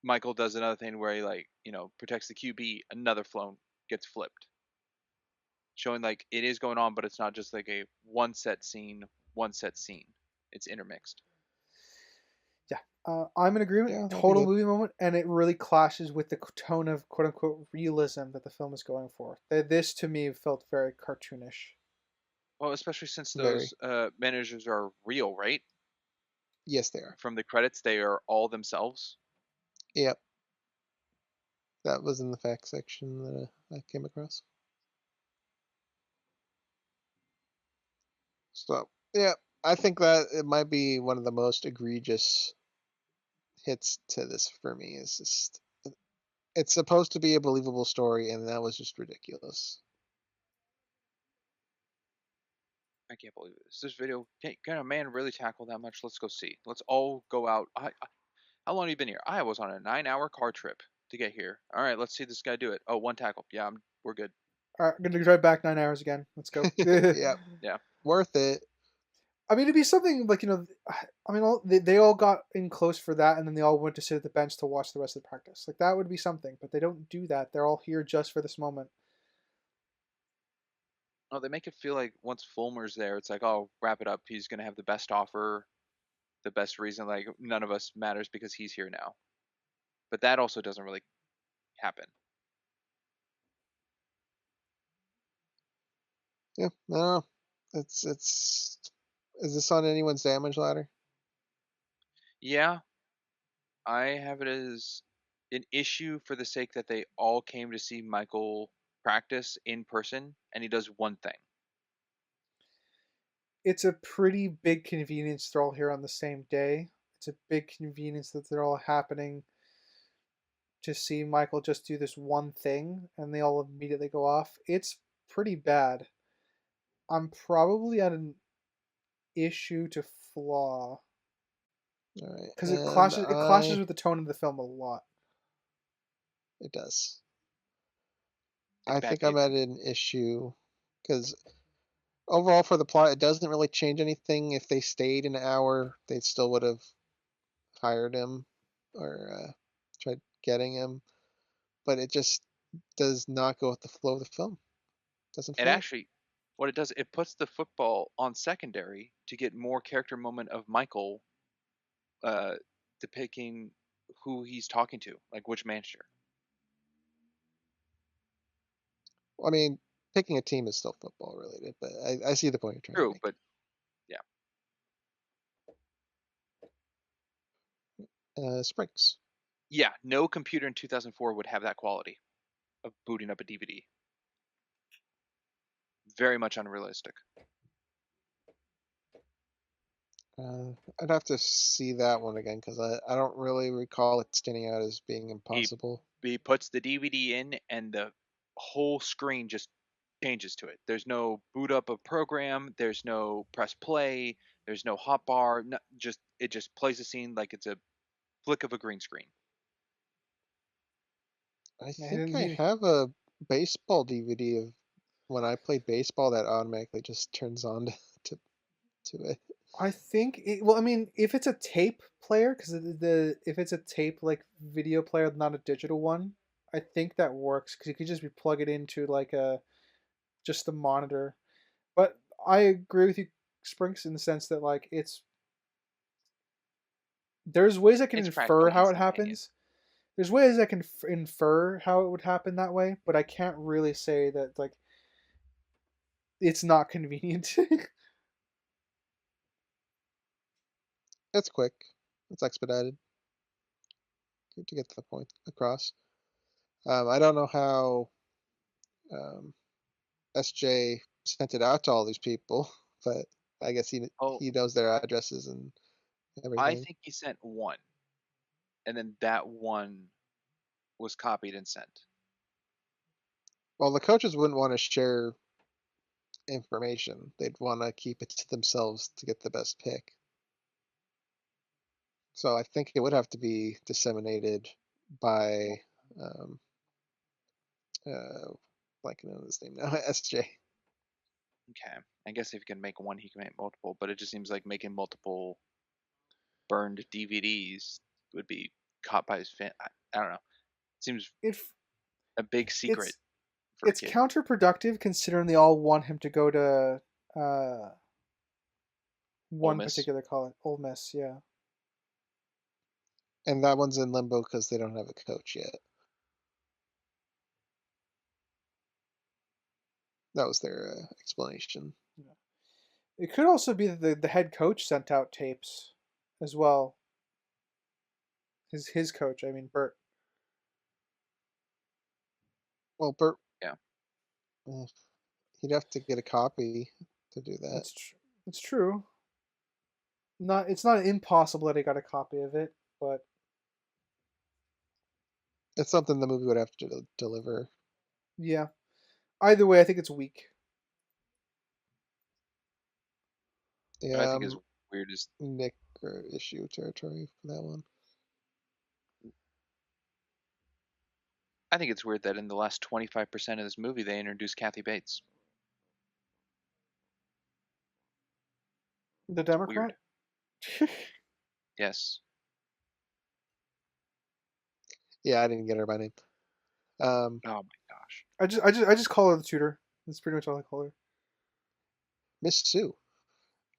Michael does another thing where he protects the QB. Another phone gets flipped, showing like it is going on, but it's not just like a one set scene, one set scene. It's intermixed. Yeah, I'm in agreement. Yeah, that'd be Total good. movie moment, and it really clashes with the tone of quote unquote realism that the film is going for. This to me felt very cartoonish. Well, especially since Very. those managers are real, right? Yes, they are. From the credits, they are all themselves. Yep. That was in the facts section that I came across. So, yeah, I think that it might be one of the most egregious hits to this for me. Is just it's supposed to be a believable story, and that was just ridiculous. I can't believe this. This video, can a man really tackle that much? Let's go see. Let's all go out. How long have you been here? I was on a 9-hour car trip to get here. All right, let's see this guy do it. Oh, one tackle. Yeah, we're good. All right, I'm gonna drive back 9 hours again. Let's go. Yeah, Yeah. worth it. I mean, it'd be something like, I mean, they all got in close for that, and then they all went to sit at the bench to watch the rest of the practice. Like, that would be something, but they don't do that. They're all here just for this moment. Oh, they make it feel like once Fulmer's there, it's like, oh, wrap it up. He's gonna have the best offer, the best reason. Like none of us matters because he's here now. But that also doesn't really happen. Yeah, no, it's. Is this on anyone's damage ladder? Yeah, I have it as an issue for the sake that they all came to see Michael practice in person, and he does one thing. It's a pretty big convenience they're all here on the same day. It's a big convenience that they're all happening to see Michael just do this one thing, and they all immediately go off. It's pretty bad. I'm probably at an issue to flaw All right, because it and clashes. It clashes with the tone of the film a lot. it does. Like I bad think I'm at pacing. an issue because overall for the plot, it doesn't really change anything. If they stayed an hour, they still would have hired him or tried getting him, but it just does not go with the flow of the film. Doesn't It fit. actually, what it does, it puts the football on secondary to get more character moment of Michael uh, depicting who he's talking to, like which manager. I mean, picking a team is still football related, but I see the point you're trying to True, make. but yeah, Sprinks. yeah, no computer in 2004 would have that quality of booting up a DVD. Very much unrealistic. I'd have to see that one again because I don't really recall it standing out as being He impossible. he puts the DVD in and the whole screen just changes to it. There's no boot up of program. There's no press play. There's no hotbar. No, just it just plays the scene like it's a flick of a green screen. I Yeah, think I have a baseball DVD of when I played baseball that automatically just turns on to, to it. I think well, I mean, if it's a tape player, because if it's a tape like video player, not a digital one, I think that works because you could just plug it into like a just the monitor. But I agree with you, Sprinks, in the sense that like there's ways I can It's infer practically how it instantaneous. happens. There's ways I can infer how it would happen that way, but I can't really say that like it's not convenient. It's quick. It's expedited to get the point across. I don't know how um, SJ sent it out to all these people, but I guess Oh, he knows their addresses and I everything. think he sent one, and then that one was copied and sent. Well, the coaches wouldn't want to share information. They'd want to keep it to themselves to get the best pick. So I think it would have to be disseminated by, um, uh, like I know his name now, SJ. Okay, I guess if he can make one, he can make multiple. But it just seems like making multiple burned DVDs would be caught by his fan. I don't know. It seems it a big secret it's for a it's kid. counterproductive considering they all want him to go to uh Ole one Miss. particular college, Ole Miss. Yeah, And that one's in limbo because they don't have a coach yet. That was their explanation. yeah. It could also be that the head coach sent out tapes as well. His coach, I mean Bert. Well, Bert, Yeah, uh, he'd have to get a copy to do that. It's true. Not it's not impossible that he got a copy of it, but It's something the movie would have to deliver. yeah. Either way, I think it's weak. What I Yeah, think is weird is Nick or issue territory for that one. I think it's weird that in the last 25% of this movie they introduced Kathy Bates. The It's weird. Democrat. Yes. Yeah, I didn't get her by name. Um, Oh my gosh. I just call her the tutor. That's pretty much all I call her. Miss Sue.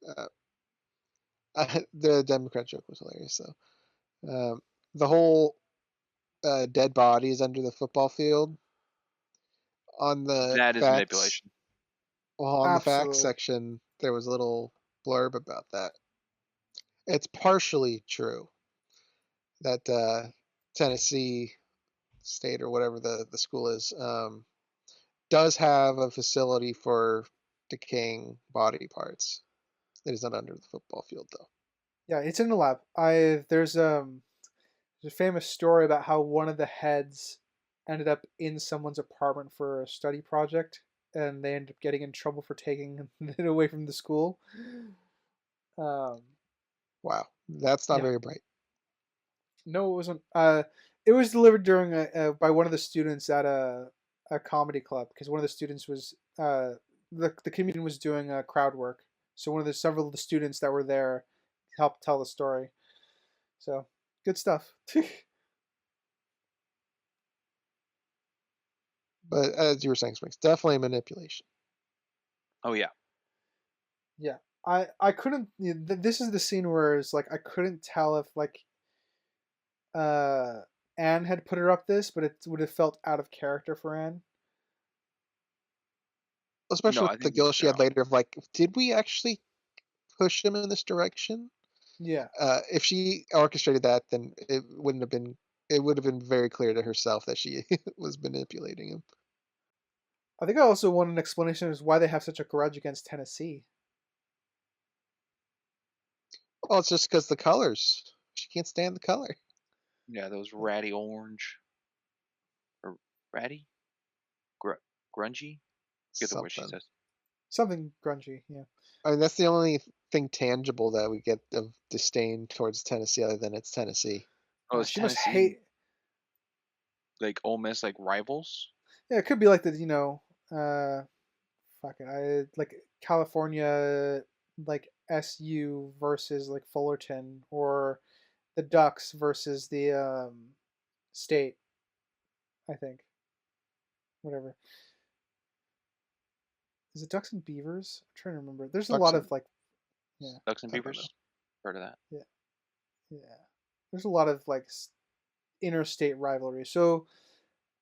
Uh, the Democrat joke was hilarious though. The whole dead bodies under the football field on the That is facts. manipulation. Well, on the facts Absolutely. section, there was a little blurb about that. It's partially true that Tennessee State or whatever the school is does have a facility for decaying body parts. It is not under the football field though. Yeah, it's in the lab. There's a famous story about how one of the heads ended up in someone's apartment for a study project, and they ended up getting in trouble for taking it away from the school. Um, Wow, that's not yeah, very bright. no, it wasn't. It was delivered during by one of the students at a comedy club because one of the students was the comedian was doing crowd work, so one of the several of the students that were there helped tell the story. So good stuff. But as you were saying, Sprinks, definitely manipulation. Oh yeah. Yeah, I couldn't. This is the scene where it's like I couldn't tell if like uh Anne had put her up this, but it would have felt out of character for Anne. No, Especially I with the think you guilt put she her had on. later of like, did we actually push him in this direction? Yeah, If she orchestrated that, then it wouldn't have been. It would have been very clear to herself that she was manipulating him. I think I also want an explanation as why they have such a grudge against Tennessee. Well, it's just because the colors. She can't stand the color. Yeah, those ratty orange or ratty, Gr- grungy. Get the word she Something. says. Something grungy. Yeah. I mean, that's the only thing tangible that we get of disdain towards Tennessee, other than it's Tennessee. Oh, is She must Tennessee hate. like Ole Miss like rivals? Yeah, it could be like the fuck it, I like California like SU versus like Fullerton or the Ducks versus the State. I think whatever. Is it Ducks and Beavers? I'm trying to remember. There's a lot Ducks of and like yeah, Ducks and I don't know. Beavers. Heard of that? yeah, yeah. There's a lot of like interstate rivalry. So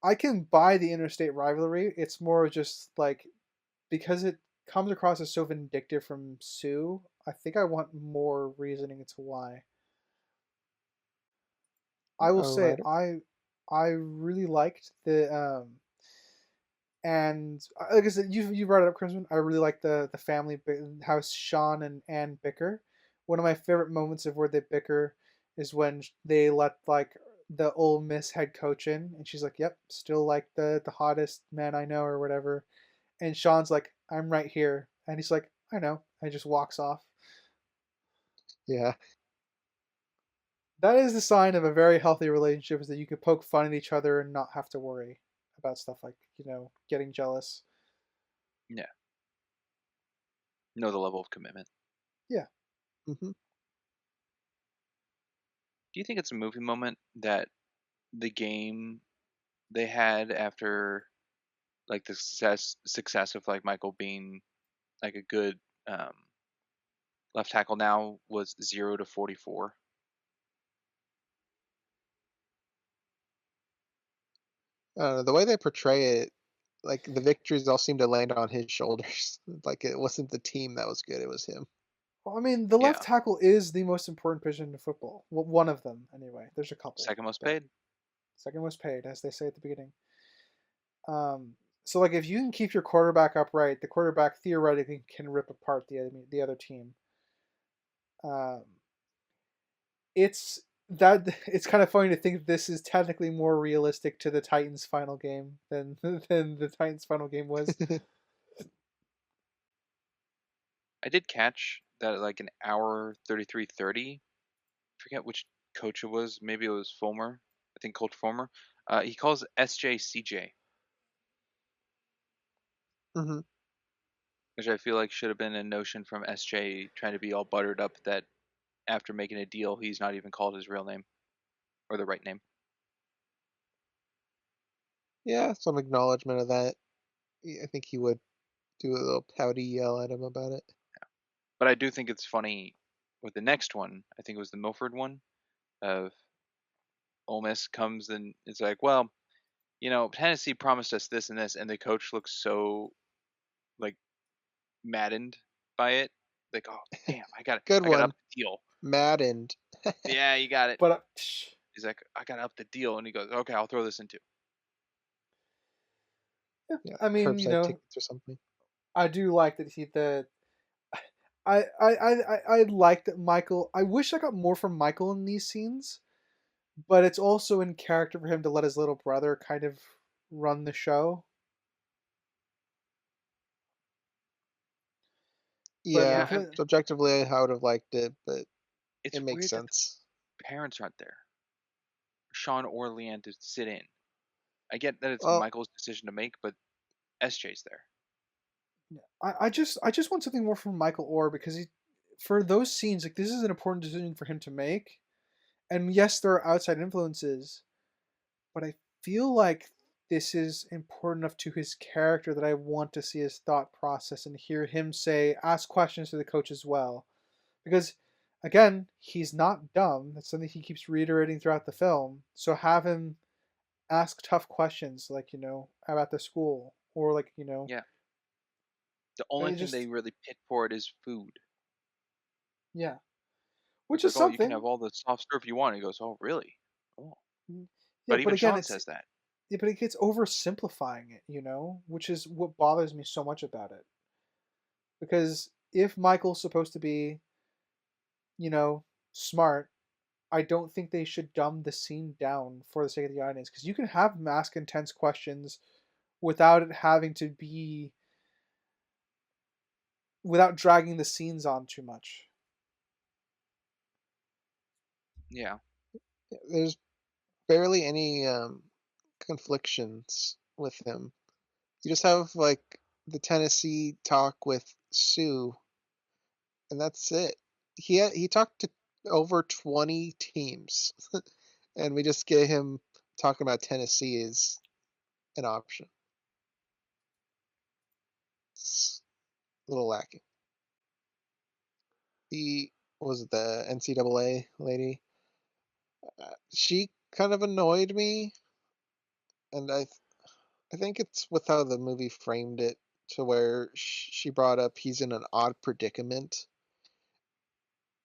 I can buy the interstate rivalry. It's more just like because it comes across as so vindictive from Sue. I think I want more reasoning into why. I will All say right. I really liked the and like I said, you brought it up, Crimson. I really like the family how Sean and Anne bicker. One of my favorite moments of where they bicker is when they let like the Ole Miss head coach in, and she's like, "Yep, still like the hottest man I know," or whatever. And Sean's like, "I'm right here," and he's like, "I know," and he just walks off. Yeah. That is the sign of a very healthy relationship, is that you can poke fun at each other and not have to worry about stuff like getting jealous. Yeah. Know the level of commitment. Yeah. Hmm. Do you think it's a movie moment that the game they had after like the success of like Michael being like a good um, left tackle now was 0 to 44? The way they portray it, like the victories all seem to land on his shoulders. Like it wasn't the team that was good; it was him. Well, I mean, the left Yeah. tackle is the most important position in football. Well, one of them, anyway. There's a couple, Second most but paid. second was paid, as they say at the beginning. Um, so like if you can keep your quarterback upright, the quarterback theoretically can rip apart the other team. Um, it's it's kind of funny to think this is technically more realistic to the Titans' final game than than the Titans' final game was. I did catch that like an hour 33:30. Forget which coach it was. Maybe it was Fulmer. I think Coach Fulmer. He calls SJ CJ, Hmm. which I feel like should have been a notion from SJ trying to be all buttered up that after making a deal, he's not even called his real name or the right name. Yeah, some acknowledgement of that. I think he would do a little pouty yell at him about it. But I do think it's funny with the next one. I think it was the Milford one of Ole Miss comes and it's like, well, Tennessee promised us this and this, and the coach looks so like maddened by it. Like, oh damn, Good I got up one. the deal. Maddened. Yeah, you got it. But He's like, I got up the deal, and he goes, okay, I'll throw this in too. yeah, Yeah, I mean, curbside tickets or something. I do like that I like that Michael. I wish I got more from Michael in these scenes, but it's also in character for him to let his little brother kind of run the show. But Yeah, Yeah, and because subjectively, I would have liked it, but it's it makes weird that the sense. parents aren't there. Sean or Leigh Anne to sit in. I get that it's Well, Michael's decision to make, but SJ's there. I just want something more from Michael Oher because for those scenes, like this is an important decision for him to make. And yes, there are outside influences, but I feel like this is important enough to his character that I want to see his thought process and hear him ask questions to the coach as well. Because, again, he's not dumb. That's something he keeps reiterating throughout the film. So have him ask tough questions, like, about the school, or like, Yeah, the only it thing they just, really pick for it is food. yeah. It's Which is like, oh, you can something. have all the soft serve you want. He goes, oh, really? Oh, Mm, Yeah, but but even again, Sean says that. but it gets oversimplifying it, which is what bothers me so much about it. Because if Michael's supposed to be, you know, smart, I don't think they should dumb the scene down for the sake of the audience. Because you can have him ask intense questions without it having to be, without dragging the scenes on too much. Yeah, there's barely any conflictions with him. You just have like the Tennessee talk with Sue, and that's it. He talked to over 20 teams, and we just get him talking about Tennessee as an option. It's a little lacking. The was it the NCAA lady? She kind of annoyed me, and I think it's with how the movie framed it to where she brought up he's in an odd predicament.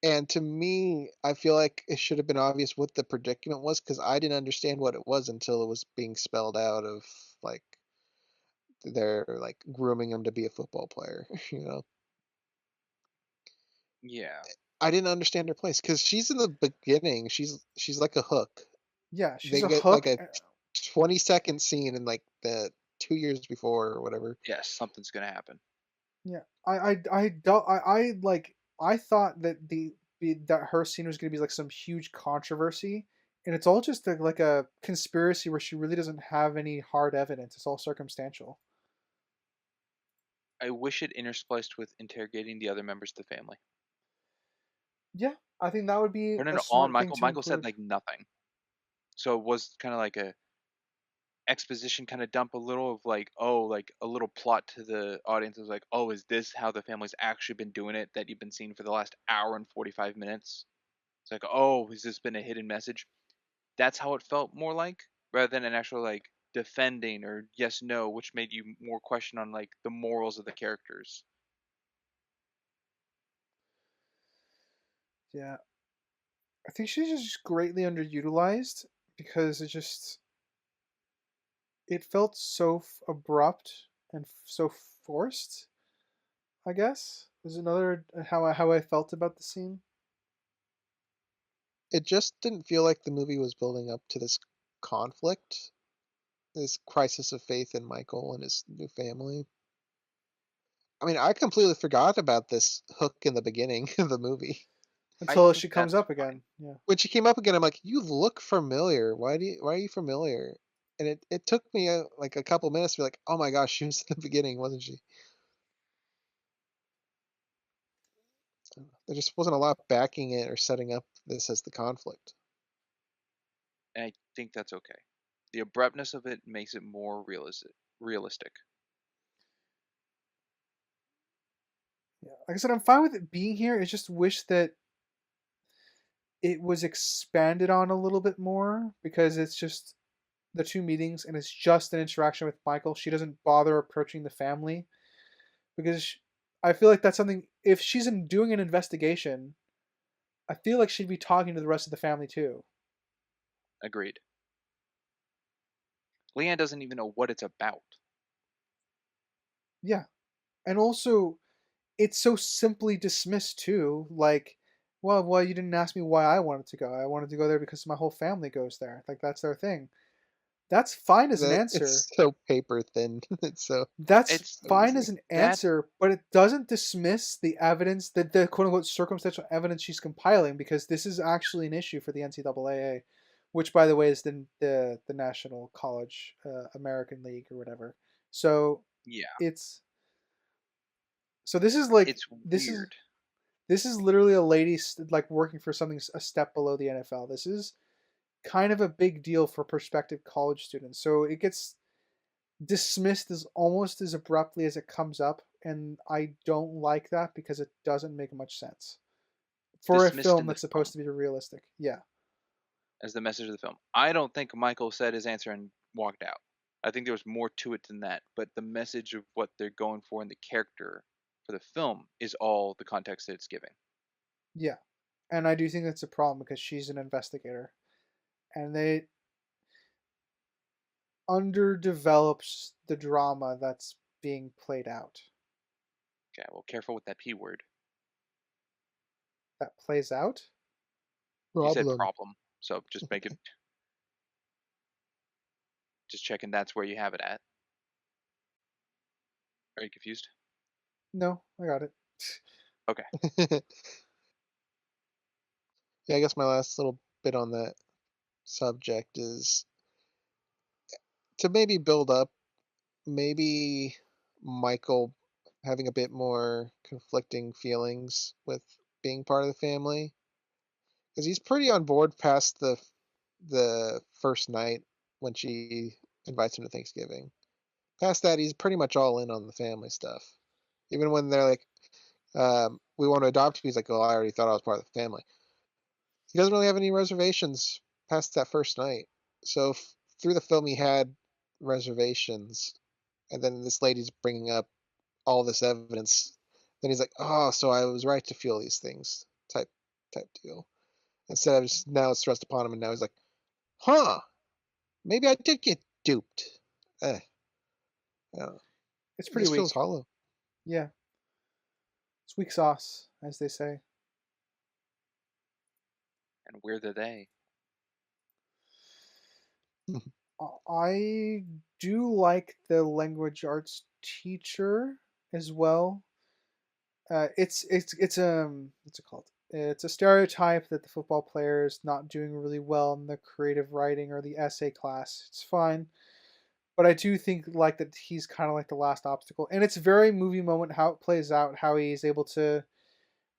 And to me, I feel like it should have been obvious what the predicament was because I didn't understand what it was until it was being spelled out of like they're like grooming him to be a football player, you know. yeah. I didn't understand her place because she's in the beginning. She's like a hook. Yeah, she's They a get like hook. a 20-second scene in like the 2 years before or whatever. Yes, something's gonna happen. Yeah, I don't I thought that that her scene was gonna be like some huge controversy, and it's all just like a conspiracy where she really doesn't have any hard evidence. It's all circumstantial. I wish it interspliced with interrogating the other members of the family. Yeah, I think that would be Turn it a all on smart thing Michael. to Michael said include. like nothing, so it was kind of like a exposition kind of dump a little of like, oh, like a little plot to the audience. It was like, oh, is this how the family's actually been doing it that you've been seeing for the last hour and 45 minutes? It's like, oh, has this been a hidden message? That's how it felt more like, rather than an actual like defending or yes no, which made you more question on like the morals of the characters. Yeah, I think she's just greatly underutilized because it felt so abrupt and so forced. I guess is another how I felt about the scene. It just didn't feel like the movie was building up to this conflict, this crisis of faith in Michael and his new family. I mean, I completely forgot about this hook in the beginning of the movie. I Until think she comes that's up fine. again. Yeah. When she came up again, I'm like, "You look familiar. Why are you familiar?" And it took me like a couple minutes to be like, "Oh my gosh, she was in the beginning, wasn't she?" There just wasn't a lot backing it or setting up this as the conflict. And I think that's okay. The abruptness of it makes it more realistic. Yeah. Like I said, I'm fine with it being here. I just wish that it was expanded on a little bit more because it's just the two meetings and it's just an interaction with Michael. She doesn't bother approaching the family because I feel like that's something. If she's doing an investigation, I feel like she'd be talking to the rest of the family too. Agreed. Leigh Anne doesn't even know what it's about. Yeah, and also it's so simply dismissed too. Like, well, you didn't ask me why I wanted to go. I wanted to go there because my whole family goes there. Like that's their thing. That's fine as an That answer. it's so paper thin. It's That's It's so fine as easy. an that answer, but it doesn't dismiss the evidence that the quote unquote circumstantial evidence she's compiling because this is actually an issue for the NCAA, which by the way is the National College American League or whatever. So yeah, it's so this is like it's this is weird. this is literally a lady like working for something a step below the NFL. This is kind of a big deal for prospective college students. So it gets dismissed as almost as abruptly as it comes up, and I don't like that because it doesn't make much sense for a Dismissed film in the that's supposed film to be realistic. Yeah, as the message of the film. I don't think Michael said his answer and walked out. I think there was more to it than that, but the message of what they're going for in the character for the film is all the context that it's giving. yeah, and I do think that's a problem because she's an investigator, and they underdevelops the drama that's being played out. Okay, well, careful with that P word. That plays out. You said Problem. problem, so just make it, just checking that's where you have it at. Are you confused? No, I got it. Okay. Yeah, I guess my last little bit on that subject is to maybe build up, maybe Michael having a bit more conflicting feelings with being part of the family because he's pretty on board past the first night when she invites him to Thanksgiving. Past that, he's pretty much all in on the family stuff. Even when they're like, "We want to adopt you," he's like, "Oh, I already thought I was part of the family." He doesn't really have any reservations past that first night. So through the film, he had reservations, and then this lady's bringing up all this evidence. Then he's like, "Oh, so I was right to feel these things," type deal. Instead of just now it's thrust upon him, and now he's like, "Huh, maybe I did get duped." Eh, I don't know. It's It pretty just feels weak. hollow. Yeah, it's weak sauce, as they say. And where are they? I do like the language arts teacher as well. It's what's it called? It's a stereotype that the football player is not doing really well in the creative writing or the essay class. It's fine, but I do think like that he's kind of like the last obstacle, and it's very movie moment how it plays out, how he's able to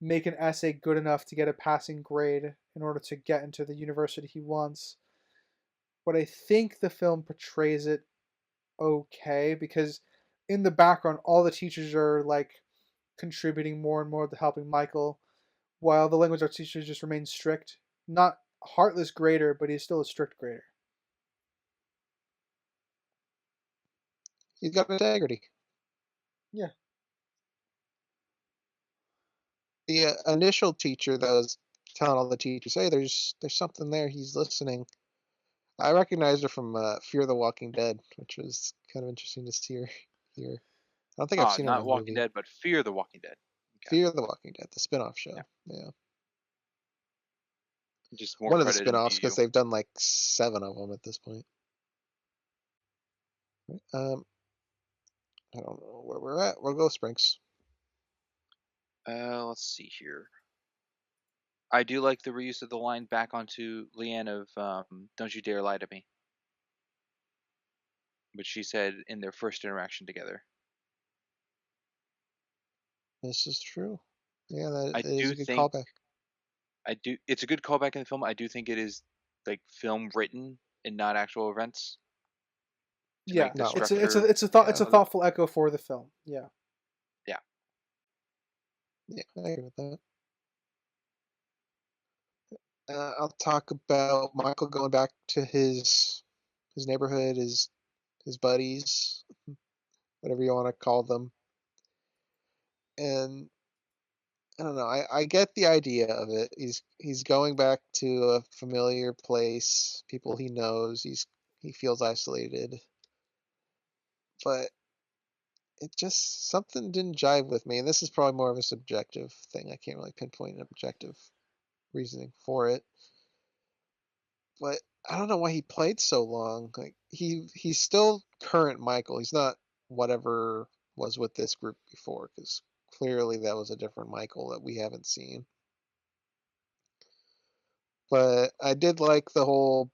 make an essay good enough to get a passing grade in order to get into the university he wants. But I think the film portrays it okay because in the background all the teachers are like contributing more and more to helping Michael, while the language arts teacher just remains strict. Not heartless grader, but he's still a strict grader. He's got integrity. Yeah. The initial teacher that was telling all the teachers, "Hey, there's something there. He's listening." I recognized her from Fear the Walking Dead, which was kind of interesting to see her here. I don't think I've Ah, seen her in a not Walking movie. Dead, but Fear the Walking Dead. Okay. Fear the Walking Dead, the spin-off Yeah. show. Yeah, Just more one of the credited to spin-offs because you. they've done like 7 of them at this point. Um, I don't know where we're at. We'll go Sprinks. Let's see here. I do like the reuse of the line back onto Leigh Anne of "Don't you dare lie to me," which she said in their first interaction together. This is true. Yeah, that I is do a good think callback. it's a good callback in the film. I do think it is like film written and not actual events to Yeah, make the No, structure. it's a yeah, thoughtful echo for the film. Yeah. Yeah, yeah, I agree with that. I'll talk about Michael going back to his neighborhood, his buddies, whatever you want to call them, and I don't know. I get the idea of it. He's going back to a familiar place, people he knows. He feels isolated, but it just something didn't jive with me. And this is probably more of a subjective thing. I can't really pinpoint an objective reasoning for it. But I don't know why he played so long. Like he's still current Michael. He's not whatever was with this group before, because clearly that was a different Michael that we haven't seen. But I did like the whole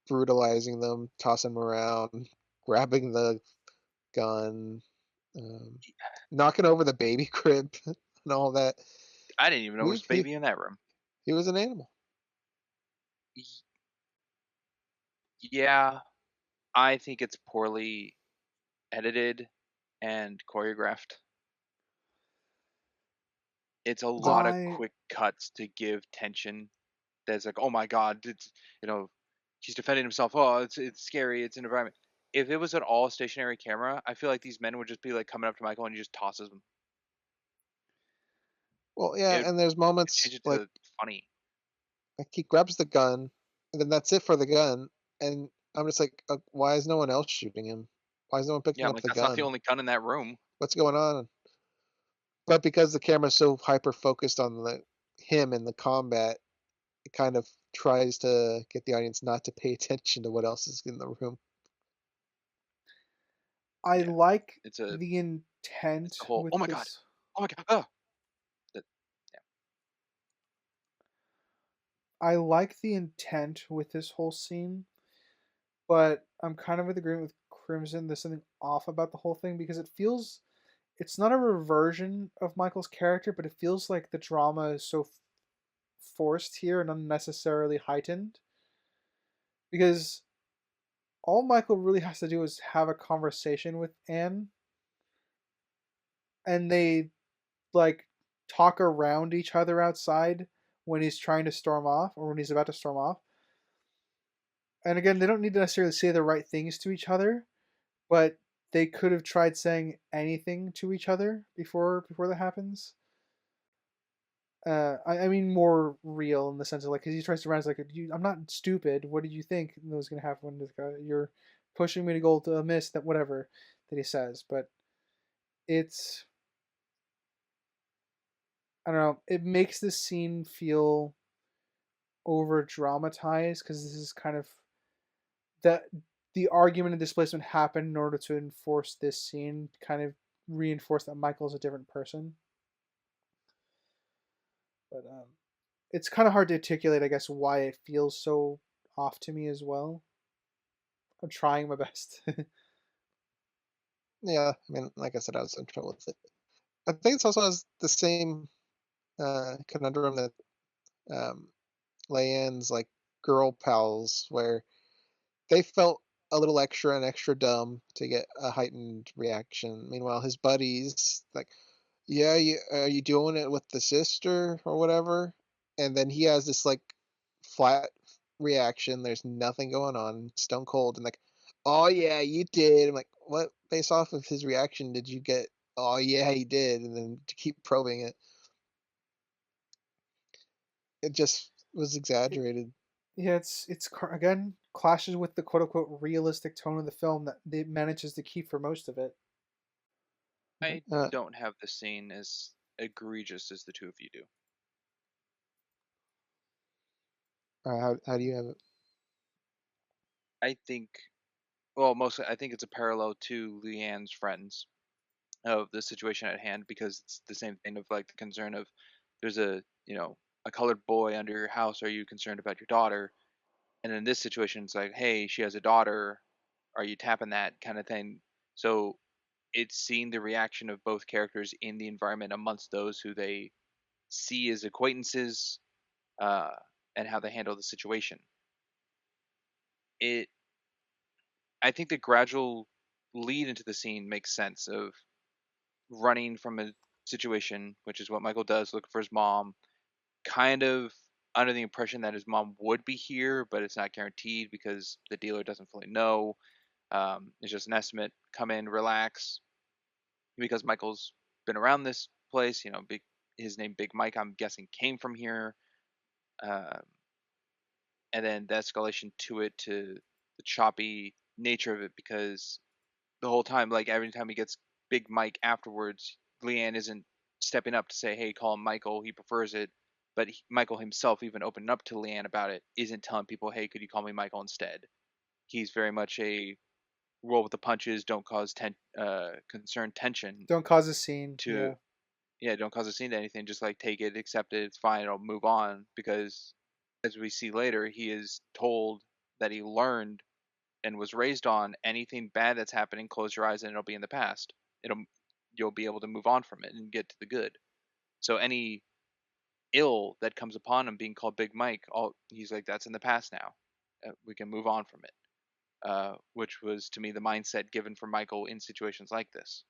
brutalizing them, tossing them around, grabbing the gun, um, knocking over the baby crib, and all that. I didn't even know there was a He baby in that room. he was an animal. Y- Yeah, I think it's poorly edited and choreographed. It's a lot of I quick cuts to give tension. That's like, oh my god, it's he's defending himself. Oh, it's scary. It's an environment. If it was an all stationary camera, I feel like these men would just be like coming up to Michael and he just tosses them. Well, yeah, It and there's would change moments it to funny. like he grabs the gun, and then that's it for the gun. And I'm just like, why is no one else shooting him? Why is no one Yeah, picking I'm up like the that's not the gun? only gun in that room. What's going on? But because the camera's so hyper focused on the him and the combat, it kind of tries to get the audience not to pay attention to what else is in the room. I Yeah, like it's a the it's the intent whole with oh my god, this. oh my god, oh. That, yeah, I like the intent with this whole scene, but I'm kind of with agreement with Crimson. There's something off about the whole thing because it's not a reversion of Michael's character, but it feels like the drama is so forced here and unnecessarily heightened. Because all Michael really has to do is have a conversation with Anne, and they like talk around each other outside when he's trying to storm off or when he's about to storm off. And again, they don't need to necessarily say the right things to each other, but they could have tried saying anything to each other before that happens. I mean more real in the sense of like, because he tries to run, it's like, I'm not stupid. What did you think was going to happen when this guy? You're pushing me to go to a miss that whatever that he says, but it's I don't know. It makes this scene feel over dramatized because this is kind of that the argument and displacement happened in order to enforce this scene, kind of reinforce that Michael's a different person. But it's kind of hard to articulate, I guess, why it feels so off to me as well. I'm trying my best. Yeah, I mean, like I said, I was in trouble with it. I think it's also has the same conundrum that um, Leigh Anne's like girl pals, where they felt a little extra and extra dumb to get a heightened reaction. Meanwhile, his buddies like, yeah, are you doing it with the sister or whatever? And then he has this like flat reaction. There's nothing going on, stone cold, and like, oh yeah, you did. I'm like, what? Based off of his reaction, did you get? Oh yeah, he did, and then to keep probing it, it just was exaggerated. Yeah, it's again clashes with the quote unquote realistic tone of the film that it manages to keep for most of it. I Uh, don't have the scene as egregious as the two of you do. how do you have it? I think, well, mostly I think it's a parallel to Leanne's friends of the situation at hand, because it's the same thing of like the concern of there's a colored boy under your house. Are you concerned about your daughter? And in this situation, it's like, hey, she has a daughter. Are you tapping that kind of thing? So it's seeing the reaction of both characters in the environment amongst those who they see as acquaintances, uh, and how they handle the situation. It, I think the gradual lead into the scene makes sense of running from a situation, which is what Michael does, looking for his mom, kind of under the impression that his mom would be here, but it's not guaranteed because the dealer doesn't fully know. It's just an estimate. Come in, relax, because Michael's been around this place. His name Big Mike, I'm guessing, came from here. Uh, and then the escalation to it, to the choppy nature of it, because the whole time, like every time he gets Big Mike afterwards, Leigh Anne isn't stepping up to say, "Hey, call him Michael. He prefers it." But Michael himself, even opening up to Leigh Anne about it, isn't telling people, "Hey, could you call me Michael instead?" He's very much a roll with the punches, don't cause concern, tension Don't cause a scene. to, Yeah. yeah, don't cause a scene to anything. Just like take it, accept it, it's fine, it'll move on. Because as we see later, he is told that he learned and was raised on anything bad that's happening, close your eyes and it'll be in the past. It'll You'll be able to move on from it and get to the good. So any ill that comes upon him being called Big Mike, all he's like, that's in the past now. We can move on from it. Which was to me the mindset given for Michael in situations like this.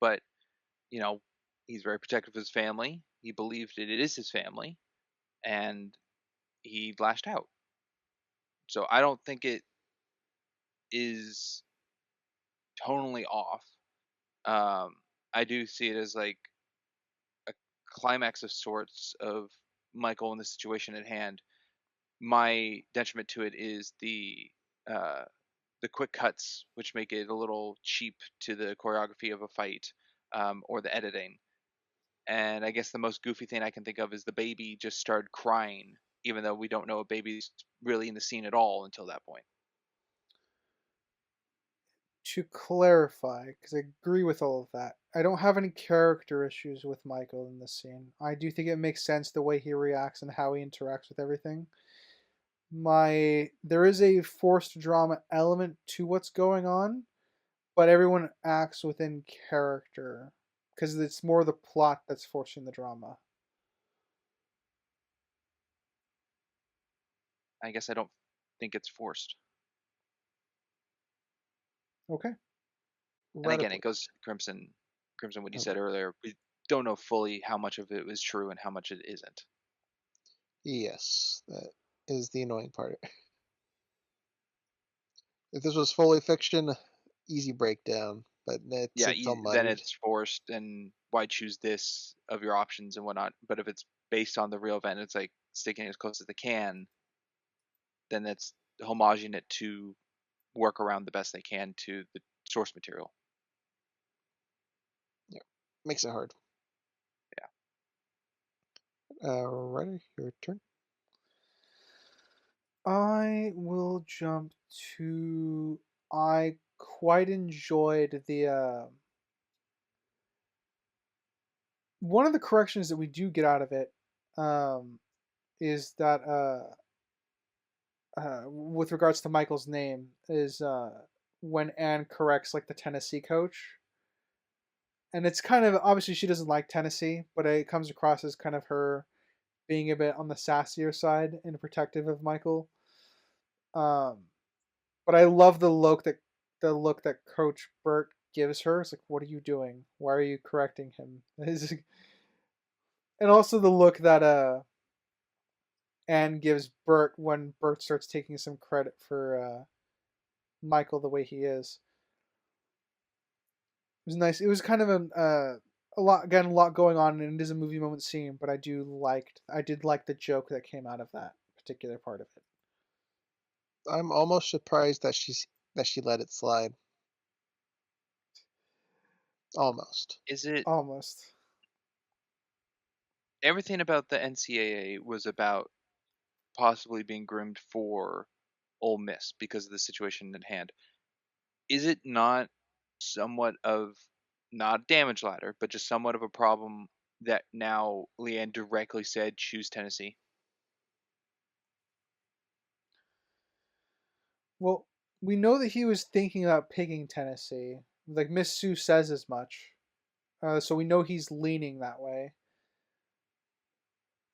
But you know, he's very protective of his family. He believed it is his family, and he lashed out. So I don't think it is tonally off. Um, I do see it as like a climax of sorts of Michael in the situation at hand. My detriment to it is uh, the quick cuts, which make it a little cheap to the choreography of a fight, or the editing. And I guess the most goofy thing I can think of is the baby just started crying, even though we don't know a baby's really in the scene at all until that point. To clarify, because I agree with all of that, I don't have any character issues with Michael in this scene. I do think it makes sense the way he reacts and how he interacts with everything. There is a forced drama element to what's going on, but everyone acts within character because it's more the plot that's forcing the drama. I guess I don't think it's forced. Okay. And again, Radical. it goes to Crimson, what you Okay. said earlier. We don't know fully how much of it was true and how much it isn't. Yes, that is the annoying part. If this was fully fiction, easy breakdown, but Yeah, it's all then muddied. it's forced, and why choose this of your options and whatnot. But if it's based on the real event, it's like sticking it as close as they can. Then that's homaging it to work around the best they can to the source material. Yeah, makes it hard. Yeah. Ryder, your turn. I will jump to. I quite enjoyed the. One of the corrections that we do get out of it um, is that with regards to Michael's name is when Anne corrects like the Tennessee coach, and it's kind of obviously she doesn't like Tennessee, but it comes across as kind of her being a bit on the sassier side and protective of Michael. Um, but I love the look that Coach Burt gives her. It's like, what are you doing? Why are you correcting him? And also the look that Anne gives Burt when Burt starts taking some credit for Michael the way he is. It was nice. It was kind of a lot again, a lot going on, and it is a movie moment scene. But I did like the joke that came out of that particular part of it. I'm almost surprised that she let it slide. Almost. Is it Almost. everything about the NCAA was about possibly being groomed for Ole Miss because of the situation at hand? Is it not somewhat of not a damage ladder, but just somewhat of a problem that now Leigh Anne directly said choose Tennessee. Well, we know that he was thinking about picking Tennessee. Like Miss Sue says as much. So we know he's leaning that way.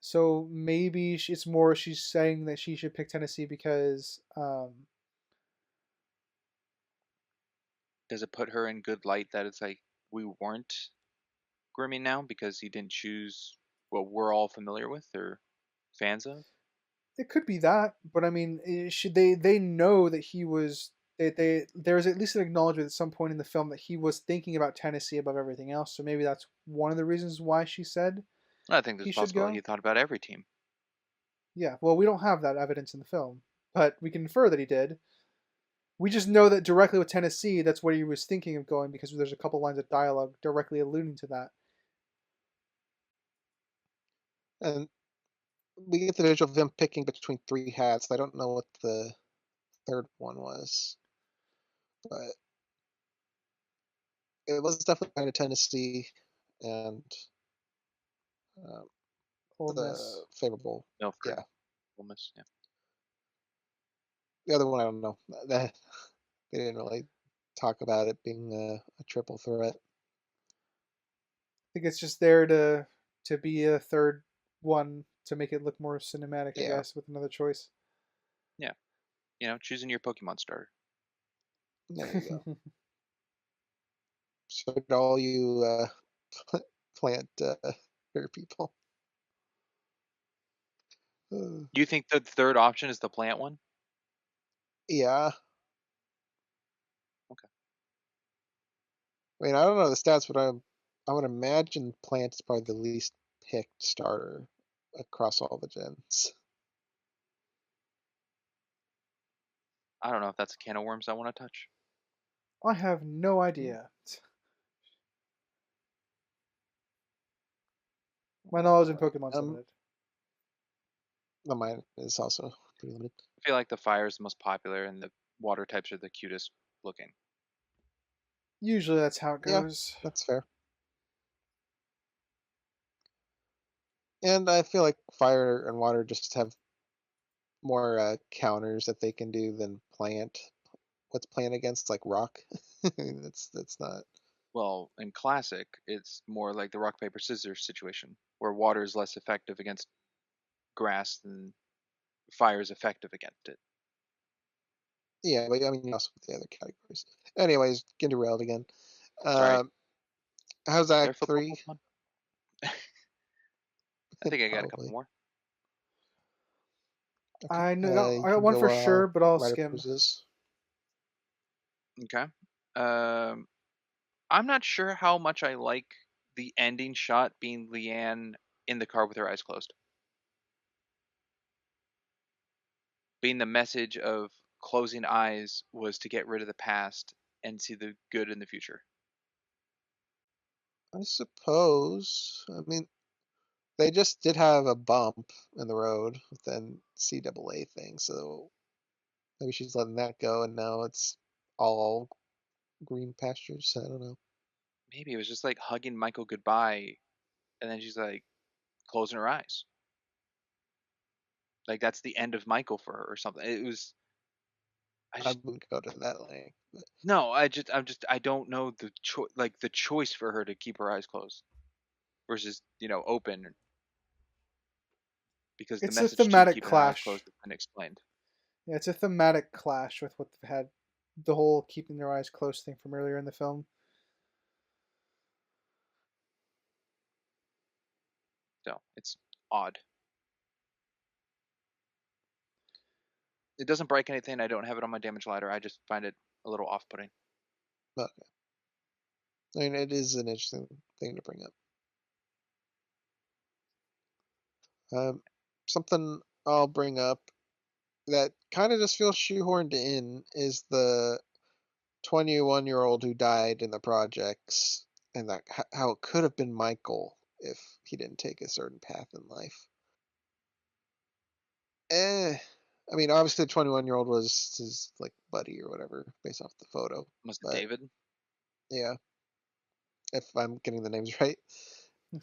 So maybe it's more she's saying that she should pick Tennessee because Does it put her in good light that it's like we weren't grooming now because he didn't choose what we're all familiar with or fans of? it could be that, but I mean, should they know that he was there was at least an acknowledgement at some point in the film that he was thinking about Tennessee above everything else. So maybe that's one of the reasons why she said I think there's he a should possibility he go. thought about every team. Yeah, well, we don't have that evidence in the film, but we can infer that he did. We just know that directly with Tennessee, that's where he was thinking of going because there's a couple lines of dialogue directly alluding to that. And we get the visual of them picking between three hats. I don't know what the third one was, but it was definitely kind of Tennessee and um, Ole Miss. the favorable. Milford, Yeah, Ole Miss, yeah. the other one I don't know. That they didn't really talk about it being a triple threat. I think it's just there to be a third one to make it look more cinematic, I Yeah, guess, with another choice. Yeah, choosing your Pokemon starter. there you go. So to all you plant people. Uh, Do you think the third option is the plant one? yeah, Okay. I mean I don't know the stats, but I would imagine plant is probably the least picked starter across all the gens. I don't know if that's a can of worms I want to touch. I have no Mm, idea. My knowledge in all right. Pokemon's limited. Mine is also pretty limited. I feel like the fire is the most popular and the water types are the cutest looking. Usually that's how it Yeah, goes. that's fair. And I feel like fire and water just have more counters that they can do than plant. What's plant against like rock? That's not. Well, in classic, it's more like the rock paper scissors situation, where water is less effective against grass than fire is effective against it. Yeah, but I mean also with the other categories. Anyways, getting derailed again. Sorry, Um, how's there Act football three? Pokemon? I think I got a couple Probably. more. Okay. I know You I got can one go for sure, but I'll writer skim. poses. Okay. Um, I'm not sure how much I like the ending shot being Leigh Anne in the car with her eyes closed, being the message of closing eyes was to get rid of the past and see the good in the future. I suppose. I mean, they just did have a bump in the road with the NCAA thing, so maybe she's letting that go, and now it's all green pastures. I don't know. Maybe it was just like hugging Michael goodbye, and then she's like closing her eyes. Like that's the end of Michael for her or something. It was. I I just wouldn't go to that length. But no. I don't know the choice for her to keep her eyes closed versus open because the It's a message to thematic keeping her eyes closed clash. has been explained. Yeah, it's a thematic clash with what had the whole keeping their eyes closed thing from earlier in the film. So it's odd. It doesn't break anything. I don't have it on my damage ladder. I just find it a little off-putting. okay. I mean, it is an interesting thing to bring up. Um, something I'll bring up that kind of just feels shoehorned in is the 21-year-old who died in the projects, and that how it could have been Michael if he didn't take a certain path in life. Eh, I mean, obviously, the 21-year-old was his like buddy or whatever, based off the photo. Was it But David? yeah, if I'm getting the names right.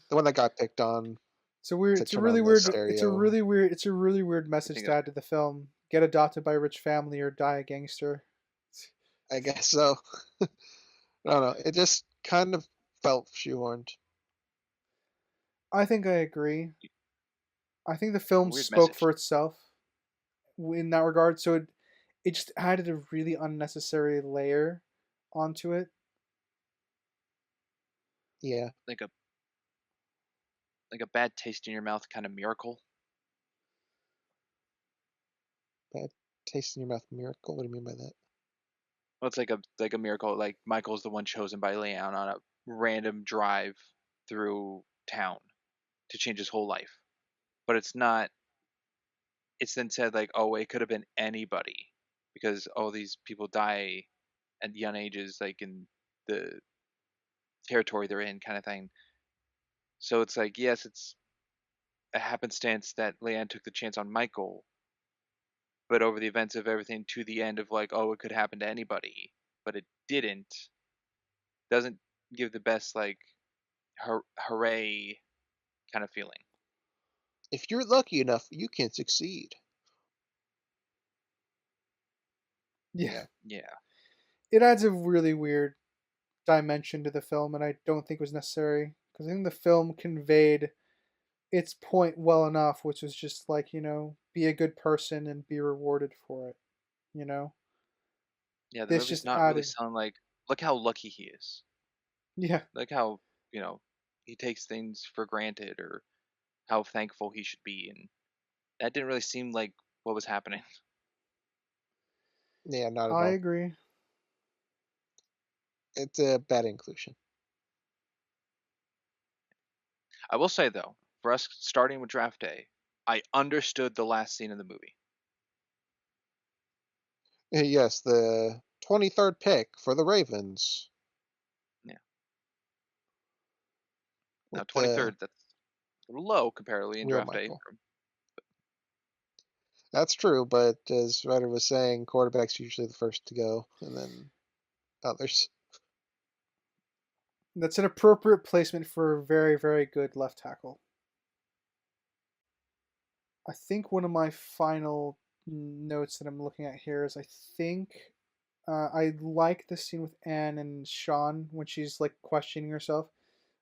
The one that got picked on It's a weird. to It's a turn really on the weird. It's a stereo. really weird. It's a really weird I message think to add to the film. Get adopted by a rich family or die a gangster. I guess so. I don't know. It just kind of felt shoehorned. I think I agree. I think the film weird spoke message. for itself in that regard. So it just added a really unnecessary layer onto it. Yeah, Like a bad taste in your mouth kind of miracle. bad taste in your mouth miracle. What do you mean by that? Well, it's like a miracle. Like Michael's the one chosen by Leigh Anne on a random drive through town to change his whole life. But it's not. It's then said like, oh, it could have been anybody because all these people die at young ages, like in the territory they're in, kind of thing. So it's like, yes, it's a happenstance that Leigh Anne took the chance on Michael, but over the events of everything to the end of like, oh, it could happen to anybody, but it didn't. Doesn't give the best like hooray kind of feeling. If you're lucky enough, you can succeed. Yeah, Yeah, Yeah, it adds a really weird dimension to the film, and I don't think was necessary because I think the film conveyed its point well enough, which was just like be a good person and be rewarded for it. You know, yeah. The this movie's just not really added. sound like, look how lucky he is. Yeah, Look how you know he takes things for granted, or how thankful he should be, and that didn't really seem like what was happening. yeah, not at I all. agree. It's a bad inclusion. I will say though, for us starting with draft day, I understood the last scene of the movie. Yes, the 23rd pick for the Ravens Yeah. Now with the 23rd, that's a little low comparatively in real draft day. Michael. That's true, but as Ryder was saying, quarterback's usually the first to go, and then others. That's an appropriate placement for a very, very good left tackle. I think one of my final notes that I'm looking at here is I think I like the scene with Anne and Sean when she's like questioning herself.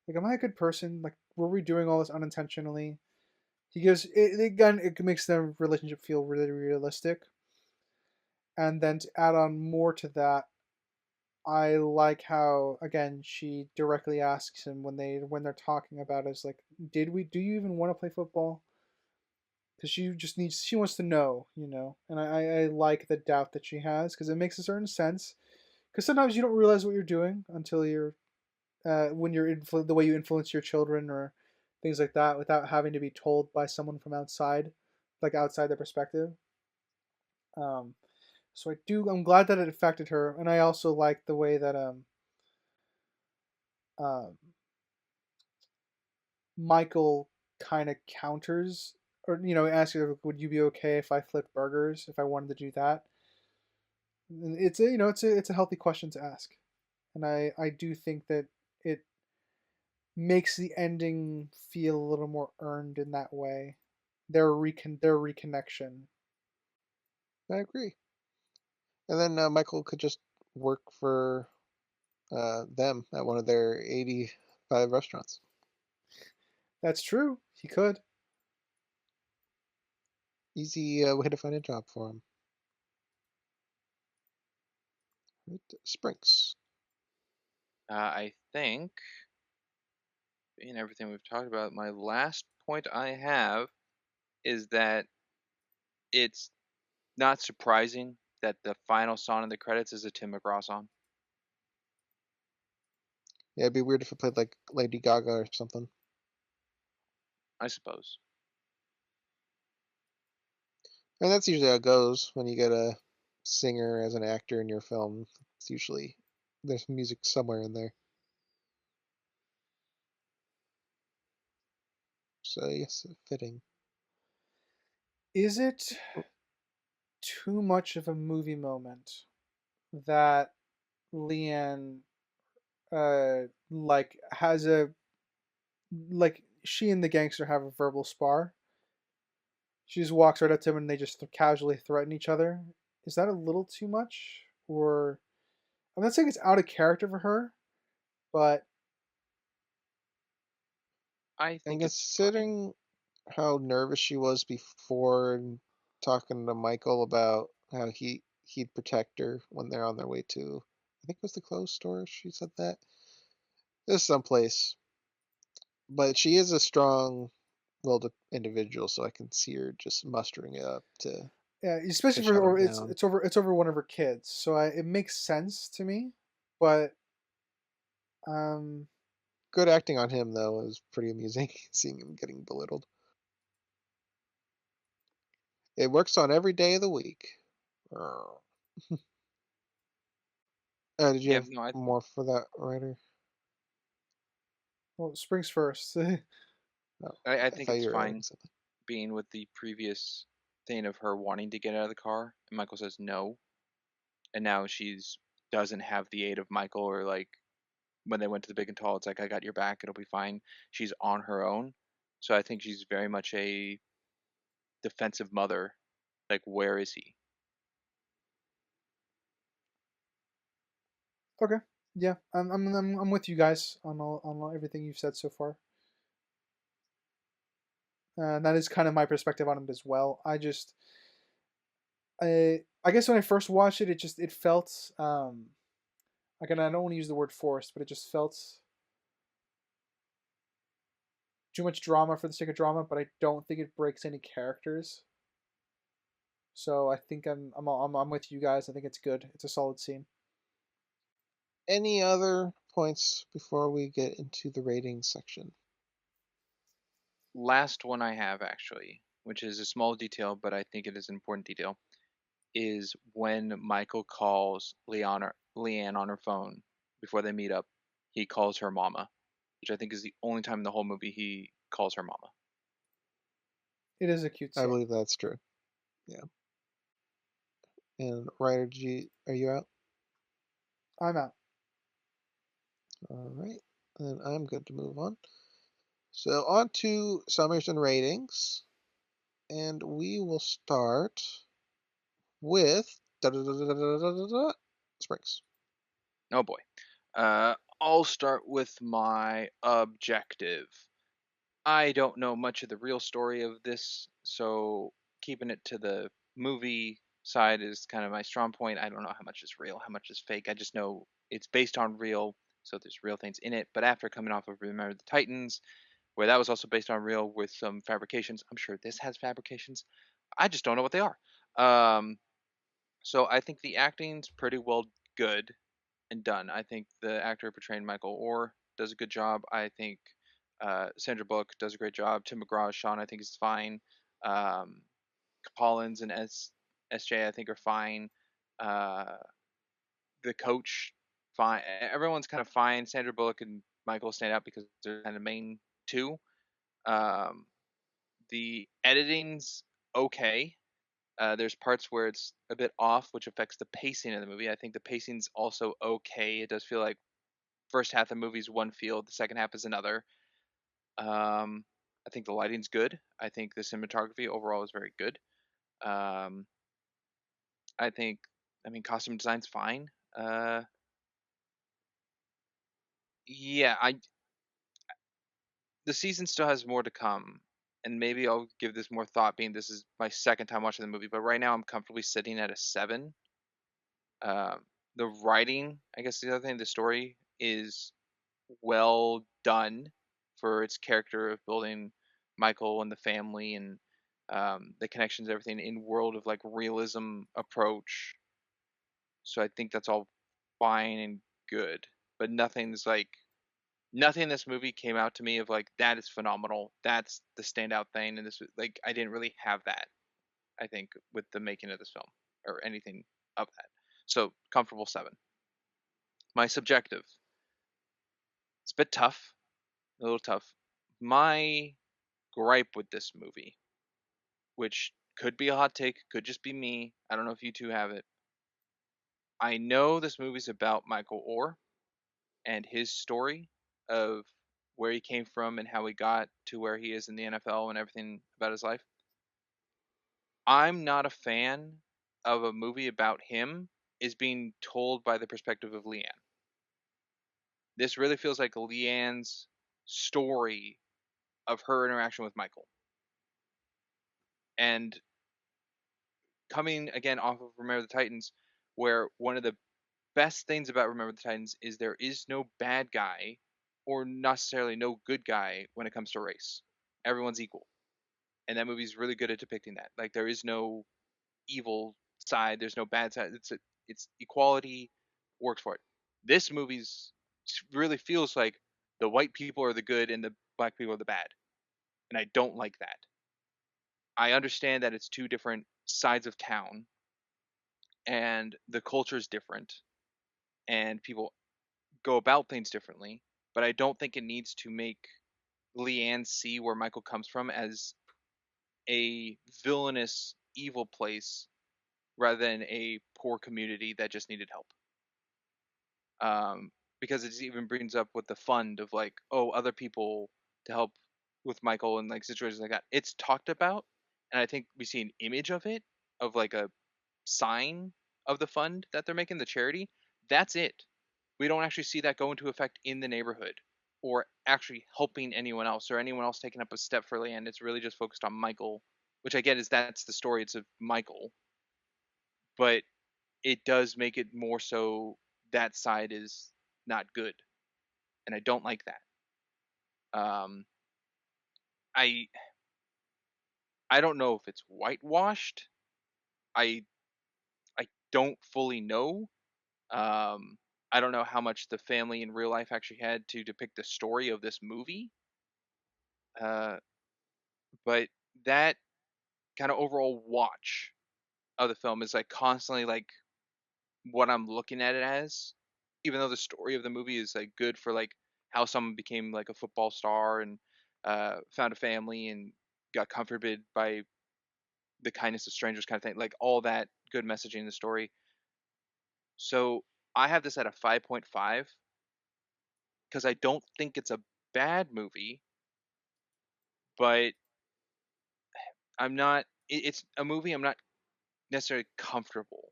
Like, am I a good person? Like, were we doing all this unintentionally? He gives it again. It makes their relationship feel really realistic. And then to add on more to that, I like how again she directly asks him when they're talking about it, is like, did we? Do you even want to play football? Because she wants to know, And I like the doubt that she has because it makes a certain sense. Because sometimes you don't realize what you're doing until you're when you're the way you influence your children or things like that without having to be told by someone from outside, like outside their perspective. Um, so I'm glad that it affected her, and I also like the way that um, Michael kind of counters or asks her, would you be okay if I flipped burgers if I wanted to do that? It's a it's a healthy question to ask, and I do think that it makes the ending feel a little more earned in that way. Their reconnection. I agree. And then Michael could just work for them at one of their 85 restaurants. That's true. He could. Easy way to find a job for him. Right? Sprinks. I think in everything we've talked about, my last point I have is that it's not surprising that the final song in the credits is a Tim McGraw song. Yeah, it'd be weird if it played like Lady Gaga or something. I suppose. And that's usually how it goes when you get a singer as an actor in your film. It's usually there's music somewhere in there. So yes, fitting. Is it too much of a movie moment that Leigh Anne like has a like she and the gangster have a verbal spar. She just walks right up to him and they just casually threaten each other. Is that a little too much? Or I'm not saying it's out of character for her, but I And think it's fine. considering how nervous she was before and talking to Michael about how he'd protect her when they're on their way to, I think it was the clothes store. She said that there's someplace, but she is a strong-willed individual, so I can see her just mustering it up yeah, especially to shut him for down. it's over one of her kids, so it makes sense to me. But um, Good acting on him though. It was pretty amusing seeing him getting belittled. It works on every day of the week. Oh. Did you Yeah, have no, I more for that writer? well, Springs first. No, I I think thought it's you were adding fine something. being with the previous thing of her wanting to get out of the car, and Michael says no, and now she's doesn't have the aid of Michael, or like when they went to the big and tall, it's like I got your back, it'll be fine. She's on her own, so I think she's very much a defensive mother. Like, where is he? Okay, yeah, I'm with you guys on everything you've said so far. And that is kind of my perspective on it as well. I guess when I first watched it, it felt again, I don't want to use the word forced, but it just felt too much drama for the sake of drama. But I don't think it breaks any characters. So I think I'm with you guys. I think it's good. It's a solid scene. Any other points before we get into the rating section? Last one I have actually, which is a small detail, but I think it is an important detail, is when Michael calls Leigh Anne on her phone before they meet up. He calls her mama, which I think is the only time in the whole movie he calls her mama. It is a cute I scene. believe that's true. Yeah. And Ryder, are you out? I'm out. All right. Then I'm good to move on. So on to summaries and ratings, and we will start with Springs. Oh boy. I'll start with my objective. I don't know much of the real story of this, so keeping it to the movie side is kind of my strong point. I don't know how much is real, how much is fake. I just know it's based on real, so there's real things in it. But after coming off of Remember the Titans, where that was also based on real with some fabrications, I'm sure this has fabrications. I just don't know what they are. So I think the acting's pretty well good and done. I think the actor portraying Michael Oher does a good job. I think Sandra Bullock does a great job. Tim McGraw, Sean, I think is fine. Um, Collins and SJ, I think are fine. Uh, the coach, fine. Everyone's kind of fine. Sandra Bullock and Michael stand out because they're kind of main two. Um, the editing's okay. There's parts where it's a bit off, which affects the pacing of the movie. I think the pacing's also okay. It does feel like first half of the movie is one field, the second half is another. Um, I think the lighting's good. I think the cinematography overall is very good. Um, I think, I mean, costume design's fine. Uh, yeah, the season still has more to come, and maybe I'll give this more thought, being this is my second time watching the movie. But right now, I'm comfortably sitting at a 7. Um, the writing, I guess, the other thing, the story is well done for its character of building Michael and the family and the connections, everything in world of like realism approach. So I think that's all fine and good, but nothing in this movie came out to me of like that is phenomenal. That's the standout thing, and this like I didn't really have that. I think with the making of this film or anything of that. So comfortable 7. My subjective. It's a bit tough, a little tough. My gripe with this movie, which could be a hot take, could just be me. I don't know if you two have it. I know this movie's about Michael Oher and his story, of where he came from and how he got to where he is in the NFL and everything about his life. I'm not a fan of a movie about him is being told by the perspective of Leigh Anne. This really feels like Leigh Anne's story of her interaction with Michael. And coming again off of Remember the Titans, where one of the best things about Remember the Titans is there is no bad guy or necessarily no good guy when it comes to race. Everyone's equal. And that movie's really good at depicting that. Like there is no evil side, there's no bad side. It's equality works for it. This movie's really feels like the white people are the good and the black people are the bad. And I don't like that. I understand that it's two different sides of town and the culture is different and people go about things differently, but I don't think it needs to make Leigh Anne see where Michael comes from as a villainous, evil place rather than a poor community that just needed help. Because it even brings up with the fund of like, oh, other people to help with Michael and like situations like that. It's talked about, and I think we see an image of it, of like a sign of the fund that they're making, the charity. That's it. We don't actually see that go into effect in the neighborhood or actually helping anyone else or anyone else taking up a step for Leanne. It's really just focused on Michael, which I get is that's the story. It's of Michael, but it does make it more so that side is not good, and I don't like that. I I don't know if it's whitewashed. I I don't fully know. Um, I don't know how much the family in real life actually had to depict the story of this movie. Uh, but that kind of overall watch of the film is like constantly like what I'm looking at it as, even though the story of the movie is like good for like how someone became like a football star and found a family and got comforted by the kindness of strangers kind of thing, like all that good messaging in the story. So I have this at a 5.5 because I don't think it's a bad movie, but I'm not. It's a movie I'm not necessarily comfortable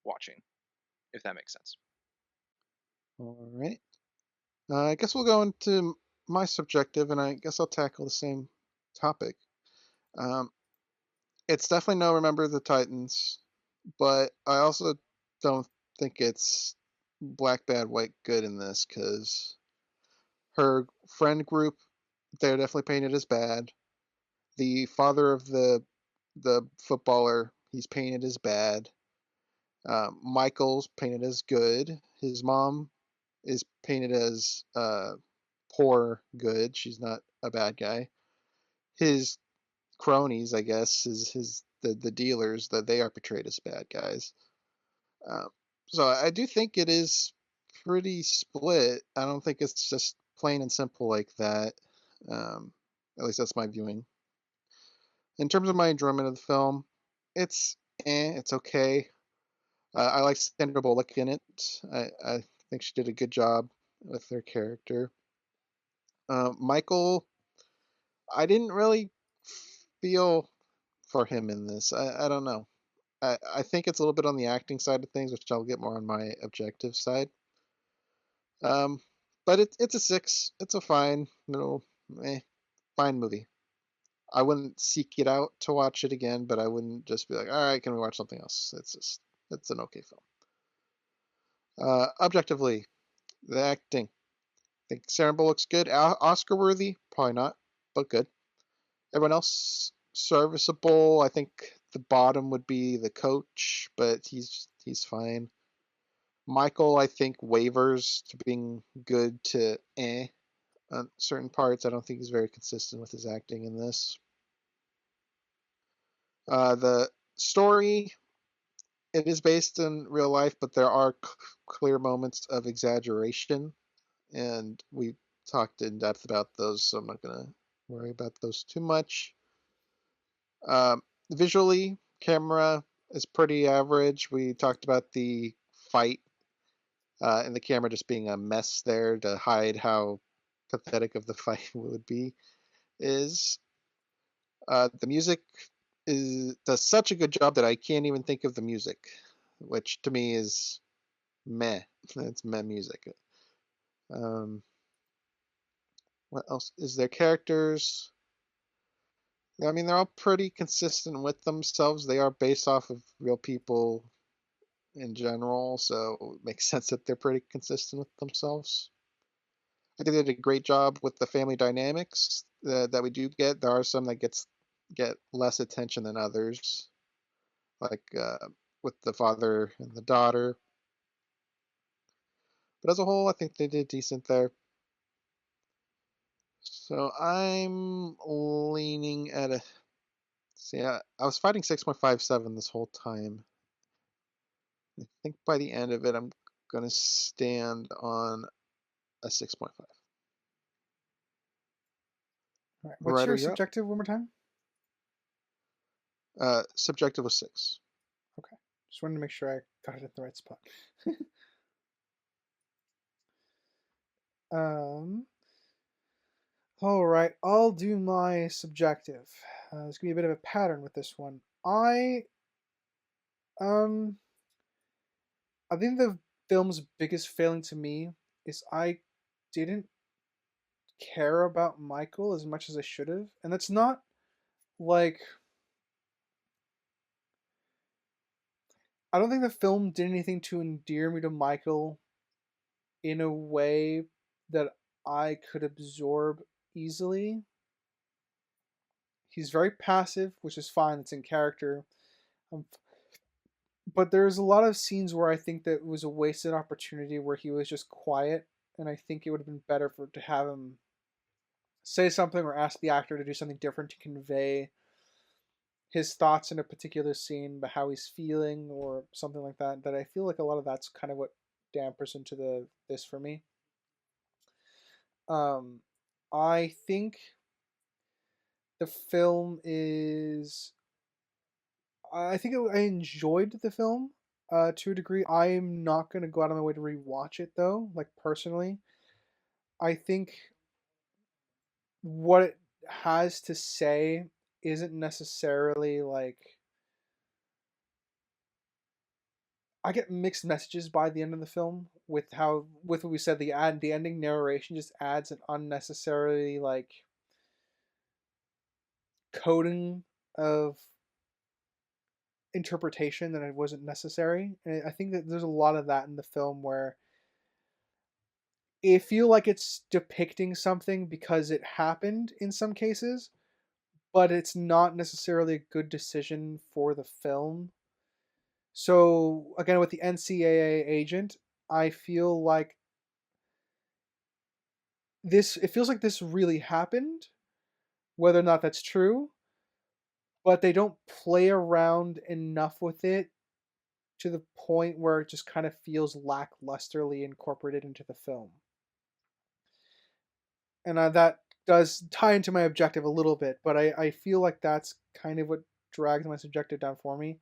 watching, if that makes sense. All right. I guess we'll go into my subjective, and I guess I'll tackle the same topic. Um, it's definitely no Remember the Titans, but I also don't think it's black bad, white good in this because her friend group, they're definitely painted as bad. The father of the footballer, he's painted as bad. Michael's painted as good. His mom is painted as poor good. She's not a bad guy. His cronies, I guess, his the dealers that they are portrayed as bad guys. Um, so I do think it is pretty split. I don't think it's just plain and simple like that. Um, at least that's my viewing. In terms of my enjoyment of the film, it's it's okay. I like Sandra Bullock in it. I think she did a good job with her character. Michael, I didn't really feel for him in this. I don't know. I think it's a little bit on the acting side of things, which I'll get more on my objective side. Um, but it's a 6. It's a fine, eh, fine movie. I wouldn't seek it out to watch it again, but I wouldn't just be like, all right, can we watch something else? It's an okay film. Objectively, the acting. I think Sarah Bullock's good. Oscar worthy, probably not, but good. Everyone else serviceable. I think the bottom would be the coach, but he's fine. Michael, I think wavers to being good to on certain parts. I don't think he's very consistent with his acting in this. The story, it is based in real life, but there are clear moments of exaggeration, and we talked in depth about those, so I'm not gonna worry about those too much. Visually, camera is pretty average. We talked about the fight and the camera just being a mess there to hide how pathetic of the fight would be. Is the music does such a good job that I can't even think of the music, which to me is meh. It's meh music. Um, what else is there? Characters. I mean, they're all pretty consistent with themselves. They are based off of real people in general, so it makes sense that they're pretty consistent with themselves. I think they did a great job with the family dynamics that we do get. There are some that get less attention than others, like with the father and the daughter. But as a whole, I think they did decent there. So I'm leaning at a. See, I was fighting 6.57 this whole time. I think by the end of it, I'm going to stand on a 6.5. All right. What's Ryder, your you're up. subjective one more time? Subjective was 6. Okay. Just wanted to make sure I got it at the right spot. um. All right. I'll do my subjective. There's gonna be a bit of a pattern with this one. Um. I think the film's biggest failing to me is I didn't care about Michael as much as I should have, and that's not like I don't think the film did anything to endear me to Michael in a way that I could absorb easily. He's very passive, which is fine. It's in character. Um, but there's a lot of scenes where I think that it was a wasted opportunity where he was just quiet, and I think it would have been better for to have him say something or ask the actor to do something different to convey his thoughts in a particular scene, but how he's feeling or something like that. That I feel like a lot of that's kind of what dampers into this for me. Um, I think the film is. I think I enjoyed the film to a degree. I'm not going to go out of my way to rewatch it though. Like personally, I think what it has to say isn't necessarily like I get mixed messages by the end of the film with how with what we said the ending narration just adds an unnecessarily like coding of interpretation that it wasn't necessary. And I think that there's a lot of that in the film where it feel like it's depicting something because it happened in some cases, but it's not necessarily a good decision for the film. So again, with the NCAA agent, I feel like this. It feels like this really happened, whether or not that's true. But they don't play around enough with it to the point where it just kind of feels lacklusterly incorporated into the film. And that does tie into my objective a little bit, but I feel like that's kind of what drags my subjective down for me.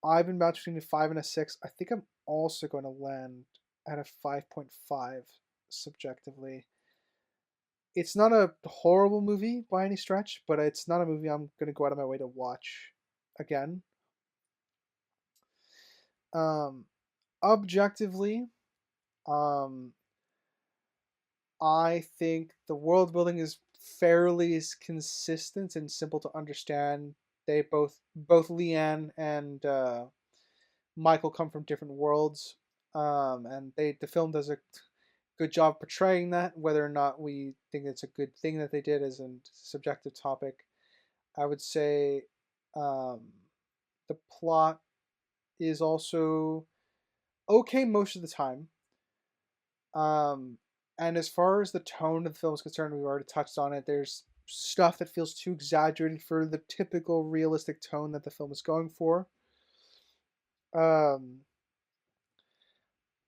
I've been bouncing between a 5 and a 6. I think I'm also going to land at a 5.5 subjectively. It's not a horrible movie by any stretch, but it's not a movie I'm going to go out of my way to watch again. Um, Objectively, um, I think the world building is fairly consistent and simple to understand. They both Leigh Anne and Michael come from different worlds, and the film does a good job portraying that. Whether or not we think it's a good thing that they did is a subjective topic. I would say um, the plot is also okay most of the time. Um, and as far as the tone of the film is concerned, we've already touched on it. There's stuff that feels too exaggerated for the typical realistic tone that the film is going for. Um,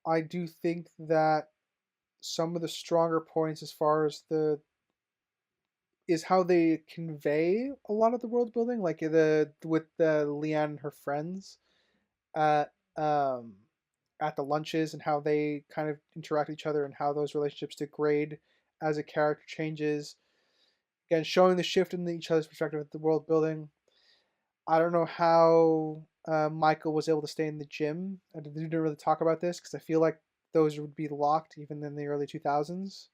I do think that some of the stronger points, as far as the is how they convey a lot of the world building, like the with the Leigh Anne and her friends at at the lunches and how they kind of interact with each other and how those relationships degrade as a character changes. Again, showing the shift in each other's perspective of the world building. I don't know how Michael was able to stay in the gym. I didn't really talk about this because I feel like those would be locked even in the early 2000s.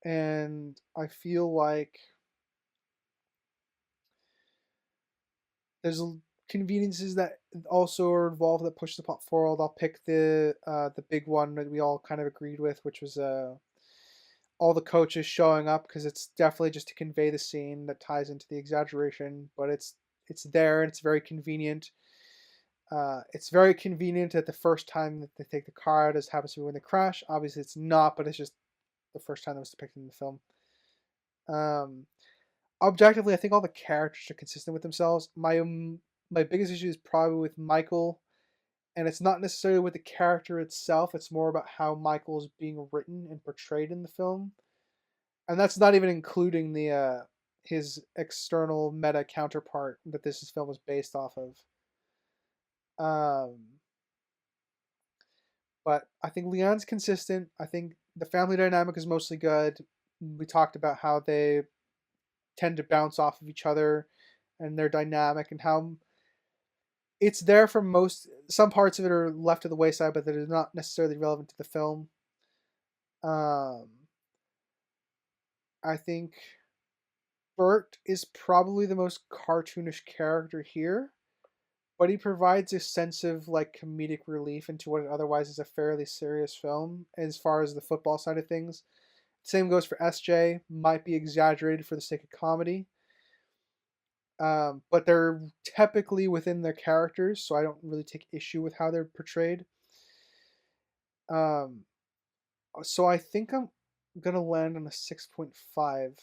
And I feel like there's conveniences that also are involved that push the plot forward. I'll pick the big one that we all kind of agreed with, which was all the coaches showing up, because it's definitely just to convey the scene that ties into the exaggeration, but it's there and it's very convenient. It's very convenient that the first time that they take the car out is happens to be when they crash. Obviously, it's not, but it's just the first time that was depicted in the film. Objectively, I think all the characters are consistent with themselves. My biggest issue is probably with Michael, and it's not necessarily with the character itself. It's more about how Michael is being written and portrayed in the film, and that's not even including the his external meta counterpart that this film was based off of. But I think Leigh Anne's consistent. I think the family dynamic is mostly good. We talked about how they tend to bounce off of each other and their dynamic and how it's there for most. Some parts of it are left to the wayside, but that is not necessarily relevant to the film. I think Bert is probably the most cartoonish character here, but he provides a sense of like comedic relief into what otherwise is a fairly serious film as far as the football side of things. Same goes for SJ, might be exaggerated for the sake of comedy. But they're typically within their characters, so I don't really take issue with how they're portrayed. So I think I'm gonna land on a 6.5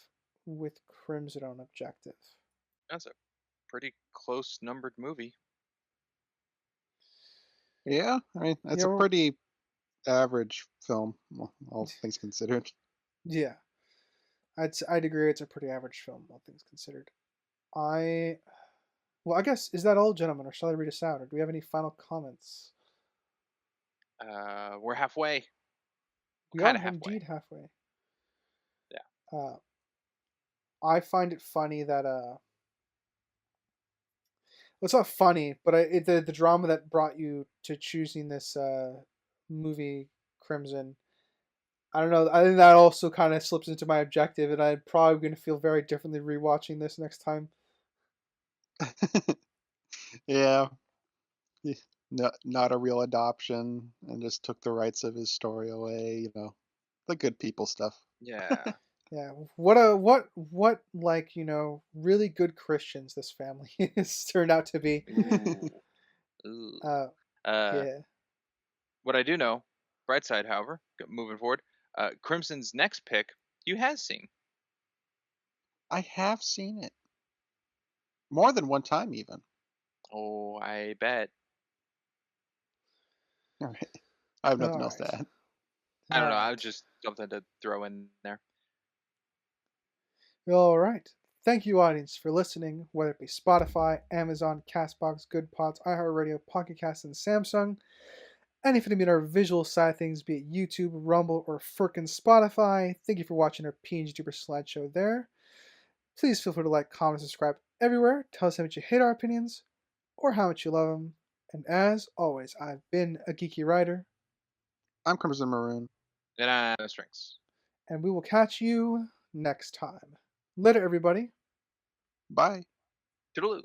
with Crimson on objective. That's a pretty close numbered movie. Yeah, I mean that's Yeah, a pretty average film, all things considered. yeah, I'd agree. It's a pretty average film, all things considered. I Well, I guess, is that all, gentlemen, or shall I read us out, or do we have any final comments? We're halfway. We Kind are of halfway. indeed halfway. Yeah. I find it funny that well, it's not funny, but the drama that brought you to choosing this movie, Crimson. I don't know. I think that also kind of slips into my objective, and I'm probably going to feel very differently rewatching this next time. Yeah, not a real adoption, and just took the rights of his story away. The good people stuff. Yeah. Yeah, what like really good Christians this family has turned out to be. Ooh. Ooh. Uh, Uh, yeah. what I do know, bright side, however, moving forward, Crimson's next pick you has seen. I have seen it more than one time, even. Oh, I bet. All right, I have All nothing else right. to add. I All don't know. I was right. just something to throw in there. All right. Thank you, audience, for listening, whether it be Spotify, Amazon, Castbox, Good Pods, iHeartRadio, Pocket Cast, and Samsung. And if you mean our visual side of things, be it YouTube, Rumble, or frickin' Spotify, thank you for watching our PNG Tuber slideshow there. Please feel free to like, comment, subscribe everywhere. Tell us how much you hate our opinions or how much you love them. And as always, I've been a geeky writer, I'm Crimson Maroon. And I strings. and we will catch you next time. Later, everybody. Bye. Toodaloo.